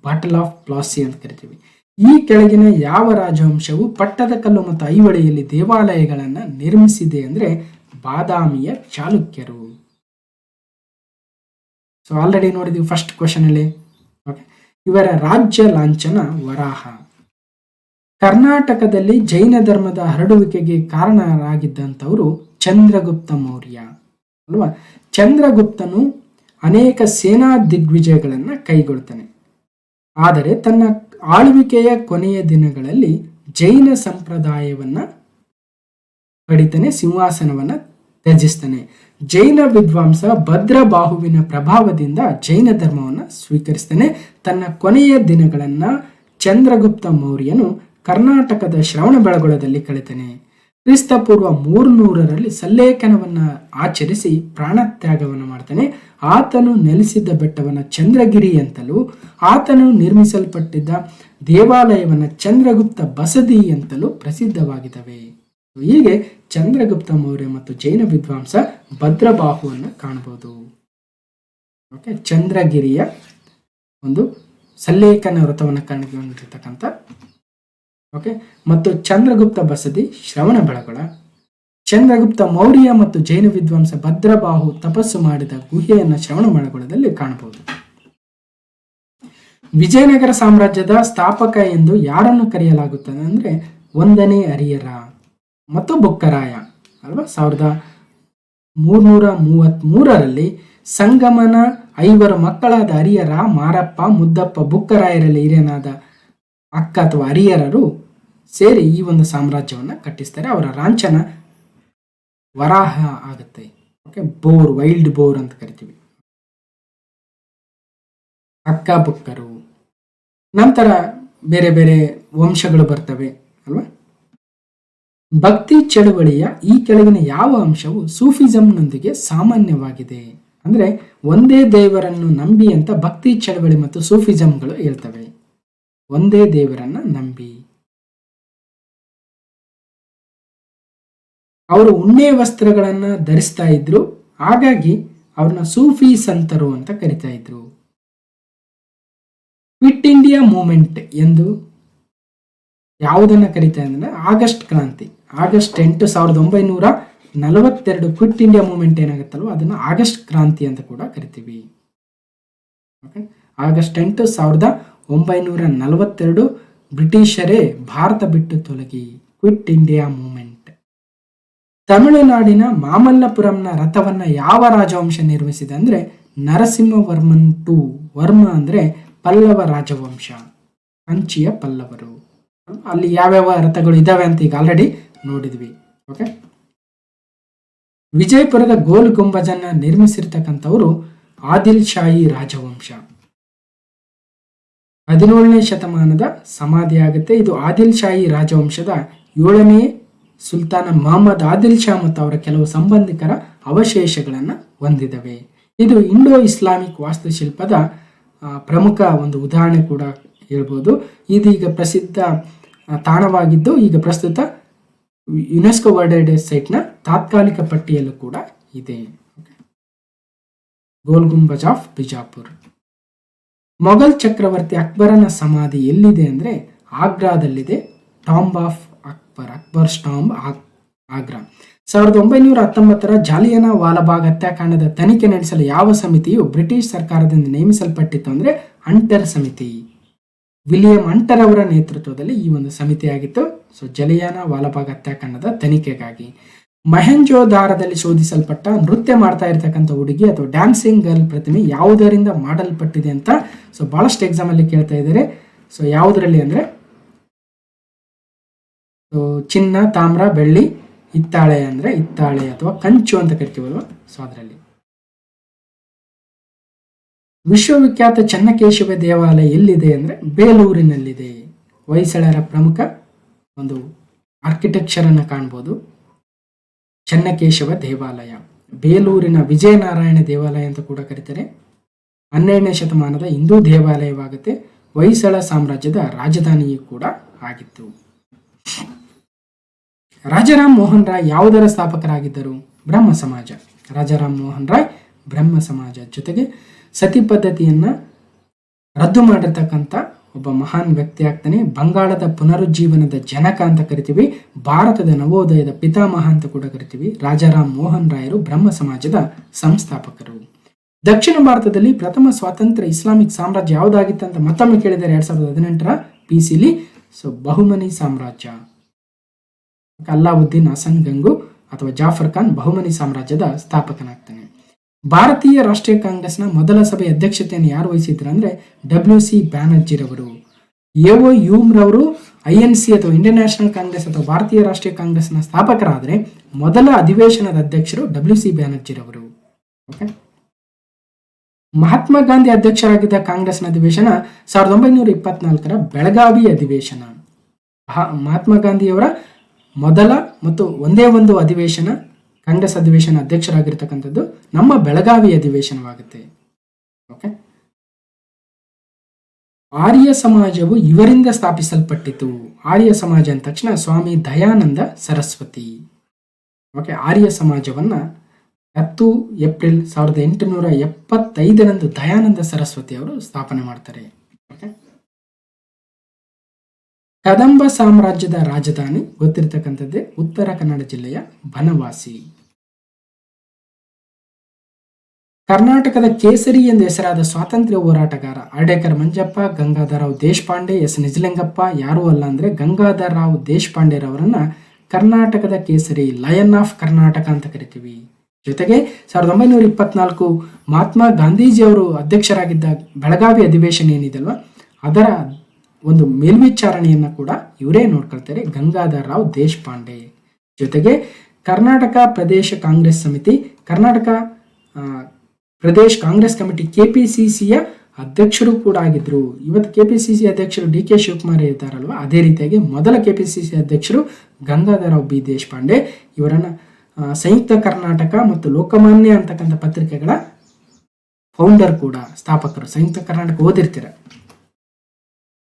ಬಾಟಲ್ ಆಫ್ ಪ್ಲಾಸಿ ಅಂತ ಕರಿತೀವಿ. ಈ ಕೆಳಗಿನ ಯಾವ ರಾಜವಂಶವು ಪಟ್ಟದಕಲ್ಲು ಮತ್ತು ಐಹೊಳೆಯಲ್ಲಿ ದೇವಾಲಯಗಳನ್ನ ನಿರ್ಮಿಸಿದೆ ಅಂದ್ರೆ ಬಾದಾಮಿಯ ಚಾಲುಕ್ಯರು. ಸೊ ಆಲ್ರೆಡಿ ನೋಡಿದೀವಿ ಫಸ್ಟ್ ಕ್ವಶನ್ ಅಲ್ಲಿ. ಓಕೆ. ಇವರ ರಾಜ್ಯ ಲಾಂಛನ ವರಾಹ. ಕರ್ನಾಟಕದಲ್ಲಿ ಜೈನ ಧರ್ಮದ ಹರಡುವಿಕೆಗೆ ಕಾರಣರಾಗಿದ್ದಂಥವರು ಚಂದ್ರಗುಪ್ತ ಮೌರ್ಯ ಅಲ್ವಾ. ಚಂದ್ರಗುಪ್ತನು ಅನೇಕ ಸೇನಾ ದಿಗ್ವಿಜಯಗಳನ್ನ ಕೈಗೊಳ್ತಾನೆ. ಆದರೆ ತನ್ನ ಆಳ್ವಿಕೆಯ ಕೊನೆಯ ದಿನಗಳಲ್ಲಿ ಜೈನ ಸಂಪ್ರದಾಯವನ್ನ ಪಡಿತಾನೆ, ಸಿಂಹಾಸನವನ್ನ ತ್ಯಜಿಸ್ತಾನೆ. ಜೈನ ವಿದ್ವಾಂಸ ಭದ್ರಬಾಹುವಿನ ಪ್ರಭಾವದಿಂದ ಜೈನ ಧರ್ಮವನ್ನ ಸ್ವೀಕರಿಸ್ತಾನೆ. ತನ್ನ ಕೊನೆಯ ದಿನಗಳನ್ನ ಚಂದ್ರಗುಪ್ತ ಮೌರ್ಯನು ಕರ್ನಾಟಕದ ಶ್ರವಣಬೆಳಗೊಳದಲ್ಲಿ ಕಳೆತಾನೆ. ಕ್ರಿಸ್ತಪೂರ್ವ 300 ಸಲ್ಲೇಖನವನ್ನ ಆಚರಿಸಿ ಪ್ರಾಣತ್ಯಾಗವನ್ನು ಮಾಡ್ತಾನೆ. ಆತನು ನೆಲೆಸಿದ್ದ ಬೆಟ್ಟವನ್ನ ಚಂದ್ರಗಿರಿ ಅಂತಲೂ ಆತನು ನಿರ್ಮಿಸಲ್ಪಟ್ಟಿದ್ದ ದೇವಾಲಯವನ್ನ ಚಂದ್ರಗುಪ್ತ ಬಸದಿ ಅಂತಲೂ ಪ್ರಸಿದ್ಧವಾಗಿದ್ದಾವೆ. ಹೀಗೆ ಚಂದ್ರಗುಪ್ತ ಮೌರ್ಯ ಮತ್ತು ಜೈನ ವಿದ್ವಾಂಸ ಭದ್ರಬಾಹುವನ್ನು ಕಾಣಬಹುದು. ಓಕೆ. ಚಂದ್ರಗಿರಿಯ ಒಂದು ಸಲ್ಲೇಖನ ವ್ರತವನ್ನು ಕಂಡುಕೊಂಡಿರ್ತಕ್ಕಂಥ ಓಕೆ ಮತ್ತು ಚಂದ್ರಗುಪ್ತ ಬಸದಿ ಶ್ರವಣಬೆಳಗೊಳ. ಚಂದ್ರಗುಪ್ತ ಮೌರ್ಯ ಮತ್ತು ಜೈನ ವಿದ್ವಾಂಸ ಭದ್ರಬಾಹು ತಪಸ್ಸು ಮಾಡಿದ ಗುಹೆಯನ್ನು ಶ್ರವಣಬೆಳಗೊಳದಲ್ಲಿ ಕಾಣಬಹುದು. ವಿಜಯನಗರ ಸಾಮ್ರಾಜ್ಯದ ಸ್ಥಾಪಕ ಎಂದು ಯಾರನ್ನು ಕರೆಯಲಾಗುತ್ತದೆ ಅಂದ್ರೆ 1ನೇ ಹರಿಹರ ಮತ್ತು ಬುಕ್ಕರಾಯ ಅಲ್ವಾ. 1333 ಸಂಗಮನ 5 ಮಕ್ಕಳಾದ ಹರಿಹರ, ಮಾರಪ್ಪ, ಮುದ್ದಪ್ಪ, ಬುಕ್ಕರಾಯರಲ್ಲಿ ಹಿರಿಯನಾದ ಅಕ್ಕ ಅಥವಾ ಹರಿಹರರು ಸೇರಿ ಈ ಒಂದು ಸಾಮ್ರಾಜ್ಯವನ್ನ ಕಟ್ಟಿಸ್ತಾರೆ. ಅವರ ಲಾಂಛನ ವರಾಹ ಆಗುತ್ತೆ. ಓಕೆ. ಬೋರ್, ವೈಲ್ಡ್ ಬೋರ್ ಅಂತ ಕರಿತೀವಿ. ಅಕ್ಕ ಬುಕ್ಕರು. ನಂತರ ಬೇರೆ ಬೇರೆ ವಂಶಗಳು ಬರ್ತವೆ ಅಲ್ವಾ. ಭಕ್ತಿ ಚಳುವಳಿಯ ಈ ಕೆಳಗಿನ ಯಾವ ಅಂಶವು ಸೂಫಿಸಂನೊಂದಿಗೆ ಸಾಮಾನ್ಯವಾಗಿದೆ? ಅಂದ್ರೆ ಒಂದೇ ದೇವರನ್ನು ನಂಬಿ ಅಂತ ಭಕ್ತಿ ಚಳವಳಿ ಮತ್ತು ಸೂಫಿಸಂಗಳು ಹೇಳ್ತವೆ. ಒಂದೇ ದೇವರನ್ನ ನಂಬಿ. ಅವರು ಉಣ್ಣೆ ವಸ್ತ್ರಗಳನ್ನ ಧರಿಸ್ತಾ ಇದ್ರು, ಹಾಗಾಗಿ ಅವ್ರನ್ನ ಸೂಫಿ ಸಂತರು ಅಂತ ಕರಿತಾ ಇದ್ರು. ಕ್ವಿಟ್ ಇಂಡಿಯಾ ಮೂವ್ಮೆಂಟ್ ಎಂದು ಯಾವುದನ್ನ ಕರಿತಾ ಅಂದ್ರೆ ಆಗಸ್ಟ್ ಕ್ರಾಂತಿ. ಆಗಸ್ಟ್ 8, 1942 ಕ್ವಿಟ್ ಇಂಡಿಯಾ ಮೂವ್ಮೆಂಟ್ ಏನಾಗುತ್ತಲ್ವ ಅದನ್ನ ಆಗಸ್ಟ್ ಕ್ರಾಂತಿ ಅಂತ ಕೂಡ ಕರಿತೀವಿ. ಆಗಸ್ಟ್ 8, 1942 ಬ್ರಿಟಿಷರೇ ಭಾರತ ಬಿಟ್ಟು ತೊಲಗಿ, ಕ್ವಿಟ್ ಇಂಡಿಯಾ ಮೂವ್ಮೆಂಟ್. ತಮಿಳುನಾಡಿನ ಮಾಮಲ್ಲಪುರಂನ ರಥವನ್ನ ಯಾವ ರಾಜವಂಶ ನಿರ್ಮಿಸಿದೆ ಅಂದ್ರೆ ನರಸಿಂಹವರ್ಮನ್ II. ವರ್ಮ ಅಂದ್ರೆ ಪಲ್ಲವ ರಾಜವಂಶ, ಕಂಚಿಯ ಪಲ್ಲವರು. ಅಲ್ಲಿ ಯಾವ್ಯಾವ ರಥಗಳು ಇದಾವೆ ಅಂತ ಈಗ ಆಲ್ರೆಡಿ ನೋಡಿದ್ವಿ. ಓಕೆ, ವಿಜಯಪುರದ ಗೋಲ್ ಗುಂಬಜನ್ನ ನಿರ್ಮಿಸಿರ್ತಕ್ಕಂಥವ್ರು ಆದಿಲ್ ಶಾಹಿ ರಾಜವಂಶ. 17ನೇ ಶತಮಾನದ ಸಮಾಧಿ ಆಗುತ್ತೆ. ಇದು ಆದಿಲ್ ಶಾಹಿ ರಾಜವಂಶದ 7ನೇ ಸುಲ್ತಾನ ಮೊಹಮ್ಮದ್ ಆದಿಲ್ ಶಾ ಮತ್ತು ಅವರ ಕೆಲವು ಸಂಬಂಧಿಕರ ಅವಶೇಷಗಳನ್ನ ಹೊಂದಿದವೆ. ಇದು ಇಂಡೋ ಇಸ್ಲಾಮಿಕ್ ವಾಸ್ತುಶಿಲ್ಪದ ಪ್ರಮುಖ ಒಂದು ಉದಾಹರಣೆ ಕೂಡ ಹೇಳ್ಬೋದು. ಇದೀಗ ಪ್ರಸಿದ್ಧ ತಾಣವಾಗಿದ್ದು ಈಗ ಪ್ರಸ್ತುತ ಯುನೆಸ್ಕೋ ವರ್ಲ್ಡ್ ಹೆರಿಟೇಜ್ ಸೈಟ್ನ ತಾತ್ಕಾಲಿಕ ಪಟ್ಟಿಯಲ್ಲೂ ಕೂಡ ಇದೆ. ಗೋಲ್ ಗುಂಬಜ್ ಆಫ್ ಬಿಜಾಪುರ್. ಮೊಘಲ್ ಚಕ್ರವರ್ತಿ ಅಕ್ಬರನ ಸಮಾಧಿ ಎಲ್ಲಿದೆ ಅಂದ್ರೆ ಆಗ್ರಾದಲ್ಲಿದೆ. Tomb of Akbar, Akbar's tomb, Agra. 1919 Jallian Walabagh ಹತ್ಯಾಕಾಂಡದ ತನಿಖೆ ನಡೆಸಲು ಯಾವ ಸಮಿತಿಯು ಬ್ರಿಟಿಷ್ ಸರ್ಕಾರದಿಂದ ನೇಮಿಸಲ್ಪಟ್ಟಿತ್ತು ಅಂದ್ರೆ ಹಂಟರ್ ಸಮಿತಿ. ವಿಲಿಯಂ ಹಂಟರ್ ಅವರ ನೇತೃತ್ವದಲ್ಲಿ ಈ ಒಂದು ಸಮಿತಿ ಆಗಿತ್ತು. ಜಲಿಯಾನ ವಾಲಾಬಾಗ್ ಹತ್ಯಾಕಾಂಡದ ತನಿಖೆಗಾಗಿ. ಮಹೆಂಜೋದಾರದಲ್ಲಿ ಶೋಧಿಸಲ್ಪಟ್ಟ ನೃತ್ಯ ಮಾಡ್ತಾ ಇರ್ತಕ್ಕಂಥ ಹುಡುಗಿ ಅಥವಾ ಡ್ಯಾನ್ಸಿಂಗ್ ಗರ್ಲ್ ಪ್ರತಿಮೆ ಯಾವುದರಿಂದ ಮಾಡಲ್ಪಟ್ಟಿದೆ ಅಂತ ಬಹಳಷ್ಟು ಎಕ್ಸಾಮ್ ಅಲ್ಲಿ ಕೇಳ್ತಾ ಇದ್ದಾರೆ. ಯಾವುದರಲ್ಲಿ ಅಂದ್ರೆ ಚಿನ್ನ, ತಾಮ್ರ, ಬೆಳ್ಳಿ, ಹಿತ್ತಾಳೆ ಅಂದ್ರೆ ಹಿತ್ತಾಳೆ ಅಥವಾ ಕಂಚು ಅಂತ ಕರಿತೀವಲ್ವ, ಅದರಲ್ಲಿ. ವಿಶ್ವವಿಖ್ಯಾತ ಚೆನ್ನಕೇಶವ ದೇವಾಲಯ ಎಲ್ಲಿದೆ ಅಂದ್ರೆ ಬೇಲೂರಿನಲ್ಲಿದೆ. ಹೊಯ್ಸಳರ ಪ್ರಮುಖ ಒಂದು ಆರ್ಕಿಟೆಕ್ಚರ್ ಅನ್ನ ಕಾಣ್ಬೋದು. ಚೆನ್ನಕೇಶವ ದೇವಾಲಯ ಬೇಲೂರಿನ ವಿಜಯನಾರಾಯಣ ದೇವಾಲಯ ಅಂತ ಕೂಡ ಕರೀತಾರೆ. 12ನೇ ಶತಮಾನದ ಹಿಂದೂ ದೇವಾಲಯವಾಗುತ್ತೆ. ಹೊಯ್ಸಳ ಸಾಮ್ರಾಜ್ಯದ ರಾಜಧಾನಿಯೂ ಕೂಡ ಆಗಿತ್ತು. ರಾಜಾರಾಮ್ ಮೋಹನ್ ರಾಯ್ ಯಾವುದರ ಸ್ಥಾಪಕರಾಗಿದ್ದರು? ಬ್ರಹ್ಮ ಸಮಾಜ. ರಾಜಾರಾಮ್ ಮೋಹನ್ ರಾಯ್ ಬ್ರಹ್ಮ ಸಮಾಜ ಜೊತೆಗೆ ಸತಿ ಪದ್ಧತಿಯನ್ನ ರದ್ದು ಮಾಡಿರ್ತಕ್ಕಂಥ ಒಬ್ಬ ಮಹಾನ್ ವ್ಯಕ್ತಿ ಆಗ್ತಾನೆ. ಬಂಗಾಳದ ಪುನರುಜ್ಜೀವನದ ಜನಕ ಅಂತ ಕರಿತೀವಿ. ಭಾರತದ ನವೋದಯದ ಪಿತಾಮಹ ಅಂತ ಕೂಡ ಕರಿತೀವಿ. ರಾಜಾರಾಮ್ ಮೋಹನ್ ರಾಯರು ಬ್ರಹ್ಮ ಸಮಾಜದ ಸಂಸ್ಥಾಪಕರು. ದಕ್ಷಿಣ ಭಾರತದಲ್ಲಿ ಪ್ರಥಮ ಸ್ವಾತಂತ್ರ್ಯ ಇಸ್ಲಾಮಿಕ್ ಸಾಮ್ರಾಜ್ಯ ಯಾವುದಾಗಿತ್ತು ಅಂತ ಮತ್ತೊಮ್ಮೆ ಕೇಳಿದ್ದಾರೆ 2018ರ PCಲಿ. ಬಹುಮನಿ ಸಾಮ್ರಾಜ್ಯ. ಅಲ್ಲಾವುದ್ದೀನ್ ಹಸನ್ ಗಂಗು ಅಥವಾ ಜಾಫರ್ ಖಾನ್ ಬಹುಮನಿ ಸಾಮ್ರಾಜ್ಯದ ಸ್ಥಾಪಕನಾಗ್ತಾನೆ. ಭಾರತೀಯ ರಾಷ್ಟ್ರೀಯ ಕಾಂಗ್ರೆಸ್ನ ಮೊದಲ ಸಭೆ ಅಧ್ಯಕ್ಷತೆಯನ್ನು ಯಾರು ವಹಿಸಿದ್ರು ಅಂದ್ರೆ WC ಬ್ಯಾನರ್ಜಿರವರು. ಎಒ ಯೂಮ್ ರವರು INC ಅಥವಾ ಇಂಡಿಯನ್ ನ್ಯಾಷನಲ್ ಕಾಂಗ್ರೆಸ್ ಅಥವಾ ಭಾರತೀಯ ರಾಷ್ಟ್ರೀಯ ಕಾಂಗ್ರೆಸ್ನ ಸ್ಥಾಪಕರಾದರೆ ಮೊದಲ ಅಧಿವೇಶನದ ಅಧ್ಯಕ್ಷರು WC ಬ್ಯಾನರ್ಜಿರವರು. ಓಕೆ, ಮಹಾತ್ಮ ಗಾಂಧಿ ಅಧ್ಯಕ್ಷರಾಗಿದ್ದ ಕಾಂಗ್ರೆಸ್ನ ಅಧಿವೇಶನ 1924ರ ಬೆಳಗಾವಿ ಅಧಿವೇಶನ. ಮಹಾತ್ಮ ಗಾಂಧಿಯವರ ಮೊದಲ ಮತ್ತು ಒಂದೇ ಒಂದು ಅಧಿವೇಶನ, ಕಾಂಗ್ರೆಸ್ ಅಧಿವೇಶನ ಅಧ್ಯಕ್ಷರಾಗಿರ್ತಕ್ಕಂಥದ್ದು ನಮ್ಮ ಬೆಳಗಾವಿ ಅಧಿವೇಶನವಾಗುತ್ತೆ. ಓಕೆ, ಆರ್ಯ ಸಮಾಜವು ಇವರಿಂದ ಸ್ಥಾಪಿಸಲ್ಪಟ್ಟಿತು. ಆರ್ಯ ಸಮಾಜ ಅಂದ ತಕ್ಷಣ ಸ್ವಾಮಿ ದಯಾನಂದ ಸರಸ್ವತಿ. ಓಕೆ, ಆರ್ಯ ಸಮಾಜವನ್ನ 10 ಏಪ್ರಿಲ್ 1875ರಂದು ದಯಾನಂದ ಸರಸ್ವತಿ ಅವರು ಸ್ಥಾಪನೆ ಮಾಡ್ತಾರೆ. ಓಕೆ, ಕದಂಬ ಸಾಮ್ರಾಜ್ಯದ ರಾಜಧಾನಿ ಗೊತ್ತಿರತಕ್ಕಂಥದ್ದೇ ಉತ್ತರ ಕನ್ನಡ ಜಿಲ್ಲೆಯ ಬನವಾಸಿ. ಕರ್ನಾಟಕದ ಕೇಸರಿ ಎಂದು ಹೆಸರಾದ ಸ್ವಾತಂತ್ರ್ಯ ಹೋರಾಟಗಾರ ಅರ್ಡೇಕರ್ ಮಂಜಪ್ಪ, ಗಂಗಾಧರರಾವ್ ದೇಶಪಾಂಡೆ, ಎಸ್ ನಿಜಲಿಂಗಪ್ಪ ಯಾರೂ ಅಲ್ಲ ಅಂದ್ರೆ ಗಂಗಾಧರರಾವ್ ದೇಶಪಾಂಡೆರವರನ್ನ ಕರ್ನಾಟಕದ ಕೇಸರಿ, ಲಯನ್ ಆಫ್ ಕರ್ನಾಟಕ ಅಂತ ಕರಿತೀವಿ. ಜೊತೆಗೆ 1924 ಮಹಾತ್ಮ ಗಾಂಧೀಜಿಯವರು ಅಧ್ಯಕ್ಷರಾಗಿದ್ದ ಬೆಳಗಾವಿ ಅಧಿವೇಶನ ಏನಿದೆಲ್ವ ಅದರ ಒಂದು ಮೇಲ್ವಿಚಾರಣೆಯನ್ನ ಕೂಡ ಇವರೇ ನೋಡ್ಕೊಳ್ತಾರೆ, ಗಂಗಾಧರರಾವ್ ದೇಶಪಾಂಡೆ. ಜೊತೆಗೆ ಕರ್ನಾಟಕ ಪ್ರದೇಶ ಕಾಂಗ್ರೆಸ್ ಸಮಿತಿ, ಕರ್ನಾಟಕ ಪ್ರದೇಶ್ ಕಾಂಗ್ರೆಸ್ ಕಮಿಟಿ KPCCಯ ಅಧ್ಯಕ್ಷರು ಕೂಡ ಆಗಿದ್ರು. ಇವತ್ತು KPCC ಅಧ್ಯಕ್ಷರು DK ಶಿವಕುಮಾರ್ ಇದ್ದಾರಲ್ವ, ಅದೇ ರೀತಿಯಾಗಿ ಮೊದಲ KPCC ಅಧ್ಯಕ್ಷರು ಗಂಗಾಧರರಾವ್ ಬಿ ದೇಶಪಾಂಡೆ. ಇವರನ್ನ ಸಂಯುಕ್ತ ಕರ್ನಾಟಕ ಮತ್ತು ಲೋಕಮಾನ್ಯ ಅಂತಕ್ಕಂಥ ಪತ್ರಿಕೆಗಳ ಫೌಂಡರ್ ಕೂಡ, ಸ್ಥಾಪಕರು. ಸಂಯುಕ್ತ ಕರ್ನಾಟಕ ಓದಿರ್ತೀರ.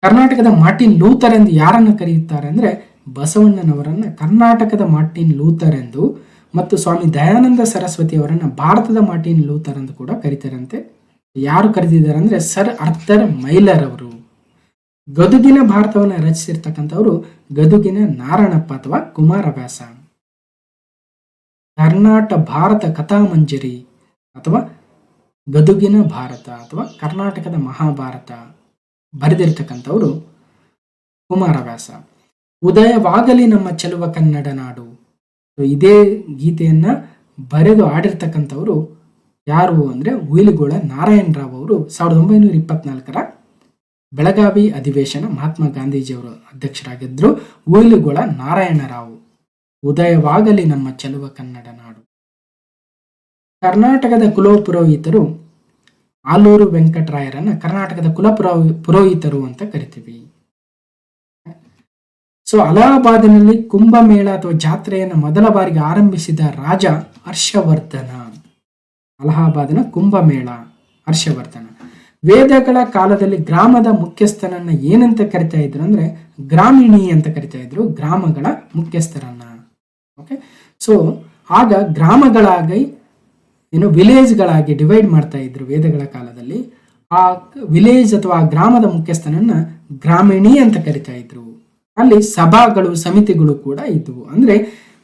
ಕರ್ನಾಟಕದ ಮಾರ್ಟಿನ್ ಲೂಥರ್ ಎಂದು ಯಾರನ್ನು ಕರೆಯುತ್ತಾರೆ ಅಂದ್ರೆ ಬಸವಣ್ಣನವರನ್ನ ಕರ್ನಾಟಕದ ಮಾರ್ಟಿನ್ ಲೂಥರ್ ಎಂದು, ಮತ್ತು ಸ್ವಾಮಿ ದಯಾನಂದ ಸರಸ್ವತಿ ಅವರನ್ನ ಭಾರತದ ಮಾರ್ಟಿನ್ ಲೂಥರ್ ಎಂದು ಕೂಡ ಕರೀತಾರಂತೆ. ಯಾರು ಕರೆದಿದ್ದಾರೆ ಅಂದ್ರೆ ಸರ್ ಆರ್ಥರ್ ಮೈಲರ್ ಅವರು. ಗದುಗಿನ ಭಾರತವನ್ನು ರಚಿಸಿರ್ತಕ್ಕಂಥವ್ರು ಗದುಗಿನ ನಾರಾಯಣಪ್ಪ ಅಥವಾ ಕುಮಾರವ್ಯಾಸ. ಭಾರತ ಕಥಾಮಂಜರಿ ಅಥವಾ ಗದುಗಿನ ಭಾರತ ಅಥವಾ ಕರ್ನಾಟಕದ ಮಹಾಭಾರತ ಬರೆದಿರ್ತಕ್ಕಂಥವ್ರು ಕುಮಾರವ್ಯಾಸ. ಉದಯವಾಗಲಿ ನಮ್ಮ ಚೆಲುವ ಕನ್ನಡ ನಾಡು, ಇದೇ ಗೀತೆಯನ್ನ ಬರೆದು ಆಡಿರ್ತಕ್ಕಂಥವ್ರು ಯಾರು ಅಂದ್ರೆ ಹುಯಿಲುಗೋಳ ನಾರಾಯಣರಾವ್ ಅವರು. 1924 ಬೆಳಗಾವಿ ಅಧಿವೇಶನ ಮಹಾತ್ಮ ಗಾಂಧೀಜಿಯವರು ಅಧ್ಯಕ್ಷರಾಗಿದ್ರು. ಹುಯಿಲುಗೋಳ ನಾರಾಯಣರಾವ್. ಉದಯವಾಗಲಿ ನಮ್ಮ ಚೆಲುವ ಕನ್ನಡ ನಾಡು. ಕರ್ನಾಟಕದ ಕುಲಪುರೋಹಿತರು ಆಲೂರು ವೆಂಕಟರಾಯರನ್ನ ಕರ್ನಾಟಕದ ಪುರೋಹಿತರು ಅಂತ ಕರಿತೀವಿ. ಸೊ ಅಲಹಾಬಾದಿನಲ್ಲಿ ಕುಂಭಮೇಳ ಅಥವಾ ಜಾತ್ರೆಯನ್ನು ಮೊದಲ ಬಾರಿಗೆ ಆರಂಭಿಸಿದ ರಾಜ ಹರ್ಷವರ್ಧನ. ಅಲಹಾಬಾದಿನ ಕುಂಭಮೇಳ ಹರ್ಷವರ್ಧನ. ವೇದಗಳ ಕಾಲದಲ್ಲಿ ಗ್ರಾಮದ ಮುಖ್ಯಸ್ಥನನ್ನ ಏನಂತ ಕರಿತಾ ಇದ್ರು ಅಂದ್ರೆ ಗ್ರಾಮಿಣಿ ಅಂತ ಕರಿತಾ ಇದ್ರು, ಗ್ರಾಮಗಳ ಮುಖ್ಯಸ್ಥರನ್ನ. ಓಕೆ, ಸೊ ಆಗ ಗ್ರಾಮಗಳಾಗಿ ವಿಲೇಜ್ಗಳಾಗಿ ಡಿವೈಡ್ ಮಾಡ್ತಾ ಇದ್ರು ವೇದಗಳ ಕಾಲದಲ್ಲಿ. ಆ ವಿಲೇಜ್ ಅಥವಾ ಗ್ರಾಮದ ಮುಖ್ಯಸ್ಥನನ್ನ ಗ್ರಾಮಿಣಿ ಅಂತ ಕರಿತಾ ಇದ್ರು. ಅಲ್ಲಿ ಸಭಾಗಳು ಸಮಿತಿಗಳು ಕೂಡ ಇದ್ವು. ಅಂದ್ರೆ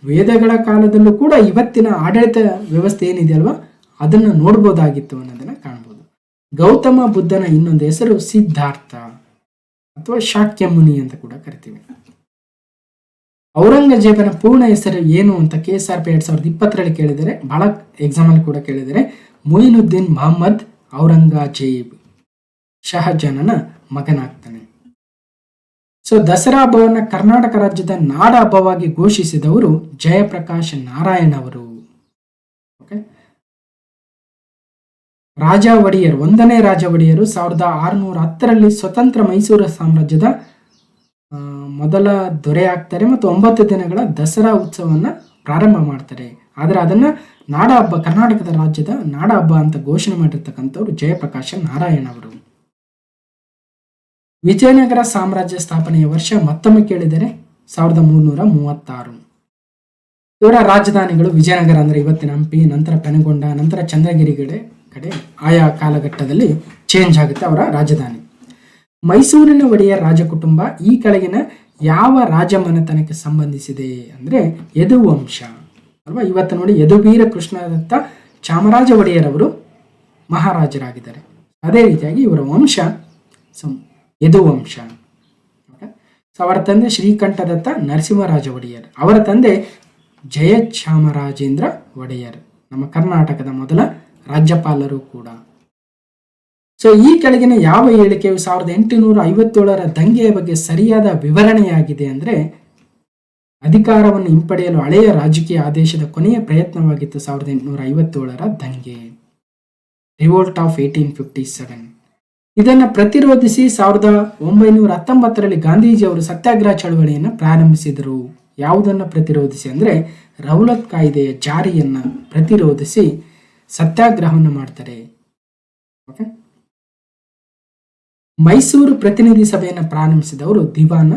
ವೇದಗಳ ಕಾಲದಲ್ಲೂ ಕೂಡ ಇವತ್ತಿನ ಆಡಳಿತ ವ್ಯವಸ್ಥೆ ಏನಿದೆ ಅಲ್ವಾ, ಅದನ್ನ ನೋಡ್ಬೋದಾಗಿತ್ತು ಅನ್ನೋದನ್ನ ಕಾಣ್ಬೋದು. ಗೌತಮ ಬುದ್ಧನ ಇನ್ನೊಂದು ಹೆಸರು ಸಿದ್ಧಾರ್ಥ ಅಥವಾ ಶಾಕ್ಯ ಮುನಿ ಅಂತ ಕೂಡ ಕರಿತೀವಿ. ಔರಂಗಜೇಬನ ಪೂರ್ಣ ಹೆಸರು ಏನು ಅಂತ KSRP 2020 ಕೇಳಿದರೆ, ಬಹಳ ಎಕ್ಸಾಮ್ ಅಲ್ಲಿ ಕೂಡ ಕೇಳಿದರೆ, ಮೊಯಿನುದ್ದೀನ್ ಮೊಹಮ್ಮದ್ ಔರಂಗಜೇಬ್ ಶಹಜಾನನ ಮಗನಾಗ್ತಾನೆ. ಸೊ ದಸರಾ ಹಬ್ಬವನ್ನ ಕರ್ನಾಟಕ ರಾಜ್ಯದ ನಾಡ ಹಬ್ಬವಾಗಿ ಘೋಷಿಸಿದವರು ಜಯಪ್ರಕಾಶ್ ನಾರಾಯಣ್ ಅವರು. ಓಕೆ, ರಾಜ ಒಡೆಯರ್, 1ನೇ ರಾಜ ಒಡೆಯರು 1610 ಸ್ವತಂತ್ರ ಮೈಸೂರು ಸಾಮ್ರಾಜ್ಯದ ಮೊದಲ ದೊರೆ ಆಗ್ತಾರೆ ಮತ್ತು 9 ದಿನಗಳ ದಸರಾ ಉತ್ಸವವನ್ನ ಪ್ರಾರಂಭ ಮಾಡ್ತಾರೆ. ಆದ್ರೆ ಅದನ್ನ ನಾಡ ಹಬ್ಬ, ಕರ್ನಾಟಕದ ರಾಜ್ಯದ ನಾಡ ಹಬ್ಬ ಅಂತ ಘೋಷಣೆ ಮಾಡಿರ್ತಕ್ಕಂಥವ್ರು ಜಯಪ್ರಕಾಶ ನಾರಾಯಣ್ ಅವರು. ವಿಜಯನಗರ ಸಾಮ್ರಾಜ್ಯ ಸ್ಥಾಪನೆಯ ವರ್ಷ ಮತ್ತೊಮ್ಮೆ ಕೇಳಿದರೆ 1336. ಇವರ ರಾಜಧಾನಿಗಳು ವಿಜಯನಗರ ಅಂದ್ರೆ ಇವತ್ತಿನ ಹಂಪಿ, ನಂತರ ಪೆನಗೊಂಡ, ನಂತರ ಚಂದ್ರಗಿರಿ ಕಡೆ ಆಯಾ ಕಾಲಘಟ್ಟದಲ್ಲಿ ಚೇಂಜ್ ಆಗುತ್ತೆ ಅವರ ರಾಜಧಾನಿ. ಮೈಸೂರಿನ ಒಡೆಯರ್ ರಾಜ ಕುಟುಂಬ ಈ ಕೆಳಗಿನ ಯಾವ ರಾಜಮನೆತನಕ್ಕೆ ಸಂಬಂಧಿಸಿದೆ ಅಂದ್ರೆ ಯದುವಂಶ ಅಲ್ವಾ. ಇವತ್ತು ನೋಡಿ ಯದುವೀರ ಕೃಷ್ಣದತ್ತ ಚಾಮರಾಜ ಒಡೆಯರ್ ಅವರು ಮಹಾರಾಜರಾಗಿದ್ದಾರೆ. ಅದೇ ರೀತಿಯಾಗಿ ಇವರ ವಂಶ ಯದುವಂಶ. ಸೊ ಅವರ ತಂದೆ ಶ್ರೀಕಂಠದತ್ತ ನರಸಿಂಹರಾಜ ಒಡೆಯರ್, ಅವರ ತಂದೆ ಜಯಚಾಮರಾಜೇಂದ್ರ ಒಡೆಯರ್, ನಮ್ಮ ಕರ್ನಾಟಕದ ಮೊದಲ ರಾಜ್ಯಪಾಲರು ಕೂಡ. ಸೊ ಈ ಕೆಳಗಿನ ಯಾವ ಹೇಳಿಕೆಯು 1857 ದಂಗೆಯ ಬಗ್ಗೆ ಸರಿಯಾದ ವಿವರಣೆಯಾಗಿದೆ ಅಂದ್ರೆ ಅಧಿಕಾರವನ್ನು ಹಿಂಪಡೆಯಲು ಹಳೆಯ ರಾಜಕೀಯ ಆದೇಶದ ಕೊನೆಯ ಪ್ರಯತ್ನವಾಗಿತ್ತು 1857 ದಂಗೆ, ರಿವೋಲ್ಟ್ ಆಫ್ 1857. ಇದನ್ನ ಪ್ರತಿರೋಧಿಸಿ 1919 ಗಾಂಧೀಜಿ ಅವರು ಸತ್ಯಾಗ್ರಹ ಚಳವಳಿಯನ್ನು ಪ್ರಾರಂಭಿಸಿದರು. ಯಾವುದನ್ನ ಪ್ರತಿರೋಧಿಸಿ ಅಂದ್ರೆ ರೌಲತ್ ಕಾಯ್ದೆಯ ಜಾರಿಯನ್ನ ಪ್ರತಿರೋಧಿಸಿ ಸತ್ಯಾಗ್ರಹವನ್ನು ಮಾಡ್ತಾರೆ. ಓಕೆ, ಮೈಸೂರು ಪ್ರತಿನಿಧಿ ಸಭೆಯನ್ನು ಪ್ರಾರಂಭಿಸಿದವರು ದಿವಾನ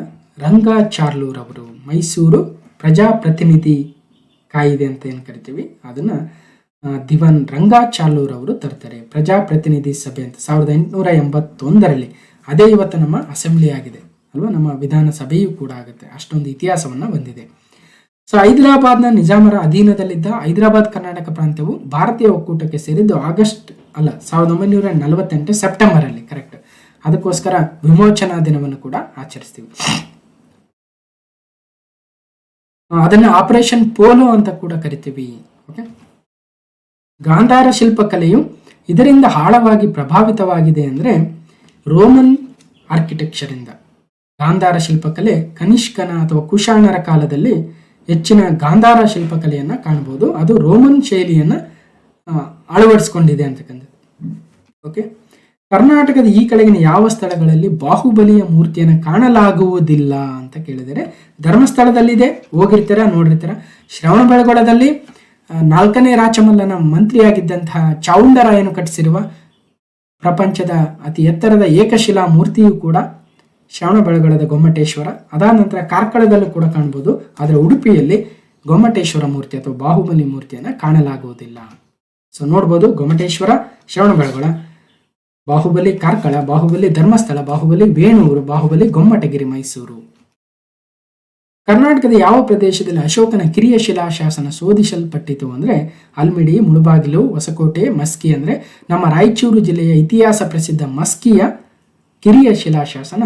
ರಂಗಾಚಾರ್ಲೂರ್ ಅವರು. ಮೈಸೂರು ಪ್ರಜಾಪ್ರತಿನಿಧಿ ಕಾಯ್ದೆ ಅಂತ ಏನು ಕರಿತೀವಿ ಅದನ್ನ ದಿವಾನ್ ರಂಗಾಚಾರ್ಲೂರ್ ಅವರು ತರ್ತಾರೆ. ಪ್ರಜಾಪ್ರತಿನಿಧಿ ಸಭೆ ಅಂತ 1881. ಅದೇ ಇವತ್ತು ನಮ್ಮ ಅಸೆಂಬ್ಲಿ ಆಗಿದೆ ಅಲ್ವಾ, ನಮ್ಮ ವಿಧಾನಸಭೆಯೂ ಕೂಡ ಆಗುತ್ತೆ. ಅಷ್ಟೊಂದು ಇತಿಹಾಸವನ್ನ ಹೊಂದಿದೆ. ಸೊ ಹೈದರಾಬಾದ್ನ ನಿಜಾಮರ ಅಧೀನದಲ್ಲಿದ್ದ ಹೈದರಾಬಾದ್ ಕರ್ನಾಟಕ ಪ್ರಾಂತ್ಯವು ಭಾರತೀಯ ಒಕ್ಕೂಟಕ್ಕೆ ಸೇರಿದ್ದು 1948 ಸೆಪ್ಟೆಂಬರ್ ಅಲ್ಲಿ, ಕರೆಕ್ಟ್. ಅದಕ್ಕೋಸ್ಕರ ವಿಮೋಚನಾ ದಿನವನ್ನು ಕೂಡ ಆಚರಿಸ್ತೀವಿ. ಅದನ್ನ ಆಪರೇಷನ್ ಪೋಲೋ ಅಂತ ಕೂಡ ಕರಿತೀವಿ. ಓಕೆ, ಗಾಂಧಾರ ಶಿಲ್ಪಕಲೆಯು ಇದರಿಂದ ಆಳವಾಗಿ ಪ್ರಭಾವಿತವಾಗಿದೆ ಅಂದ್ರೆ ರೋಮನ್ ಆರ್ಕಿಟೆಕ್ಚರ್ ಇಂದ. ಗಾಂಧಾರ ಶಿಲ್ಪಕಲೆ ಕನಿಷ್ಕನ ಅಥವಾ ಕುಶಾಣರ ಕಾಲದಲ್ಲಿ ಹೆಚ್ಚಿನ ಗಾಂಧಾರ ಶಿಲ್ಪಕಲೆಯನ್ನ ಕಾಣಬಹುದು. ಅದು ರೋಮನ್ ಶೈಲಿಯನ್ನ ಅಳವಡಿಸಿಕೊಂಡಿದೆ ಅಂತಕ್ಕಂಥದ್ದು. ಓಕೆ, ಕರ್ನಾಟಕದ ಈ ಕೆಳಗಿನ ಯಾವ ಸ್ಥಳಗಳಲ್ಲಿ ಬಾಹುಬಲಿಯ ಮೂರ್ತಿಯನ್ನು ಕಾಣಲಾಗುವುದಿಲ್ಲ ಅಂತ ಕೇಳಿದರೆ, ಧರ್ಮಸ್ಥಳದಲ್ಲಿದೆ, ಹೋಗಿರ್ತೀರ, ನೋಡಿರ್ತೀರ. ಶ್ರವಣಬೆಳಗೊಳದಲ್ಲಿ 4ನೇ ರಾಚಮಲ್ಲನ ಮಂತ್ರಿಯಾಗಿದ್ದಂತಹ ಚಾವುಂಡರಾಯನು ಕಟ್ಟಿಸಿರುವ ಪ್ರಪಂಚದ ಅತಿ ಎತ್ತರದ ಏಕಶಿಲಾ ಮೂರ್ತಿಯೂ ಕೂಡ ಶ್ರವಣಬೆಳಗೊಳದ ಗೊಮ್ಮಟೇಶ್ವರ. ಅದಾದ ನಂತರ ಕಾರ್ಕಳದಲ್ಲೂ ಕೂಡ ಕಾಣ್ಬೋದು. ಆದರೆ ಉಡುಪಿಯಲ್ಲಿ ಗೊಮ್ಮಟೇಶ್ವರ ಮೂರ್ತಿ ಅಥವಾ ಬಾಹುಬಲಿ ಮೂರ್ತಿಯನ್ನು ಕಾಣಲಾಗುವುದಿಲ್ಲ. ಸೊ ನೋಡ್ಬೋದು, ಗೊಮ್ಮಟೇಶ್ವರ, ಶ್ರವಣಬೆಳಗೊಳ, ಬಾಹುಬಲಿ ಕಾರ್ಕಳ, ಬಾಹುಬಲಿ ಧರ್ಮಸ್ಥಳ, ಬಾಹುಬಲಿ ವೇಣೂರು, ಬಾಹುಬಲಿ ಗೊಮ್ಮಟಗಿರಿ ಮೈಸೂರು. ಕರ್ನಾಟಕದ ಯಾವ ಪ್ರದೇಶದಲ್ಲಿ ಅಶೋಕನ ಕಿರಿಯ ಶಿಲಾಶಾಸನ ಶೋಧಿಸಲ್ಪಟ್ಟಿತು ಅಂದರೆ ಅಲ್ಮಿಡಿ, ಮುಳುಬಾಗಿಲು, ಹೊಸಕೋಟೆ, ಮಸ್ಕಿ. ಅಂದರೆ ನಮ್ಮ ರಾಯಚೂರು ಜಿಲ್ಲೆಯ ಇತಿಹಾಸ ಪ್ರಸಿದ್ಧ ಮಸ್ಕಿಯ ಕಿರಿಯ ಶಿಲಾಶಾಸನ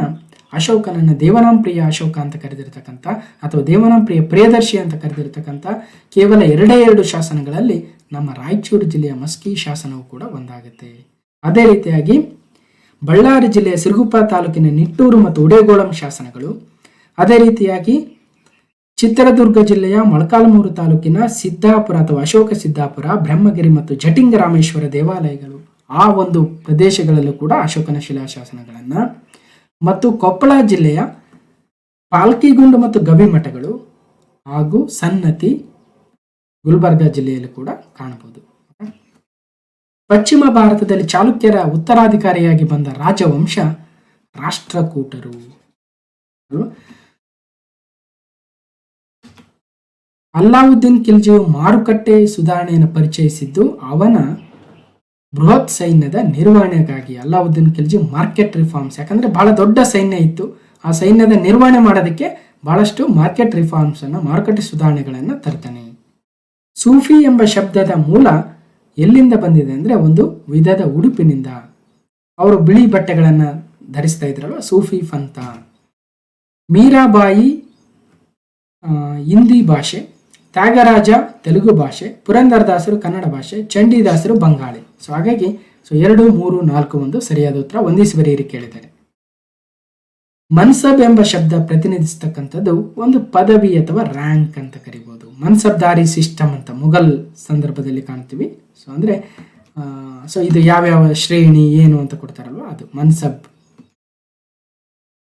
ಅಶೋಕನನ್ನು ದೇವನಾಂಪ್ರಿಯ ಅಶೋಕ ಅಂತ ಕರೆದಿರ್ತಕ್ಕಂಥ ಅಥವಾ ದೇವನಾಂಪ್ರಿಯ ಪ್ರಿಯದರ್ಶಿ ಅಂತ ಕರೆದಿರ್ತಕ್ಕಂಥ ಕೇವಲ 2 ಶಾಸನಗಳಲ್ಲಿ ನಮ್ಮ ರಾಯಚೂರು ಜಿಲ್ಲೆಯ ಮಸ್ಕಿ ಶಾಸನವು ಕೂಡ ಒಂದಾಗುತ್ತೆ. ಅದೇ ರೀತಿಯಾಗಿ ಬಳ್ಳಾರಿ ಜಿಲ್ಲೆಯ ಸಿರುಗುಪ್ಪ ತಾಲೂಕಿನ ನಿಟ್ಟೂರು ಮತ್ತು ಉಡೇಗೋಳಂ ಶಾಸನಗಳು, ಅದೇ ರೀತಿಯಾಗಿ ಚಿತ್ರದುರ್ಗ ಜಿಲ್ಲೆಯ ಮೊಳಕಾಲ್ಮೂರು ತಾಲೂಕಿನ ಸಿದ್ದಾಪುರ ಅಥವಾ ಅಶೋಕ ಸಿದ್ದಾಪುರ, ಬ್ರಹ್ಮಗಿರಿ ಮತ್ತು ಜಟಿಂಗರಾಮೇಶ್ವರ ದೇವಾಲಯಗಳು, ಆ ಒಂದು ಪ್ರದೇಶಗಳಲ್ಲೂ ಕೂಡ ಅಶೋಕನ ಶಿಲಾಶಾಸನಗಳನ್ನು, ಮತ್ತು ಕೊಪ್ಪಳ ಜಿಲ್ಲೆಯ ಪಾಲ್ಕಿಗುಂಡು ಮತ್ತು ಗವಿಮಠಗಳು ಹಾಗೂ ಸನ್ನತಿ ಗುಲ್ಬರ್ಗಾ ಜಿಲ್ಲೆಯಲ್ಲೂ ಕೂಡ ಕಾಣಬಹುದು. ಪಶ್ಚಿಮ ಭಾರತದಲ್ಲಿ ಚಾಲುಕ್ಯರ ಉತ್ತರಾಧಿಕಾರಿಯಾಗಿ ಬಂದ ರಾಜವಂಶ ರಾಷ್ಟ್ರಕೂಟರು. ಅಲ್ಲಾವುದ್ದೀನ್ ಖಿಲ್ಜಿಯು ಮಾರುಕಟ್ಟೆ ಸುಧಾರಣೆಯನ್ನು ಪರಿಚಯಿಸಿದ್ದು ಅವನ ಬೃಹತ್ ಸೈನ್ಯದ ನಿರ್ವಹಣೆಗಾಗಿ. ಅಲ್ಲಾವುದ್ದೀನ್ ಖಿಲ್ಜಿ ಮಾರ್ಕೆಟ್ ರಿಫಾರ್ಮ್ಸ್, ಯಾಕಂದ್ರೆ ಬಹಳ ದೊಡ್ಡ ಸೈನ್ಯ ಇತ್ತು, ಆ ಸೈನ್ಯದ ನಿರ್ವಹಣೆ ಮಾಡೋದಕ್ಕೆ ಬಹಳಷ್ಟು ಮಾರ್ಕೆಟ್ ರಿಫಾರ್ಮ್ಸ್ ಅನ್ನು, ಮಾರುಕಟ್ಟೆ ಸುಧಾರಣೆಗಳನ್ನು ತರ್ತಾನೆ. ಸೂಫಿ ಎಂಬ ಶಬ್ದದ ಮೂಲ ಎಲ್ಲಿಂದ ಬಂದಿದೆ ಅಂದರೆ ಒಂದು ವಿಧದ ಉಡುಪಿನಿಂದ. ಅವರು ಬಿಳಿ ಬಟ್ಟೆಗಳನ್ನು ಧರಿಸ್ತಾ ಇದ್ರಲ್ವ, ಸೂಫಿ ಪಂಥ. ಮೀರಾಬಾಯಿ ಹಿಂದಿ ಭಾಷೆ, ತ್ಯಾಗರಾಜ ತೆಲುಗು ಭಾಷೆ, ಪುರಂದರದಾಸರು ಕನ್ನಡ ಭಾಷೆ, ಚಂಡೀದಾಸರು ಬಂಗಾಳಿ. ಸೊ ಹಾಗಾಗಿ 2, 3, 4 ಒಂದು ಸರಿಯಾದ ಉತ್ತರ. ಹೊಂದಿಸಿ ಬರೆಯಿರಿ ಕೇಳಿದ್ದಾರೆ. ಮನ್ಸಬ್ ಎಂಬ ಶಬ್ದ ಪ್ರತಿನಿಧಿಸ್ತಕ್ಕಂಥದ್ದು ಒಂದು ಪದವಿ ಅಥವಾ ರ್ಯಾಂಕ್ ಅಂತ ಕರಿಬಹುದು. ಮನ್ಸಬ್ದಾರಿ ಸಿಸ್ಟಮ್ ಅಂತ ಮುಘಲ್ ಸಂದರ್ಭದಲ್ಲಿ ಕಾಣ್ತೀವಿ. ಸೊ ಅಂದರೆ ಇದು ಯಾವ್ಯಾವ ಶ್ರೇಣಿ ಏನು ಅಂತ ಕೊಡ್ತಾರಲ್ವ, ಅದು ಮನ್ಸಬ್.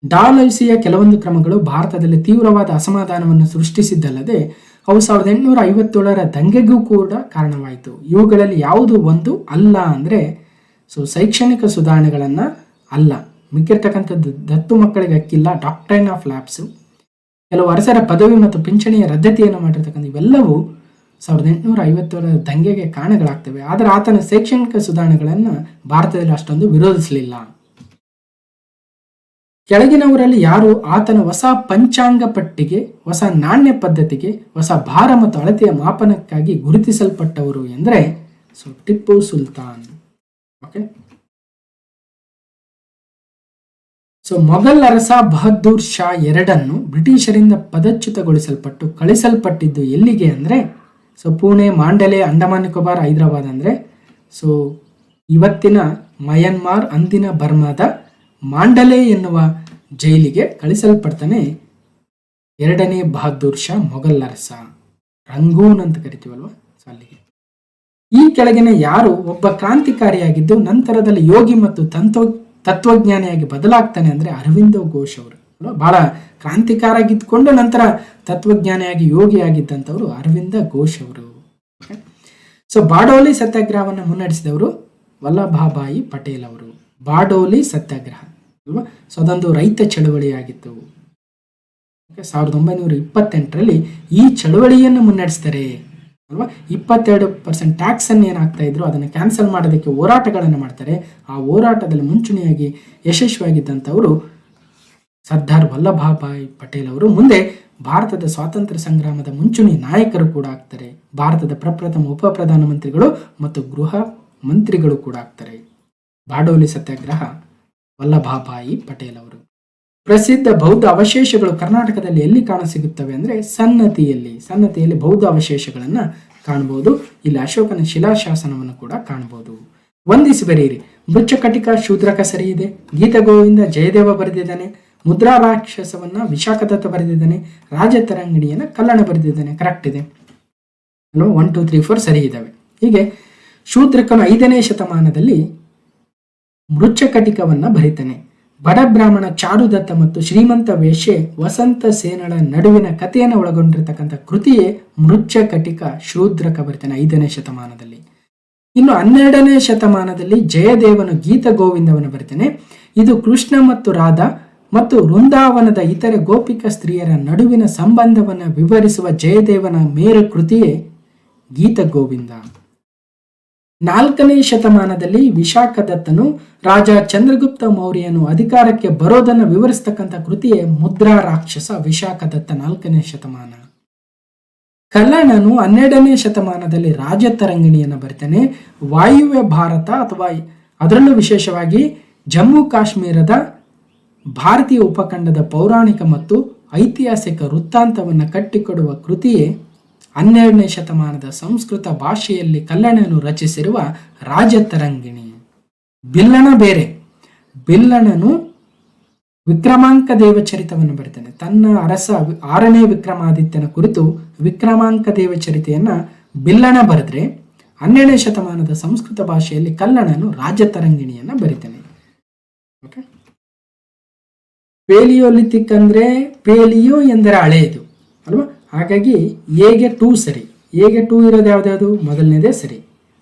ಡಾಲೌಸಿಯ ಕೆಲವೊಂದು ಕ್ರಮಗಳು ಭಾರತದಲ್ಲಿ ತೀವ್ರವಾದ ಅಸಮಾಧಾನವನ್ನು ಸೃಷ್ಟಿಸಿದ್ದಲ್ಲದೆ ಅವು 1857ರ ದಂಗೆಗೂ ಕೂಡ ಕಾರಣವಾಯಿತು. ಇವುಗಳಲ್ಲಿ ಯಾವುದು ಒಂದು ಅಲ್ಲ ಅಂದರೆ ಶೈಕ್ಷಣಿಕ ಸುಧಾರಣೆಗಳನ್ನು ಅಲ್ಲ, ಮಿಕ್ಕಿರ್ತಕ್ಕಂಥದ್ದು ದತ್ತು ಮಕ್ಕಳಿಗೆ ಅಕ್ಕಿಲ್ಲ, ಡಾಕ್ಟ್ರೈನ್ ಆಫ್ ಲ್ಯಾಬ್ಸು, ಕೆಲವು ಅರಸರ ಪದವಿ ಮತ್ತು ಪಿಂಚಣಿಯ ರದ್ದತಿಯನ್ನು ಮಾಡಿರ್ತಕ್ಕಂಥ ಇವೆಲ್ಲವೂ 1857ರ ದಂಗೆಗೆ ಕಾರಣಗಳಾಗ್ತವೆ. ಆದರೆ ಆತನ ಶೈಕ್ಷಣಿಕ ಸುಧಾರಣೆಗಳನ್ನು ಭಾರತದಲ್ಲಿ ಅಷ್ಟೊಂದು ವಿರೋಧಿಸಲಿಲ್ಲ. ಕೆಳಗಿನವರಲ್ಲಿ ಯಾರು ಆತನ ಹೊಸ ಪಂಚಾಂಗ ಪಟ್ಟಿಗೆ, ಹೊಸ ನಾಣ್ಯ ಪದ್ಧತಿಗೆ, ಹೊಸ ಭಾರ ಮತ್ತು ಅಳತೆಯ ಮಾಪನಕ್ಕಾಗಿ ಗುರುತಿಸಲ್ಪಟ್ಟವರು ಎಂದರೆ ಟಿಪ್ಪು ಸುಲ್ತಾನ್. ಓಕೆ, ಮೊಘಲ್ ಅರಸ ಬಹದ್ದೂರ್ ಶಾ ಎರಡನ್ನು ಬ್ರಿಟಿಷರಿಂದ ಪದಚ್ಯುತಗೊಳಿಸಲ್ಪಟ್ಟು ಕಳಿಸಲ್ಪಟ್ಟಿದ್ದು ಎಲ್ಲಿಗೆ ಅಂದರೆ ಪುಣೆ, ಮಾಂಡಲೆ, ಅಂಡಮಾನ್ ನಿಕೋಬಾರ್, ಹೈದರಾಬಾದ್. ಅಂದರೆ ಇವತ್ತಿನ ಮಯನ್ಮಾರ್, ಅಂದಿನ ಬರ್ಮಾದ ಮಾಂಡಲೆ ಎನ್ನುವ ಜೈಲಿಗೆ ಕಳಿಸಲ್ಪಡ್ತಾನೆ 2ನೇ ಬಹದ್ದೂರ್ ಶಾ ಮೊಘಲ್ ಅರಸ. ರಂಗೂನ್ ಅಂತ ಕರಿತೀವಲ್ವ, ಅಲ್ಲಿಗೆ. ಈ ಕೆಳಗಿನ ಯಾರು ಒಬ್ಬ ಕ್ರಾಂತಿಕಾರಿಯಾಗಿದ್ದು ನಂತರದಲ್ಲಿ ಯೋಗಿ ಮತ್ತು ತತ್ವಜ್ಞಾನಿಯಾಗಿ ಬದಲಾಗ್ತಾನೆ ಅಂದರೆ ಅರವಿಂದ ಘೋಷ್ ಅವರು. ಬಹಳ ಕ್ರಾಂತಿಕಾರಾಗಿದ್ದುಕೊಂಡು ನಂತರ ತತ್ವಜ್ಞಾನಿಯಾಗಿ ಯೋಗಿ ಆಗಿದ್ದಂಥವರು ಅರವಿಂದ ಘೋಷ್ ಅವರು. ಬಾರ್ಡೋಲಿ ಸತ್ಯಾಗ್ರಹವನ್ನು ಮುನ್ನಡೆಸಿದವರು ವಲ್ಲಭಭಾಯಿ ಪಟೇಲ್ ಅವರು. ಬಾರ್ಡೋಲಿ ಸತ್ಯಾಗ್ರಹ ಅಲ್ವಾ, ಅದೊಂದು ರೈತ ಚಳವಳಿಯಾಗಿತ್ತು. 1928ರಲ್ಲಿ ಈ ಚಳವಳಿಯನ್ನು ಮುನ್ನಡೆಸ್ತಾರೆ ಅಲ್ವಾ. 22% ಟ್ಯಾಕ್ಸ್ ಅನ್ನು ಏನಾಗ್ತಾ ಇದ್ರು ಅದನ್ನು ಕ್ಯಾನ್ಸಲ್ ಮಾಡೋದಕ್ಕೆ ಹೋರಾಟಗಳನ್ನು ಮಾಡ್ತಾರೆ. ಆ ಹೋರಾಟದಲ್ಲಿ ಮುಂಚೂಣಿಯಾಗಿ ಯಶಸ್ವಿಯಾಗಿದ್ದಂಥವರು ಸರ್ದಾರ್ ವಲ್ಲಭಭಾಯಿ ಪಟೇಲ್ ಅವರು. ಮುಂದೆ ಭಾರತದ ಸ್ವಾತಂತ್ರ್ಯ ಸಂಗ್ರಾಮದ ಮುಂಚೂಣಿ ನಾಯಕರು ಕೂಡ ಆಗ್ತಾರೆ. ಭಾರತದ ಪ್ರಪ್ರಥಮ ಉಪ ಪ್ರಧಾನಮಂತ್ರಿಗಳು ಮತ್ತು ಗೃಹ ಮಂತ್ರಿಗಳು ಕೂಡ ಆಗ್ತಾರೆ. ಬಾರ್ಡೋಲಿ ಸತ್ಯಾಗ್ರಹ ವಲ್ಲಭಭಾಯಿ ಪಟೇಲ್ ಅವರು. ಪ್ರಸಿದ್ಧ ಬೌದ್ಧ ಅವಶೇಷಗಳು ಕರ್ನಾಟಕದಲ್ಲಿ ಎಲ್ಲಿ ಕಾಣಸಿಗುತ್ತವೆ ಅಂದರೆ ಸನ್ನತಿಯಲ್ಲಿ ಬೌದ್ಧ ಅವಶೇಷಗಳನ್ನು ಕಾಣಬಹುದು. ಇಲ್ಲಿ ಅಶೋಕನ ಶಿಲಾಶಾಸನವನ್ನು ಕೂಡ ಕಾಣಬಹುದು. ವಂದಿಸಿ ಬರೆಯಿರಿ. ಮೃಚ್ಛಕಟಿಕ ಶೂದ್ರಕ ಸರಿ ಇದೆ. ಗೀತಗೋವಿಂದ ಜಯದೇವ ಬರೆದಿದ್ದಾನೆ. ಮುದ್ರಾ ರಾಕ್ಷಸವನ್ನ ವಿಶಾಖದತ್ತ ಬರೆದಿದ್ದಾನೆ. ರಾಜತರಂಗಿಣಿಯನ್ನ ಕಲ್ಲಣ ಬರೆದಿದ್ದಾನೆ. ಕರೆಕ್ಟ್ ಇದೆ. 1, 2, 3, 4 ಸರಿ ಇದ್ದಾವೆ. ಹೀಗೆ ಶೂದ್ರಕನು 5ನೇ ಶತಮಾನದಲ್ಲಿ ಮೃಚ್ಛಕಟಿಕವನ್ನ ಬರೀತಾನೆ. ಬಡ ಬ್ರಾಹ್ಮಣ ಚಾರುದತ್ತ ಮತ್ತು ಶ್ರೀಮಂತ ವೇಶ್ಯೆ ವಸಂತ ಸೇನಳ ನಡುವಿನ ಕಥೆಯನ್ನು ಒಳಗೊಂಡಿರ್ತಕ್ಕಂಥ ಕೃತಿಯೇ ಮೃಚ್ಛಕಟಿಕ ಶೂದ್ರಕ ಬರೀತಾನೆ 5ನೇ ಶತಮಾನದಲ್ಲಿ. ಇನ್ನು 12ನೇ ಶತಮಾನದಲ್ಲಿ ಜಯದೇವನು ಗೀತ ಗೋವಿಂದವನ್ನು ಬರೀತಾನೆ. ಇದು ಕೃಷ್ಣ ಮತ್ತು ರಾಧಾ ಮತ್ತು ವೃಂದಾವನದ ಇತರೆ ಗೋಪಿಕ ಸ್ತ್ರೀಯರ ನಡುವಿನ ಸಂಬಂಧವನ್ನು ವಿವರಿಸುವ ಜಯದೇವನ ಮೇರು ಕೃತಿಯೇ ಗೀತ ಗೋವಿಂದ. 4ನೇ ಶತಮಾನದಲ್ಲಿ ವಿಶಾಖದತ್ತನು ರಾಜ ಚಂದ್ರಗುಪ್ತ ಮೌರ್ಯನು ಅಧಿಕಾರಕ್ಕೆ ಬರೋದನ್ನು ವಿವರಿಸ್ತಕ್ಕಂಥ ಕೃತಿಯೇ ಮುದ್ರಾ ರಾಕ್ಷಸ ವಿಶಾಖದತ್ತ 4ನೇ ಶತಮಾನ. ಕಲ್ಲಣ್ಣನು 12ನೇ ಶತಮಾನದಲ್ಲಿ ರಾಜತರಂಗಿಣಿಯನ್ನು ಬರೀತಾನೆ. ವಾಯುವ್ಯ ಭಾರತ ಅಥವಾ ಅದರಲ್ಲೂ ವಿಶೇಷವಾಗಿ ಜಮ್ಮು ಕಾಶ್ಮೀರದ ಭಾರತೀಯ ಉಪಖಂಡದ ಪೌರಾಣಿಕ ಮತ್ತು ಐತಿಹಾಸಿಕ ವೃತ್ತಾಂತವನ್ನು ಕಟ್ಟಿಕೊಡುವ ಕೃತಿಯೇ 12ನೇ ಶತಮಾನದ ಸಂಸ್ಕೃತ ಭಾಷೆಯಲ್ಲಿ ಕಲ್ಲಣ್ಣನು ರಚಿಸಿರುವ ರಾಜತರಂಗಿಣಿ. ಬಿಲ್ಲಣ ಬೇರೆ. ಬಿಲ್ಲಣನು ವಿಕ್ರಮಾಂಕ ದೇವಚರಿತವನ್ನು ಬರೀತಾನೆ. ತನ್ನ ಅರಸ 6ನೇ ವಿಕ್ರಮಾದಿತ್ಯನ ಕುರಿತು ವಿಕ್ರಮಾಂಕ ದೇವಚರಿತೆಯನ್ನ ಬಿಲ್ಲಣ ಬರೆದ್ರೆ 12ನೇ ಶತಮಾನದ ಸಂಸ್ಕೃತ ಭಾಷೆಯಲ್ಲಿ ಕಲ್ಲಣನು ರಾಜತರಂಗಿಣಿಯನ್ನ ಬರೀತಾನೆ. ಓಕೆ, ಪೇಲಿಯೋಲಿಥಿಕ್ ಅಂದ್ರೆ ಪೇಲಿಯೋ ಎಂದರೆ ಹಳೆಯದು ಅಲ್ವಾ, ಹಾಗಾಗಿ ಎಗೆ 2 ಸರಿ. ಎಗೆ 2 ಇರೋದು ಯಾವ್ದಾವುದು? ಮೊದಲನೇದೇ ಸರಿ.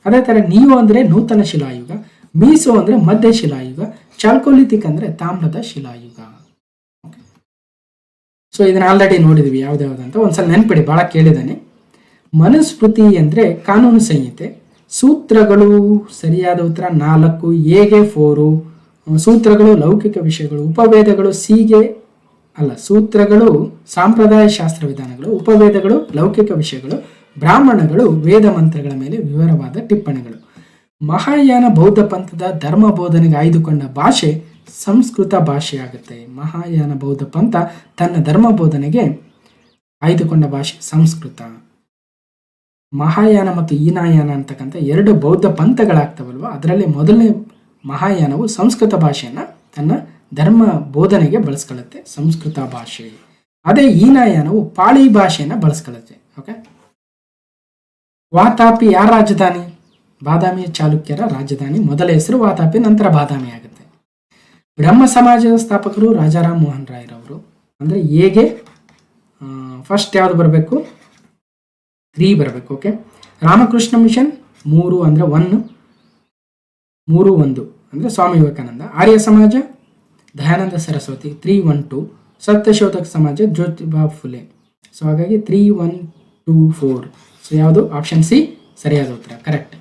ಅದೇ ತರ ನಿಯೋ ಅಂದ್ರೆ ನೂತನ ಶಿಲಾಯುಗ, ಮೀಸೋ ಅಂದ್ರೆ ಮಧ್ಯ ಶಿಲಾಯುಗ, ಚಾಲ್ಕೋಲಿಥಿಕ್ ಅಂದ್ರೆ ತಾಮ್ರದ ಶಿಲಾಯುಗ. ಸೊ ಇದನ್ನ ಆಲ್ರೆಡಿ ನೋಡಿದ್ವಿ ಯಾವ್ದಾವ್ದಂತ, ಒಂದ್ಸಲ ನೆನ್ಪಿಡಿ, ಬಹಳ ಕೇಳಿದಾನೆ. ಮನುಸ್ಮೃತಿ ಅಂದ್ರೆ ಕಾನೂನು ಸಂಹಿತೆ. ಸೂತ್ರಗಳು ಸರಿಯಾದ ಉತ್ತರ 4. ಎಗೆ 4. ಸೂತ್ರಗಳು ಲೌಕಿಕ ವಿಷಯಗಳು. ಉಪವೇದಗಳು ಸಿಗೆ ಅಲ್ಲ, ಸೂತ್ರಗಳು ಸಾಂಪ್ರದಾಯ ಶಾಸ್ತ್ರ ವಿಧಾನಗಳು, ಉಪವೇದಗಳು ಲೌಕಿಕ ವಿಷಯಗಳು, ಬ್ರಾಹ್ಮಣಗಳು ವೇದ ಮಂತ್ರಗಳ ಮೇಲೆ ವಿವರವಾದ ಟಿಪ್ಪಣಿಗಳು. ಮಹಾಯಾನ ಬೌದ್ಧ ಪಂಥದ ಧರ್ಮ ಬೋಧನೆಗೆ ಆಯ್ದುಕೊಂಡ ಭಾಷೆ ಸಂಸ್ಕೃತ ಭಾಷೆ ಆಗುತ್ತೆ. ಮಹಾಯಾನ ಬೌದ್ಧ ಪಂಥ ತನ್ನ ಧರ್ಮ ಬೋಧನೆಗೆ ಆಯ್ದುಕೊಂಡ ಭಾಷೆ ಸಂಸ್ಕೃತ. ಮಹಾಯಾನ ಮತ್ತು ಈನಾಯಾನ ಅಂತಕ್ಕಂಥ 2 ಬೌದ್ಧ ಪಂಥಗಳಾಗ್ತವಲ್ವ, ಅದರಲ್ಲಿ ಮೊದಲನೇ ಮಹಾಯಾನವು ಸಂಸ್ಕೃತ ಭಾಷೆಯನ್ನ ತನ್ನ ಧರ್ಮ ಬೋಧನೆಗೆ ಬಳಸ್ಕೊಳ್ಳುತ್ತೆ, ಸಂಸ್ಕೃತ ಭಾಷೆ. ಅದೇ ಈನಾಯಾನವು ಪಾಳಿ ಭಾಷೆಯನ್ನ ಬಳಸ್ಕೊಳ್ಳುತ್ತೆ. ಓಕೆ, ವಾತಾಪಿ ಯಾರ ರಾಜಧಾನಿ? ಬಾದಾಮಿ ಚಾಲುಕ್ಯರ ರಾಜಧಾನಿ. ಮೊದಲ ಹೆಸರು ವಾತಾಪಿ, ನಂತರ ಬಾದಾಮಿ ಆಗುತ್ತೆ. ಬ್ರಹ್ಮ ಸಮಾಜದ ಸ್ಥಾಪಕರು ರಾಜಾರಾಮ್ ಮೋಹನ್ ರಾಯ್ರವರು. ಅಂದ್ರೆ ಹೇಗೆ ಫಸ್ಟ್ ಯಾವ್ದು ಬರಬೇಕು? 3 ಬರಬೇಕು. ಓಕೆ, ರಾಮಕೃಷ್ಣ ಮಿಷನ್ 3 ಅಂದ್ರೆ 1, 3 1 ಅಂದ್ರೆ ಸ್ವಾಮಿ ವಿವೇಕಾನಂದ. ಆರ್ಯ ಸಮಾಜ ದಯಾನಂದ ಸರಸ್ವತಿ 3 1 2. ಸತ್ಯಶೋಧಕ ಸಮಾಜ ಜ್ಯೋತಿಬಾ ಫುಲೆ. ಸೊ ಹಾಗಾಗಿ 3 1 2 4. ಸೊ ಯಾವುದು? ಆಪ್ಷನ್ ಸಿ ಸರಿಯಾದ ಉತ್ತರ, ಕರೆಕ್ಟ್.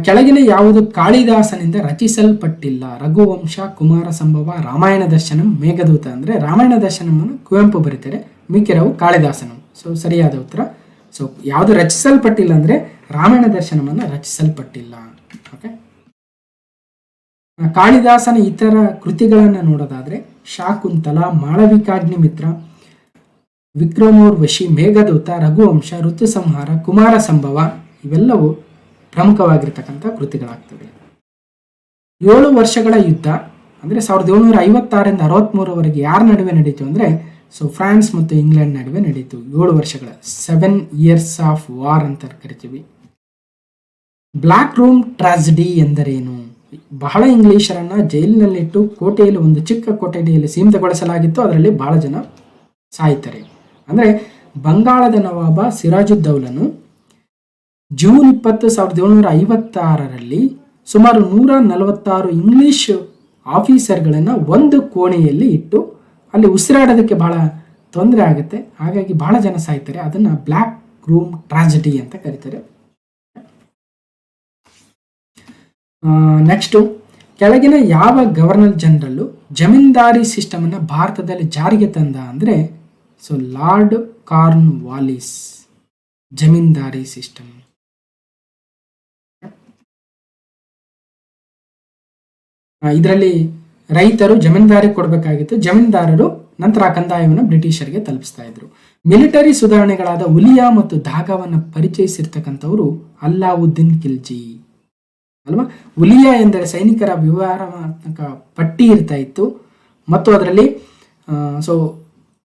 ಕೆಳಗಿನ ಯಾವುದು ಕಾಳಿದಾಸನಿಂದ ರಚಿಸಲ್ಪಟ್ಟಿಲ್ಲ? ರಘುವಂಶ, ಕುಮಾರ ಸಂಭವ, ರಾಮಾಯಣ ದರ್ಶನಂ, ಮೇಘದೂತ. ಅಂದ್ರೆ ರಾಮಾಯಣ ದರ್ಶನಮನ್ನು ಕುವೆಂಪು ಬರೀತಾರೆ, ಮಿಕ್ಕಿರವು ಕಾಳಿದಾಸನು. ಸೊ ಸರಿಯಾದ ಉತ್ತರ. ಸೊ ಯಾವುದು ರಚಿಸಲ್ಪಟ್ಟಿಲ್ಲ ಅಂದ್ರೆ ರಾಮಾಯಣ ದರ್ಶನಮನ್ನು ರಚಿಸಲ್ಪಟ್ಟಿಲ್ಲ. ಓಕೆ, ಕಾಳಿದಾಸನ ಇತರ ಕೃತಿಗಳನ್ನು ನೋಡೋದಾದ್ರೆ ಶಾಕುಂತಲ, ಮಾಳವಿಕಾಗ್ನಿಮಿತ್ರ, ವಿಕ್ರಮೋರ್ವಶಿ, ಮೇಘದೂತ, ರಘುವಂಶ, ಋತು ಸಂಹಾರ, ಕುಮಾರ ಸಂಭವ ಇವೆಲ್ಲವೂ ಪ್ರಮುಖವಾಗಿರ್ತಕ್ಕಂಥ ಕೃತಿಗಳಾಗ್ತವೆ. 7 ವರ್ಷಗಳ ಯುದ್ಧ ಅಂದ್ರೆ 1756ರಿಂದ 63ರವರೆಗೆ ಯಾರ ನಡುವೆ ನಡೀತು ಅಂದ್ರೆ ಫ್ರಾನ್ಸ್ ಮತ್ತು ಇಂಗ್ಲೆಂಡ್ ನಡುವೆ ನಡೀತು. 7 ವರ್ಷಗಳ 7 ಇಯರ್ಸ್ ಆಫ್ ವಾರ್ ಅಂತ ಕರಿತೀವಿ. ಬ್ಲಾಕ್ ರೂಮ್ ಟ್ರಾಜಿಡಿ ಎಂದರೇನು? ಬಹಳ ಇಂಗ್ಲಿಷರನ್ನ ಜೈಲಿನಲ್ಲಿಟ್ಟು ಕೋಟೆಯಲ್ಲಿ ಒಂದು ಚಿಕ್ಕ ಕೊಠಡಿಯಲ್ಲಿ ಸೀಮಿತಗೊಳಿಸಲಾಗಿತ್ತು. ಅದರಲ್ಲಿ ಬಹಳ ಜನ ಸಾಯ್ತಾರೆ. ಅಂದ್ರೆ ಬಂಗಾಳದ ನವಾಬ ಸಿರಾಜುದ್ದೌಲನು ಜೂನ್ 20, 1756ರಲ್ಲಿ ಸುಮಾರು 146 ಇಂಗ್ಲಿಷ್ ಆಫೀಸರ್ಗಳನ್ನ ಒಂದು ಕೋಣೆಯಲ್ಲಿ ಇಟ್ಟು ಅಲ್ಲಿ ಉಸಿರಾಡೋದಕ್ಕೆ ಬಹಳ ತೊಂದರೆ ಆಗುತ್ತೆ. ಹಾಗಾಗಿ ಬಹಳ ಜನ ಸಾಯ್ತಾರೆ. ಅದನ್ನ ಬ್ಲಾಕ್ ರೂಮ್ ಟ್ರಾಜಿಡಿ ಅಂತ ಕರೀತಾರೆ. ನೆಕ್ಸ್ಟ್, ಕೆಳಗಿನ ಯಾವ ಗವರ್ನರ್ ಜನರಲ್ ಜಮೀನ್ದಾರಿ ಸಿಸ್ಟಮ್ ಅನ್ನ ಭಾರತದಲ್ಲಿ ಜಾರಿಗೆ ತಂದ ಅಂದ್ರೆ lord corn Wallis. Zamindari system. ಇದರಲ್ಲಿ ರೈತರು ಜಮೀನ್ದಾರಿ ಕೊಡಬೇಕಾಗಿತ್ತು. ಜಮೀನ್ದಾರರು ನಂತರ ಆ ಕಂದಾಯವನ್ನು ಬ್ರಿಟಿಷರಿಗೆ ತಲುಪಿಸ್ತಾ ಇದ್ರು. ಮಿಲಿಟರಿ ಸುಧಾರಣೆಗಳಾದ ಉಲಿಯಾ ಮತ್ತು ಧಾಗವನ್ನು ಪರಿಚಯಿಸಿರ್ತಕ್ಕಂಥವರು ಅಲ್ಲಾವುದ್ದೀನ್ ಖಿಲ್ಜಿ ಅಲ್ವಾ. ಉಲಿಯಾ ಎಂದರೆ ಸೈನಿಕರ ವಿವರಣಾತ್ಮಕ ಪಟ್ಟಿ ಇರ್ತಾ ಇತ್ತು ಮತ್ತು ಅದರಲ್ಲಿ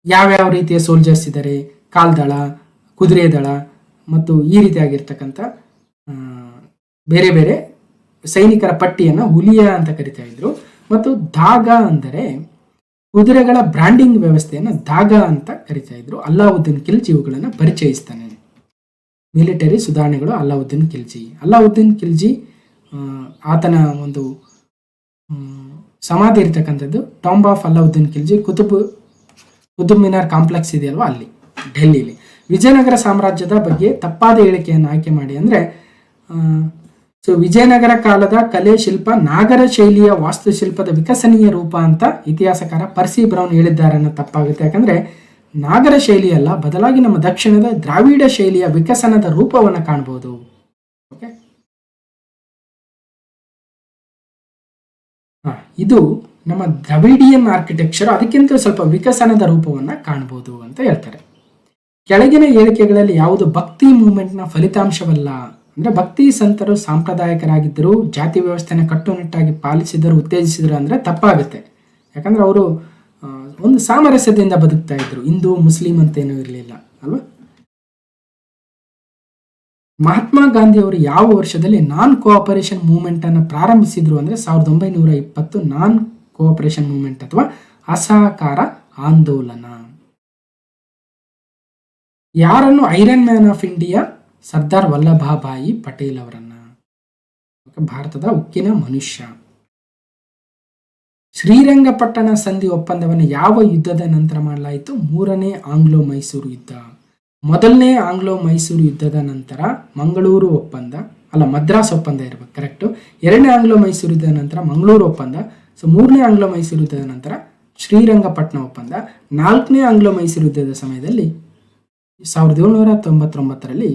ಯಾವ್ಯಾವ ರೀತಿಯ ಸೋಲ್ಜರ್ಸ್ ಇದ್ದಾರೆ, ಕಾಲ್ದಳ, ಕುದುರೆ ದಳ ಮತ್ತು ಈ ರೀತಿಯಾಗಿರ್ತಕ್ಕಂಥ ಬೇರೆ ಬೇರೆ ಸೈನಿಕರ ಪಟ್ಟಿಯನ್ನು ಹುಲಿಯ ಅಂತ ಕರಿತಾ ಇದ್ರು. ಮತ್ತು ದಾಗ ಅಂದರೆ ಕುದುರೆಗಳ ಬ್ರಾಂಡಿಂಗ್ ವ್ಯವಸ್ಥೆಯನ್ನು ದಾಗ ಅಂತ ಕರಿತಾ ಇದ್ರು. ಅಲ್ಲಾವುದ್ದೀನ್ ಖಿಲ್ಜಿ ಇವುಗಳನ್ನು ಪರಿಚಯಿಸ್ತಾನೆ. ಮಿಲಿಟರಿ ಸುಧಾರಣೆಗಳು ಅಲ್ಲಾವುದ್ದೀನ್ ಖಿಲ್ಜಿ ಆತನ ಒಂದು ಸಮಾಧಿ ಇರ್ತಕ್ಕಂಥದ್ದು tomb of Alauddin Khilji Qutub Minar complex ಇದೆಯಲ್ವಾ ಅಲ್ಲಿ, ಡೆಲ್ಲಿಲಿ. ವಿಜಯನಗರ ಸಾಮ್ರಾಜ್ಯದ ಬಗ್ಗೆ ತಪ್ಪಾದ ಹೇಳಿಕೆಯನ್ನು ಆಯ್ಕೆ ಮಾಡಿ ಅಂದರೆ ವಿಜಯನಗರ ಕಾಲದ ಕಲೆ ಶಿಲ್ಪ ನಾಗರ ಶೈಲಿಯ ವಾಸ್ತುಶಿಲ್ಪದ ವಿಕಸನೀಯ ರೂಪ ಅಂತ ಇತಿಹಾಸಕಾರ ಪರ್ಸಿ ಬ್ರೌನ್ ಹೇಳಿದ್ದಾರೆ ಅನ್ನೋ ತಪ್ಪಾಗುತ್ತೆ. ಯಾಕಂದ್ರೆ ನಾಗರ ಶೈಲಿ ಅಲ್ಲ, ಬದಲಾಗಿ ನಮ್ಮ ದಕ್ಷಿಣದ ದ್ರಾವಿಡ ಶೈಲಿಯ ವಿಕಸನದ ರೂಪವನ್ನು ಕಾಣಬಹುದು. ಓಕೆ, ಇದು ನಮ್ಮ ದ್ರವಿಡಿಯನ್ ಆರ್ಕಿಟೆಕ್ಚರ್, ಅದಕ್ಕಿಂತ ಸ್ವಲ್ಪ ವಿಕಸನದ ರೂಪವನ್ನು ಕಾಣಬಹುದು ಅಂತ ಹೇಳ್ತಾರೆ. ಕೆಳಗಿನ ಹೇಳಿಕೆಗಳಲ್ಲಿ ಯಾವುದು ಭಕ್ತಿ ಮೂವ್ಮೆಂಟ್ನ ಫಲಿತಾಂಶವಲ್ಲ ಅಂದ್ರೆ ಭಕ್ತಿ ಸಂತರು ಸಾಂಪ್ರದಾಯಿಕರಾಗಿದ್ದರು, ಜಾತಿ ವ್ಯವಸ್ಥೆನ ಕಟ್ಟುನಿಟ್ಟಾಗಿ ಪಾಲಿಸಿದರು, ಉತ್ತೇಜಿಸಿದರು ಅಂದ್ರೆ ತಪ್ಪಾಗುತ್ತೆ. ಯಾಕಂದ್ರೆ ಅವರು ಒಂದು ಸಾಮರಸ್ಯದಿಂದ ಬದುಕ್ತಾ ಇದ್ರು, ಹಿಂದೂ ಮುಸ್ಲಿಂ ಅಂತ ಏನೂ ಇರಲಿಲ್ಲ ಅಲ್ವಾ. ಮಹಾತ್ಮ ಗಾಂಧಿ ಅವರು ಯಾವ ವರ್ಷದಲ್ಲಿ ನಾನ್ ಕೋಆಪರೇಷನ್ ಮೂವ್ಮೆಂಟ್ ಅನ್ನು ಪ್ರಾರಂಭಿಸಿದ್ರು ಅಂದ್ರೆ 1920 ನಾನ್ ಕೋಆಪರೇಷನ್ ಮೂವ್ಮೆಂಟ್ ಅಥವಾ ಅಸಹಕಾರ ಆಂದೋಲನ. ಯಾರನ್ನು iron man of India Sardar Vallabhbhai Patel ಅವರನ್ನ, ಭಾರತದ ಉಕ್ಕಿನ ಮನುಷ್ಯ. ಶ್ರೀರಂಗಪಟ್ಟಣ ಸಂಧಿ ಒಪ್ಪಂದವನ್ನು ಯಾವ ಯುದ್ಧದ ನಂತರ ಮಾಡಲಾಯಿತು? 3ನೇ ಆಂಗ್ಲೋ ಮೈಸೂರು ಯುದ್ಧ. ಮೊದಲನೇ ಆಂಗ್ಲೋ ಮೈಸೂರು ಯುದ್ಧದ ನಂತರ ಮಂಗಳೂರು ಒಪ್ಪಂದ, ಅಲ್ಲ ಮದ್ರಾಸ್ ಒಪ್ಪಂದ ಇರಬೇಕು ಕರೆಕ್ಟು. 2ನೇ ಆಂಗ್ಲೋ ಮೈಸೂರು ಯುದ್ಧದ ನಂತರ ಮಂಗಳೂರು ಒಪ್ಪಂದ. 3ನೇ ಆಂಗ್ಲೋ ಮೈಸೂರು ಯುದ್ಧದ ನಂತರ ಶ್ರೀರಂಗಪಟ್ಟಣ ಒಪ್ಪಂದ. 4ನೇ ಆಂಗ್ಲೋ ಮೈಸೂರು ಯುದ್ಧದ ಸಮಯದಲ್ಲಿ 1799ರಲ್ಲಿ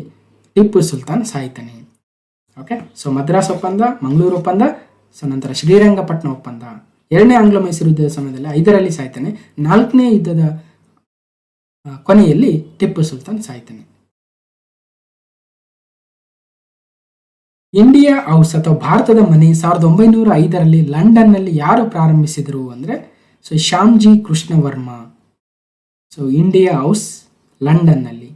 ಟಿಪ್ಪು ಸುಲ್ತಾನ್ ಸಾಯ್ತಾನೆ. ಓಕೆ, ಮದ್ರಾಸ್ ಒಪ್ಪಂದ, ಮಂಗಳೂರು ಒಪ್ಪಂದ, ನಂತರ ಶ್ರೀರಂಗಪಟ್ಟಣ ಒಪ್ಪಂದ. 2ನೇ ಆಂಗ್ಲೋ ಮೈಸೂರು ಯುದ್ಧದ ಸಮಯದಲ್ಲಿ 5ರಲ್ಲಿ ಸಾಯ್ತಾನೆ. 4ನೇ ಯುದ್ಧದ ಕೊನೆಯಲ್ಲಿ ಟಿಪ್ಪು ಸುಲ್ತಾನ್ ಸಾಯ್ತಾನೆ. ಇಂಡಿಯಾ ಹೌಸ್ ಅಥವಾ ಭಾರತದ ಮನೆ 1905ರಲ್ಲಿ ಲಂಡನ್ನಲ್ಲಿ ಯಾರು ಪ್ರಾರಂಭಿಸಿದರು ಅಂದರೆ ಶ್ಯಾಮ್ಜಿ ಕೃಷ್ಣ ವರ್ಮ. ಇಂಡಿಯಾ ಹೌಸ್ ಲಂಡನ್ನಲ್ಲಿ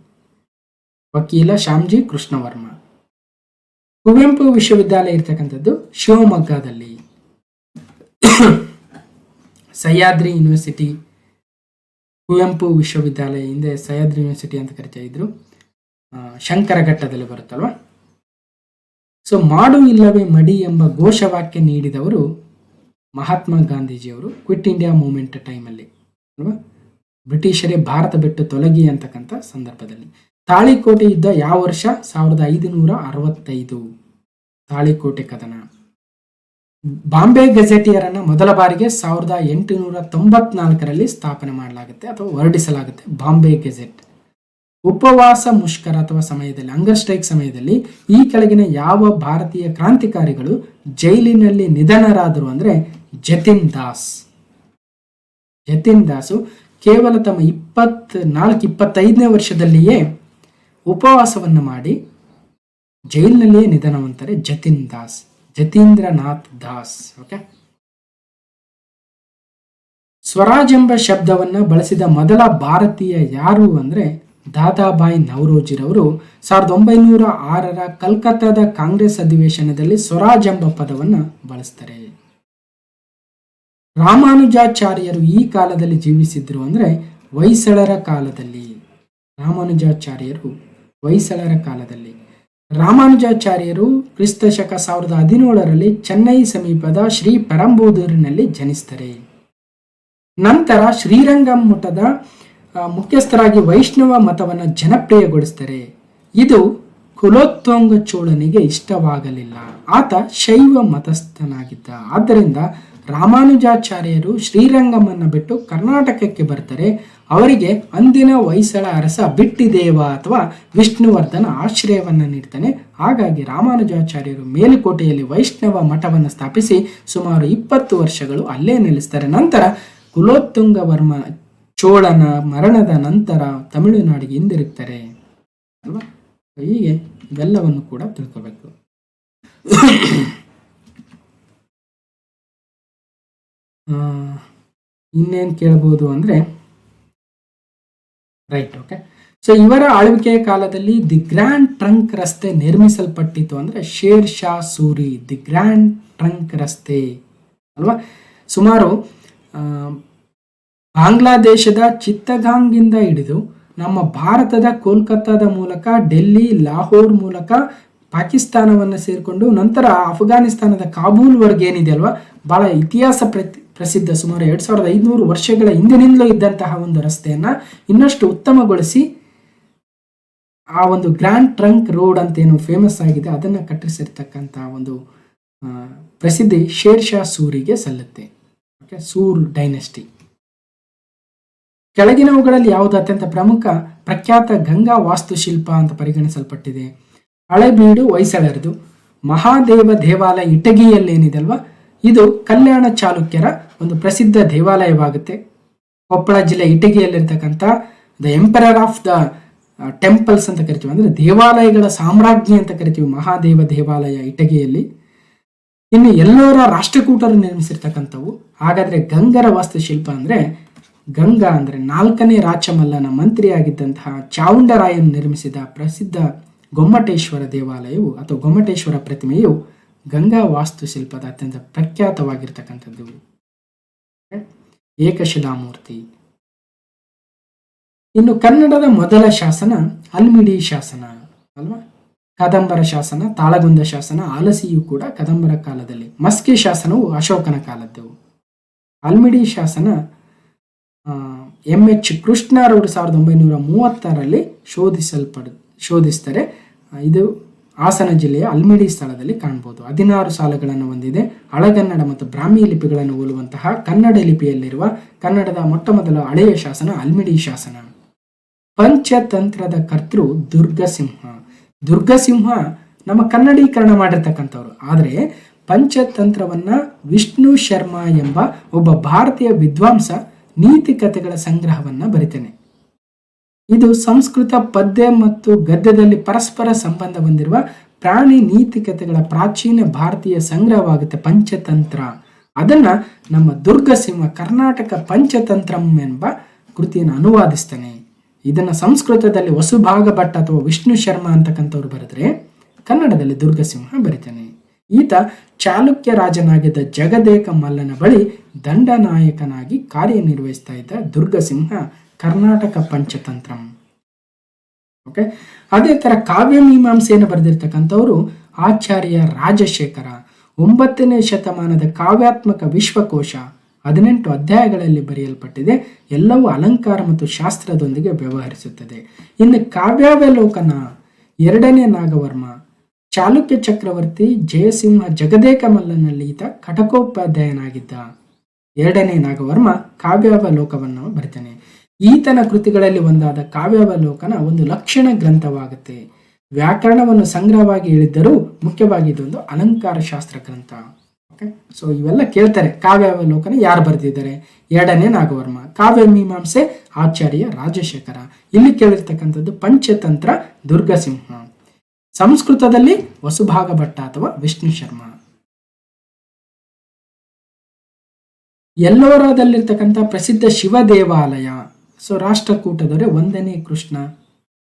ವಕೀಲ ಶ್ಯಾಮ್ಜಿ ಕೃಷ್ಣ ವರ್ಮ. ಕುವೆಂಪು ವಿಶ್ವವಿದ್ಯಾಲಯ ಇರ್ತಕ್ಕಂಥದ್ದು ಶಿವಮೊಗ್ಗದಲ್ಲಿ. ಸಹ್ಯಾದ್ರಿ ಯೂನಿವರ್ಸಿಟಿ, ಕುವೆಂಪು ವಿಶ್ವವಿದ್ಯಾಲಯ, ಹಿಂದೆ ಸಹ್ಯಾದ್ರಿ ಯೂನಿವರ್ಸಿಟಿ ಅಂತ ಕರಿತಾ ಇದ್ರು, ಶಂಕರಘಟ್ಟದಲ್ಲಿ ಬರುತ್ತಲ್ವ. ಮಾಡು ಇಲ್ಲವೇ ಮಡಿ ಎಂಬ ಘೋಷವಾಕ್ಯ ನೀಡಿದವರು ಮಹಾತ್ಮ ಗಾಂಧೀಜಿಯವರು ಕ್ವಿಟ್ ಇಂಡಿಯಾ ಮೂವ್ಮೆಂಟ್ ಟೈಮಲ್ಲಿ ಅಲ್ವಾ, ಬ್ರಿಟಿಷರೇ ಭಾರತ ಬಿಟ್ಟು ತೊಲಗಿ ಅಂತಕ್ಕಂಥ ಸಂದರ್ಭದಲ್ಲಿ. ತಾಳಿಕೋಟೆ ಯುದ್ಧ ಯಾವ ವರ್ಷ? 1565 ತಾಳಿಕೋಟೆ ಕದನ. ಬಾಂಬೆ ಗೆಜೆಟಿಯರನ್ನು ಮೊದಲ ಬಾರಿಗೆ 1894ರಲ್ಲಿ ಸ್ಥಾಪನೆ ಮಾಡಲಾಗುತ್ತೆ ಅಥವಾ ಹೊರಡಿಸಲಾಗುತ್ತೆ ಬಾಂಬೆ ಗೆಜೆಟ್. ಉಪವಾಸ ಮುಷ್ಕರ ಅಥವಾ ಸಮಯದಲ್ಲಿ, ಹಂಗರ್ ಸ್ಟ್ರೈಕ್ ಸಮಯದಲ್ಲಿ ಈ ಕೆಳಗಿನ ಯಾವ ಭಾರತೀಯ ಕ್ರಾಂತಿಕಾರಿಗಳು ಜೈಲಿನಲ್ಲಿ ನಿಧನರಾದರು ಅಂದ್ರೆ ಜತಿನ್ ದಾಸ್. ಜತಿನ್ ದಾಸು ಕೇವಲ ತಮ್ಮ 25ನೇ ವರ್ಷದಲ್ಲಿಯೇ ಉಪವಾಸವನ್ನು ಮಾಡಿ ಜೈಲಿನಲ್ಲಿಯೇ ನಿಧನವಂತಾರೆ ಜತಿನ್ ದಾಸ್, ಜತೀಂದ್ರನಾಥ್ ದಾಸ್. ಓಕೆ, ಸ್ವರಾಜ್ ಎಂಬ ಶಬ್ದವನ್ನ ಬಳಸಿದ ಮೊದಲ ಭಾರತೀಯ ಯಾರು ಅಂದ್ರೆ ದಾದಾಬಾಯಿ ನವರೋಜಿರವರು 1906ರ ಕಲ್ಕತ್ತಾದ ಕಾಂಗ್ರೆಸ್ ಅಧಿವೇಶನದಲ್ಲಿ ಸ್ವರಾಜ್ ಎಂಬ ಪದವನ್ನು ಬಳಸ್ತಾರೆ. ರಾಮಾನುಜಾಚಾರ್ಯರು ಈ ಕಾಲದಲ್ಲಿ ಜೀವಿಸಿದ್ರು ಅಂದ್ರೆ ಹೊಯ್ಸಳರ ಕಾಲದಲ್ಲಿ. ರಾಮಾನುಜಾಚಾರ್ಯರು ಹೊಯ್ಸಳರ ಕಾಲದಲ್ಲಿ. ರಾಮಾನುಜಾಚಾರ್ಯರು ಕ್ರಿಸ್ತ ಶಕ 1017ರಲ್ಲಿ ಚೆನ್ನೈ ಸಮೀಪದ ಶ್ರೀ ಪೆರಂಬೂದೂರಿನಲ್ಲಿ ಜನಿಸ್ತಾರೆ. ನಂತರ ಶ್ರೀರಂಗಂ ಮಠದ ಮುಖ್ಯಸ್ಥರಾಗಿ ವೈಷ್ಣವ ಮತವನ್ನು ಜನಪ್ರಿಯಗೊಳಿಸ್ತಾರೆ. ಇದು ಕುಲೋತ್ತುಂಗ ಚೋಳನಿಗೆ ಇಷ್ಟವಾಗಲಿಲ್ಲ, ಆತ ಶೈವ ಮತಸ್ಥನಾಗಿದ್ದ. ಆದ್ದರಿಂದ ರಾಮಾನುಜಾಚಾರ್ಯರು ಶ್ರೀರಂಗಮನ್ನು ಬಿಟ್ಟು ಕರ್ನಾಟಕಕ್ಕೆ ಬರ್ತಾರೆ. ಅವರಿಗೆ ಅಂದಿನ ಹೊಯ್ಸಳ ಅರಸ ಬಿಟ್ಟಿದೇವ ಅಥವಾ ವಿಷ್ಣುವರ್ಧನ ಆಶ್ರಯವನ್ನು ನೀಡ್ತಾನೆ. ಹಾಗಾಗಿ ರಾಮಾನುಜಾಚಾರ್ಯರು ಮೇಲುಕೋಟೆಯಲ್ಲಿ ವೈಷ್ಣವ ಮಠವನ್ನು ಸ್ಥಾಪಿಸಿ ಸುಮಾರು 20 ವರ್ಷಗಳು ಅಲ್ಲೇ ನೆಲೆಸ್ತಾರೆ. ನಂತರ ಕುಲೋತ್ತುಂಗ ವರ್ಮ ಚೋಳನ ಮರಣದ ನಂತರ ತಮಿಳುನಾಡಿಗೆ ಹಿಂದಿರುಗ್ತಾರೆ ಅಲ್ವಾ. ಹೀಗೆ ಇವೆಲ್ಲವನ್ನು ಕೂಡ ತಿಳ್ಕೋಬೇಕು. ಇನ್ನೇನು ಕೇಳ್ಬೋದು ಅಂದರೆ ರೈಟ್. ಓಕೆ, ಸೊ ಇವರ ಆಳ್ವಿಕೆಯ ಕಾಲದಲ್ಲಿ ದಿ ಗ್ರ್ಯಾಂಡ್ ಟ್ರಂಕ್ ರಸ್ತೆ ನಿರ್ಮಿಸಲ್ಪಟ್ಟಿತು. ಅಂದರೆ share Shah Suri, the grand trunk ರಸ್ತೆ ಅಲ್ವಾ. ಸುಮಾರು ಬಾಂಗ್ಲಾದೇಶದ ಚಿತ್ತಗಾಂಗಿಂದ ಹಿಡಿದು ನಮ್ಮ ಭಾರತದ ಕೋಲ್ಕತ್ತಾದ ಮೂಲಕ ಡೆಲ್ಲಿ, ಲಾಹೋರ್ ಮೂಲಕ ಪಾಕಿಸ್ತಾನವನ್ನು ಸೇರಿಕೊಂಡು ನಂತರ ಅಫ್ಘಾನಿಸ್ತಾನದ ಕಾಬೂಲ್ವರೆಗೆ ಏನಿದೆ ಅಲ್ವಾ, ಬಹಳ ಇತಿಹಾಸ ಪ್ರಸಿದ್ಧ, ಸುಮಾರು 2500 ವರ್ಷಗಳ ಹಿಂದಿನಿಂದಲೂ ಇದ್ದಂತಹ ಒಂದು ರಸ್ತೆಯನ್ನು ಇನ್ನಷ್ಟು ಉತ್ತಮಗೊಳಿಸಿ ಆ ಒಂದು ಗ್ರ್ಯಾಂಡ್ ಟ್ರಂಕ್ ರೋಡ್ ಅಂತ ಏನು ಫೇಮಸ್ ಆಗಿದೆ ಅದನ್ನು ಕಟ್ಟಿಸಿರ್ತಕ್ಕಂಥ ಒಂದು ಪ್ರಸಿದ್ಧಿ ಶೇರ್ ಶಾ ಸೂರಿಗೆ ಸಲ್ಲುತ್ತೆ. ಓಕೆ, ಸೂರ್ ಡೈನೆಸ್ಟಿ. ಕೆಳಗಿನವುಗಳಲ್ಲಿ ಯಾವುದು ಅತ್ಯಂತ ಪ್ರಖ್ಯಾತ ಗಂಗಾ ವಾಸ್ತುಶಿಲ್ಪ ಅಂತ ಪರಿಗಣಿಸಲ್ಪಟ್ಟಿದೆ? ಹಳೆಬೀಡು ಹೊಯ್ಸಳರದು. ಮಹಾದೇವ ದೇವಾಲಯ ಇಟಗಿಯಲ್ಲೇನಿದೆ ಅಲ್ವಾ, ಇದು ಕಲ್ಯಾಣ ಚಾಲುಕ್ಯರ ಒಂದು ಪ್ರಸಿದ್ಧ ದೇವಾಲಯವಾಗುತ್ತೆ. ಕೊಪ್ಪಳ ಜಿಲ್ಲೆ ಇಟಗಿಯಲ್ಲಿರ್ತಕ್ಕಂಥ the emperor of the temples ಅಂತ ಕರಿತೀವಿ, ಅಂದರೆ ದೇವಾಲಯಗಳ ಸಾಮ್ರಾಜ್ಞಿ ಅಂತ ಕರಿತೀವಿ ಮಹಾದೇವ ದೇವಾಲಯ ಇಟಗಿಯಲ್ಲಿ. ಇನ್ನು ಎಲ್ಲೋರ ರಾಷ್ಟ್ರಕೂಟರು ನಿರ್ಮಿಸಿರ್ತಕ್ಕಂಥವು. ಹಾಗಾದ್ರೆ ಗಂಗರ ವಾಸ್ತುಶಿಲ್ಪ ಅಂದರೆ ಗಂಗಾ ಅಂದರೆ 4ನೇ ರಾಚಮಲ್ಲನ ಮಂತ್ರಿಯಾಗಿದ್ದಂತಹ ಚಾವುಂಡರಾಯನ್ ನಿರ್ಮಿಸಿದ ಪ್ರಸಿದ್ಧ ಗೊಮ್ಮಟೇಶ್ವರ ದೇವಾಲಯವು ಅಥವಾ ಗೊಮ್ಮಟೇಶ್ವರ ಪ್ರತಿಮೆಯು ಗಂಗಾ ವಾಸ್ತುಶಿಲ್ಪದ ಅತ್ಯಂತ ಪ್ರಖ್ಯಾತವಾಗಿರ್ತಕ್ಕಂಥದ್ದು. ಏಕಶಿಲಾಮೂರ್ತಿ. ಇನ್ನು ಕನ್ನಡದ ಮೊದಲ ಶಾಸನ ಅಲ್ಮಿಡಿ ಶಾಸನ ಅಲ್ವಾ. ಕದಂಬರ ಶಾಸನ, ತಾಳಗುಂದ ಶಾಸನ, ಆಲಸಿಯು ಕೂಡ ಕದಂಬರ ಕಾಲದಲ್ಲಿ. ಮಸ್ಕಿ ಶಾಸನವು ಅಶೋಕನ ಕಾಲದ್ದು. ಅಲ್ಮಿಡಿ ಶಾಸನ MH ಕೃಷ್ಣರವರು 1930ರಲ್ಲಿ ಶೋಧಿಸ್ತಾರೆ. ಇದು ಹಾಸನ ಜಿಲ್ಲೆಯ ಅಲ್ಮಿಡಿ ಸ್ಥಳದಲ್ಲಿ ಕಾಣಬಹುದು. 16 ಸಾಲುಗಳನ್ನು ಹೊಂದಿದೆ. ಹಳಗನ್ನಡ ಮತ್ತು ಬ್ರಾಹ್ಮಿ ಲಿಪಿಗಳನ್ನು ಹೋಲುವಂತಹ ಕನ್ನಡ ಲಿಪಿಯಲ್ಲಿರುವ ಕನ್ನಡದ ಮೊಟ್ಟಮೊದಲ ಹಳೆಯ ಶಾಸನ ಅಲ್ಮಿಡಿ ಶಾಸನ. ಪಂಚತಂತ್ರದ ಕರ್ತೃ ದುರ್ಗಸಿಂಹ. ದುರ್ಗಸಿಂಹ ನಮ್ಮ ಕನ್ನಡೀಕರಣ ಮಾಡಿರ್ತಕ್ಕಂಥವ್ರು. ಆದರೆ ಪಂಚತಂತ್ರವನ್ನ ವಿಷ್ಣು ಶರ್ಮಾ ಎಂಬ ಒಬ್ಬ ಭಾರತೀಯ ವಿದ್ವಾಂಸ ನೀತಿ ಕಥೆಗಳ ಸಂಗ್ರಹವನ್ನ ಬರಿತಾನೆ. ಇದು ಸಂಸ್ಕೃತ ಪದ್ಯ ಮತ್ತು ಗದ್ಯದಲ್ಲಿ ಪರಸ್ಪರ ಸಂಬಂಧ ಹೊಂದಿರುವ ಪ್ರಾಣಿ ನೀತಿ ಕಥೆಗಳ ಪ್ರಾಚೀನ ಭಾರತೀಯ ಸಂಗ್ರಹವಾಗುತ್ತೆ ಪಂಚತಂತ್ರ. ಅದನ್ನ ನಮ್ಮ ದುರ್ಗಸಿಂಹ ಕರ್ನಾಟಕ ಪಂಚತಂತ್ರಂ ಎಂಬ ಕೃತಿಯನ್ನು ಅನುವಾದಿಸ್ತಾನೆ. ಇದನ್ನ ಸಂಸ್ಕೃತದಲ್ಲಿ ವಸುಭಾಗ ಭಟ್ ಅಥವಾ ವಿಷ್ಣು ಶರ್ಮಾ ಅಂತಕ್ಕಂಥವ್ರು ಬರೆದ್ರೆ ಕನ್ನಡದಲ್ಲಿ ದುರ್ಗಸಿಂಹ ಬರಿತಾನೆ. ಈತ ಚಾಲುಕ್ಯ ರಾಜನಾಗಿದ್ದ ಜಗದೇಕ ಮಲ್ಲನ ಬಳಿ ದಂಡನಾಯಕನಾಗಿ ಕಾರ್ಯನಿರ್ವಹಿಸ್ತಾ ಇದ್ದ ದುರ್ಗಸಿಂಹ ಕರ್ನಾಟಕ ಪಂಚತಂತ್ರಂ. ಓಕೆ, ಅದೇ ತರ ಕಾವ್ಯ ಮೀಮಾಂಸೆಯನ್ನು ಬರೆದಿರ್ತಕ್ಕಂಥವ್ರು ಆಚಾರ್ಯ ರಾಜಶೇಖರ. 9ನೇ ಶತಮಾನದ ಕಾವ್ಯಾತ್ಮಕ ವಿಶ್ವಕೋಶ 18 ಅಧ್ಯಾಯಗಳಲ್ಲಿ ಬರೆಯಲ್ಪಟ್ಟಿದೆ. ಎಲ್ಲವೂ ಅಲಂಕಾರ ಮತ್ತು ಶಾಸ್ತ್ರದೊಂದಿಗೆ ವ್ಯವಹರಿಸುತ್ತದೆ. ಇನ್ನು ಕಾವ್ಯಾವಲೋಕನ 2ನೇ ನಾಗವರ್ಮ. ಚಾಲುಕ್ಯ ಚಕ್ರವರ್ತಿ ಜಯಸಿಂಹ ಜಗದೇಕ ಮಲ್ಲನಲ್ಲಿ ಈತ ಕಟಕೋಪಾಧ್ಯಾಯನಾಗಿದ್ದ. 2ನೇ ನಾಗವರ್ಮ ಕಾವ್ಯಾವಲೋಕವನ್ನು ಬರಿತಾನೆ. ಈತನ ಕೃತಿಗಳಲ್ಲಿ ಒಂದಾದ ಕಾವ್ಯಾವಲೋಕನ ಒಂದು ಲಕ್ಷಣ ಗ್ರಂಥವಾಗುತ್ತೆ. ವ್ಯಾಕರಣವನ್ನು ಸಂಗ್ರಹವಾಗಿ ಹೇಳಿದ್ದರೂ ಮುಖ್ಯವಾಗಿ ಇದೊಂದು ಅಲಂಕಾರ ಶಾಸ್ತ್ರ ಗ್ರಂಥ. ಓಕೆ, ಸೊ ಇವೆಲ್ಲ ಕೇಳ್ತಾರೆ. ಕಾವ್ಯಾವಲೋಕನ ಯಾರು ಬರೆದಿದ್ದಾರೆ? 2ನೇ ನಾಗವರ್ಮ. ಕಾವ್ಯ ಮೀಮಾಂಸೆ ಆಚಾರ್ಯ ರಾಜಶೇಖರ. ಇಲ್ಲಿ ಕೇಳಿರ್ತಕ್ಕಂಥದ್ದು ಪಂಚತಂತ್ರ ದುರ್ಗಸಿಂಹ. ಸಂಸ್ಕೃತದಲ್ಲಿ ವಸುಭಾಗ ಭಟ್ಟ ಅಥವಾ ವಿಷ್ಣು ಶರ್ಮಾ. ಎಲ್ಲೋರದಲ್ಲಿರ್ತಕ್ಕಂಥ ಪ್ರಸಿದ್ಧ ಶಿವ ದೇವಾಲಯ. ಸೊ ರಾಷ್ಟ್ರಕೂಟದವರೇ 1ನೇ ಕೃಷ್ಣ.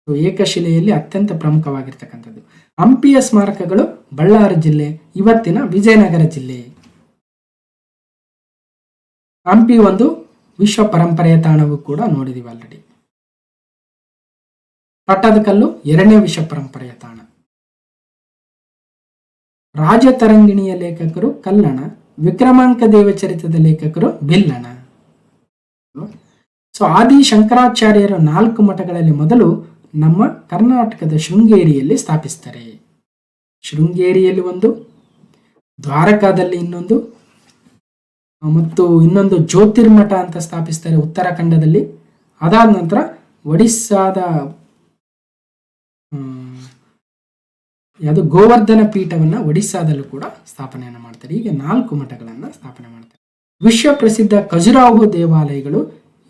ಸೊ ಏಕಶಿಲೆಯಲ್ಲಿ ಅತ್ಯಂತ ಪ್ರಮುಖವಾಗಿರ್ತಕ್ಕಂಥದ್ದು. ಹಂಪಿಯ ಸ್ಮಾರಕಗಳು ಬಳ್ಳಾರಿ ಜಿಲ್ಲೆ, ಇವತ್ತಿನ ವಿಜಯನಗರ ಜಿಲ್ಲೆ. ಹಂಪಿ ಒಂದು ವಿಶ್ವ ಪರಂಪರೆಯ ತಾಣವು ಕೂಡ ನೋಡಿದೀವಿ ಆಲ್ರೆಡಿ. ಪಟ್ಟದಕಲ್ಲು 2ನೇ ವಿಶ್ವ ಪರಂಪರೆಯ ತಾಣ. ರಾಜತರಂಗಿಣಿಯ ಲೇಖಕರು ಕಲ್ಲಣ. ವಿಕ್ರಮಾಂಕ ದೇವಚರಿತದ ಲೇಖಕರು ಬಿಲ್ಲಣ. ಸೊ ಆದಿ ಶಂಕರಾಚಾರ್ಯರ 4 ಮಠಗಳಲ್ಲಿ ಮೊದಲು ನಮ್ಮ ಕರ್ನಾಟಕದ ಶೃಂಗೇರಿಯಲ್ಲಿ ಸ್ಥಾಪಿಸ್ತಾರೆ. ಶೃಂಗೇರಿಯಲ್ಲಿ ಒಂದು, ದ್ವಾರಕಾದಲ್ಲಿ ಇನ್ನೊಂದು, ಮತ್ತು ಇನ್ನೊಂದು ಜ್ಯೋತಿರ್ಮಠ ಅಂತ ಸ್ಥಾಪಿಸ್ತಾರೆ ಉತ್ತರಾಖಂಡದಲ್ಲಿ. ಅದಾದ ನಂತರ ಒಡಿಸ್ಸಾದ ಯಾವುದು ಗೋವರ್ಧನ ಪೀಠವನ್ನ ಒಡಿಸ್ಸಾದಲ್ಲೂ ಕೂಡ ಸ್ಥಾಪನೆಯನ್ನು ಮಾಡ್ತಾರೆ. ಹೀಗೆ 4 ಮಠಗಳನ್ನ ಸ್ಥಾಪನೆ ಮಾಡ್ತಾರೆ. ವಿಶ್ವ ಪ್ರಸಿದ್ಧ ಖಜುರಾಹೋ ದೇವಾಲಯಗಳು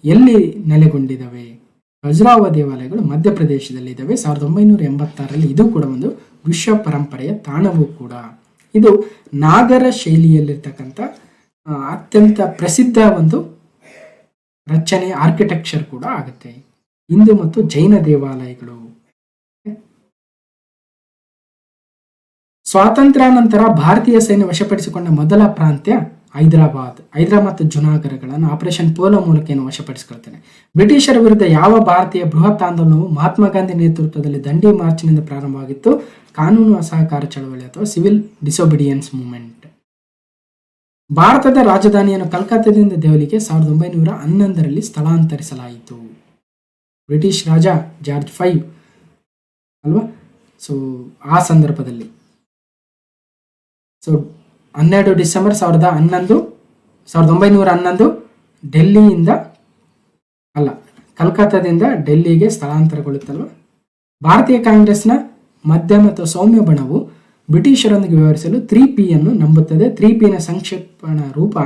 ಎಲ್ಲಿ ನೆಲೆಗೊಂಡಿದ್ದಾವೆ? ಖಜುರಾಹೋ ದೇವಾಲಯಗಳು ಮಧ್ಯಪ್ರದೇಶದಲ್ಲಿ ಇದ್ದಾವೆ. 1986ರಲ್ಲಿ ಇದು ಕೂಡ ಒಂದು ವಿಶ್ವ ಪರಂಪರೆಯ ತಾಣವೂ ಕೂಡ. ಇದು ನಾಗರ ಶೈಲಿಯಲ್ಲಿರ್ತಕ್ಕಂಥ ಅತ್ಯಂತ ಪ್ರಸಿದ್ಧ ಒಂದು ರಚನೆ, ಆರ್ಕಿಟೆಕ್ಚರ್ ಕೂಡ ಆಗುತ್ತೆ. ಹಿಂದೂ ಮತ್ತು ಜೈನ ದೇವಾಲಯಗಳು. ಸ್ವಾತಂತ್ರ್ಯಾನಂತರ ಭಾರತೀಯ ಸೈನ್ಯ ವಶಪಡಿಸಿಕೊಂಡ ಮೊದಲ ಪ್ರಾಂತ್ಯ ಹೈದರಾಬಾದ್ ಮತ್ತು ಜುನಾಗಢಗಳನ್ನು ಆಪರೇಷನ್ ಪೋಲೋ ಮೂಲಕ ಏನು ವಶಪಡಿಸಿಕೊಳ್ತೇನೆ. ಬ್ರಿಟಿಷರ ವಿರುದ್ಧ ಯಾವ ಭಾರತೀಯ ಬೃಹತ್ ಆಂದೋಲನವು ಮಹಾತ್ಮ ಗಾಂಧಿ ನೇತೃತ್ವದಲ್ಲಿ ದಂಡಿ ಮಾರ್ಚ್ನಿಂದ ಪ್ರಾರಂಭವಾಗಿತ್ತು? ಕಾನೂನು ಅಸಹಕಾರ ಚಳವಳಿ ಅಥವಾ ಸಿವಿಲ್ ಡಿಸೊಬಿಡಿಯನ್ಸ್ ಮೂವ್ಮೆಂಟ್. ಭಾರತದ ರಾಜಧಾನಿಯನ್ನು ಕಲ್ಕತ್ತಾದಿಂದ ದೆಹಲಿಗೆ 1911ರಲ್ಲಿ ಸ್ಥಳಾಂತರಿಸಲಾಯಿತು. ಬ್ರಿಟಿಷ್ ರಾಜ ಜಾರ್ಜ್ 5 ಅಲ್ವಾ. ಸೊ ಆ ಸಂದರ್ಭದಲ್ಲಿ 12 ಡಿಸೆಂಬರ್ 1911 ಡೆಲ್ಲಿಯಿಂದ ಕಲ್ಕತ್ತಾದಿಂದ ಡೆಲ್ಲಿಗೆ ಸ್ಥಳಾಂತರಗೊಳ್ಳುತ್ತಲ್ವ. ಭಾರತೀಯ ಕಾಂಗ್ರೆಸ್ನ ಮಧ್ಯ ಮತ್ತು ಸೌಮ್ಯ ಬಣವು ಬ್ರಿಟಿಷರೊಂದಿಗೆ ವ್ಯವಹರಿಸಲು 3P ಅನ್ನು ನಂಬುತ್ತದೆ. 3Pನ ಸಂಕ್ಷೇಪಣ ರೂಪ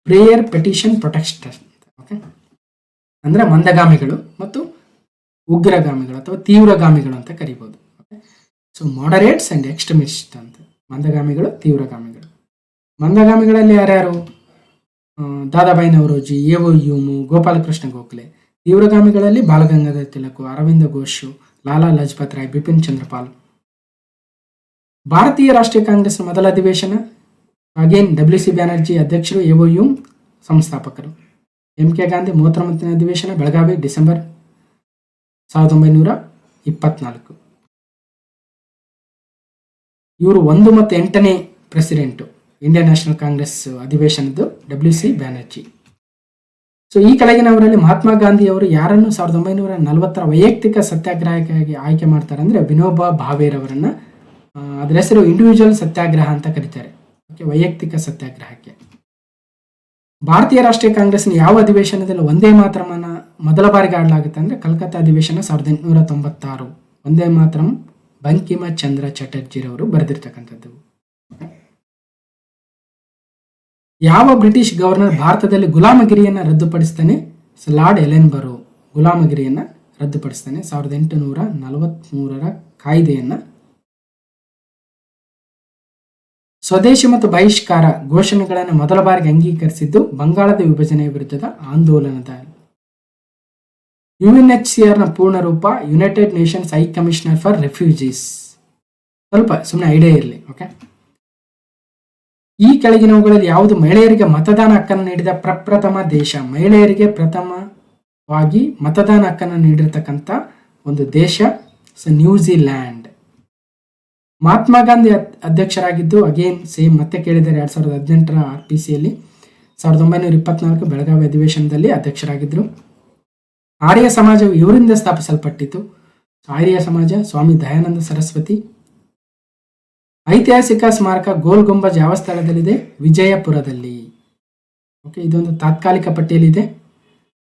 ಪ್ರೇಯರ್, ಪೆಟಿಷನ್, ಪ್ರೊಟೆಸ್ಟ್. ಓಕೆ, ಅಂದರೆ ಮಂದಗಾಮಿಗಳು ಮತ್ತು ಉಗ್ರಗಾಮಿಗಳು ಅಥವಾ ತೀವ್ರಗಾಮಿಗಳು ಅಂತ ಕರಿಬೋದು. ಸೊ ಮಾಡರೇಟ್ಸ್ ಅಂಡ್ ಎಕ್ಸ್ಟ್ರೀಮಿಸ್ಟ್ ಅಂತ. ಮಂದಗಾಮಿಗಳು, ತೀವ್ರಗಾಮಿಗಳು. ಮಂದಗಾಮಿಗಳಲ್ಲಿ ಯಾರ್ಯಾರು? ದಾದಾಬಾಯಿ ನವರೋಜಿ, ಎ.ಒ. ಹ್ಯೂಮು, ಗೋಪಾಲಕೃಷ್ಣ ಗೋಖಲೆ. ತೀವ್ರಗಾಮಿಗಳಲ್ಲಿ ಬಾಲಗಂಗಾಧರ ತಿಲಕ್, ಅರವಿಂದ ಘೋಷ್, ಲಾಲಾ ಲಜಪತ್ ರಾಯ್, ಬಿಪಿನ್ ಚಂದ್ರಪಾಲ್. ಭಾರತೀಯ ರಾಷ್ಟ್ರೀಯ ಕಾಂಗ್ರೆಸ್ನ ಮೊದಲ ಅಧಿವೇಶನ ಅಗೇನ್ WC ಬ್ಯಾನರ್ಜಿ ಅಧ್ಯಕ್ಷರು, ಎ.ಒ. ಹ್ಯೂಮ್ ಸಂಸ್ಥಾಪಕರು. M.K. ಗಾಂಧಿ 39ನೇ ಅಧಿವೇಶನ ಬೆಳಗಾವಿ ಡಿಸೆಂಬರ್ 1924. ಇವರು 1 ಮತ್ತು 8ನೇ ಪ್ರೆಸಿಡೆಂಟು ಇಂಡಿಯನ್ ನ್ಯಾಷನಲ್ ಕಾಂಗ್ರೆಸ್ ಅಧಿವೇಶನದ್ದು WC ಬ್ಯಾನರ್ಜಿ. ಸೊ ಈ ಕೆಳಗಿನವರಲ್ಲಿ ಮಹಾತ್ಮ ಗಾಂಧಿ ಅವರು ಯಾರನ್ನು 1940ರ ವೈಯಕ್ತಿಕ ಸತ್ಯಾಗ್ರಹಕ್ಕಾಗಿ ಆಯ್ಕೆ ಮಾಡ್ತಾರೆ ಅಂದರೆ ವಿನೋಬಾ ಭಾವೇರವರನ್ನ. ಅದರ ಹೆಸರು ಇಂಡಿವಿಜುವಲ್ ಸತ್ಯಾಗ್ರಹ ಅಂತ ಕರೀತಾರೆ. ಓಕೆ, ವೈಯಕ್ತಿಕ ಸತ್ಯಾಗ್ರಹಕ್ಕೆ. ಭಾರತೀಯ ರಾಷ್ಟ್ರೀಯ ಕಾಂಗ್ರೆಸ್ನ ಯಾವ ಅಧಿವೇಶನದಲ್ಲಿ ಒಂದೇ ಮಾತರಮನ್ನ ಮೊದಲ ಬಾರಿಗೆ ಆಡಲಾಗುತ್ತೆ ಅಂದರೆ ಕಲ್ಕತ್ತಾ ಅಧಿವೇಶನ 1896. ಒಂದೇ ಮಾತರಂ ಬಂಕಿಮ ಚಂದ್ರ ಚಟರ್ಜಿರವರು ಬರೆದಿರ್ತಕ್ಕಂಥದ್ದು. ಯಾವ ಬ್ರಿಟಿಷ್ ಗವರ್ನರ್ ಭಾರತದಲ್ಲಿ ಗುಲಾಮಗಿರಿಯನ್ನು ರದ್ದುಪಡಿಸ್ತಾನೆ? ಲಾರ್ಡ್ ಎಲೆನ್ಬರೋ ಗುಲಾಮಗಿರಿಯನ್ನು ರದ್ದುಪಡಿಸ್ತಾನೆ 1843ರ ಕಾಯ್ದೆಯನ್ನು. ಸ್ವದೇಶಿ ಮತ್ತು ಬಹಿಷ್ಕಾರ ಘೋಷಣೆಗಳನ್ನು ಮೊದಲ ಬಾರಿಗೆ ಅಂಗೀಕರಿಸಿದ್ದು ಬಂಗಾಳದ ವಿಭಜನೆಯ ವಿರುದ್ಧದ ಆಂದೋಲನದ. UNHCRನ ಪೂರ್ಣ ರೂಪ United Nations high commissioner for refugees. ಸ್ವಲ್ಪ ಸುಮ್ಮನೆ ಐಡಿಯಾ ಇರಲಿ. ಓಕೆ, ಈ ಕೆಳಗಿನವುಗಳಲ್ಲಿ ಯಾವುದು ಮಹಿಳೆಯರಿಗೆ ಮತದಾನ ಹಕ್ಕನ್ನು ನೀಡಿದ ಪ್ರಪ್ರಥಮ ದೇಶ? ಮಹಿಳೆಯರಿಗೆ ಪ್ರಥಮವಾಗಿ ಮತದಾನ ಹಕ್ಕನ್ನು ನೀಡಿರ್ತಕ್ಕಂಥ ಒಂದು ದೇಶ ನ್ಯೂಜಿಲ್ಯಾಂಡ್. ಮಹಾತ್ಮ ಗಾಂಧಿ ಅಧ್ಯಕ್ಷರಾಗಿದ್ದು ಅಗೇನ್ ಸೇಮ್ ಮತ್ತೆ ಕೇಳಿದ್ದಾರೆ 2018ರ RPCಯಲ್ಲಿ. 1924 ಬೆಳಗಾವಿ ಅಧಿವೇಶನದಲ್ಲಿ ಅಧ್ಯಕ್ಷರಾಗಿದ್ದರು. ಆರ್ಯ ಸಮಾಜವು ಇವರಿಂದ ಸ್ಥಾಪಿಸಲ್ಪಟ್ಟಿತು. ಆರ್ಯ ಸಮಾಜ ಸ್ವಾಮಿ ದಯಾನಂದ ಸರಸ್ವತಿ. ಐತಿಹಾಸಿಕ ಸ್ಮಾರಕ ಗೋಲ್ ಗುಂಬಜ್ ಯಾವ ಸ್ಥಳದಲ್ಲಿದೆ? ವಿಜಯಪುರದಲ್ಲಿ. ಓಕೆ, ಇದೊಂದು ತಾತ್ಕಾಲಿಕ ಪಟ್ಟಿಯಲ್ಲಿದೆ.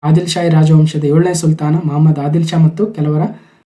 ಆದಿಲ್ ಶಾಹಿ ರಾಜವಂಶದ 7ನೇ ಸುಲ್ತಾನ ಮೊಹಮ್ಮದ್ ಆದಿಲ್ ಶಾ ಮತ್ತು ಕೆಲವರ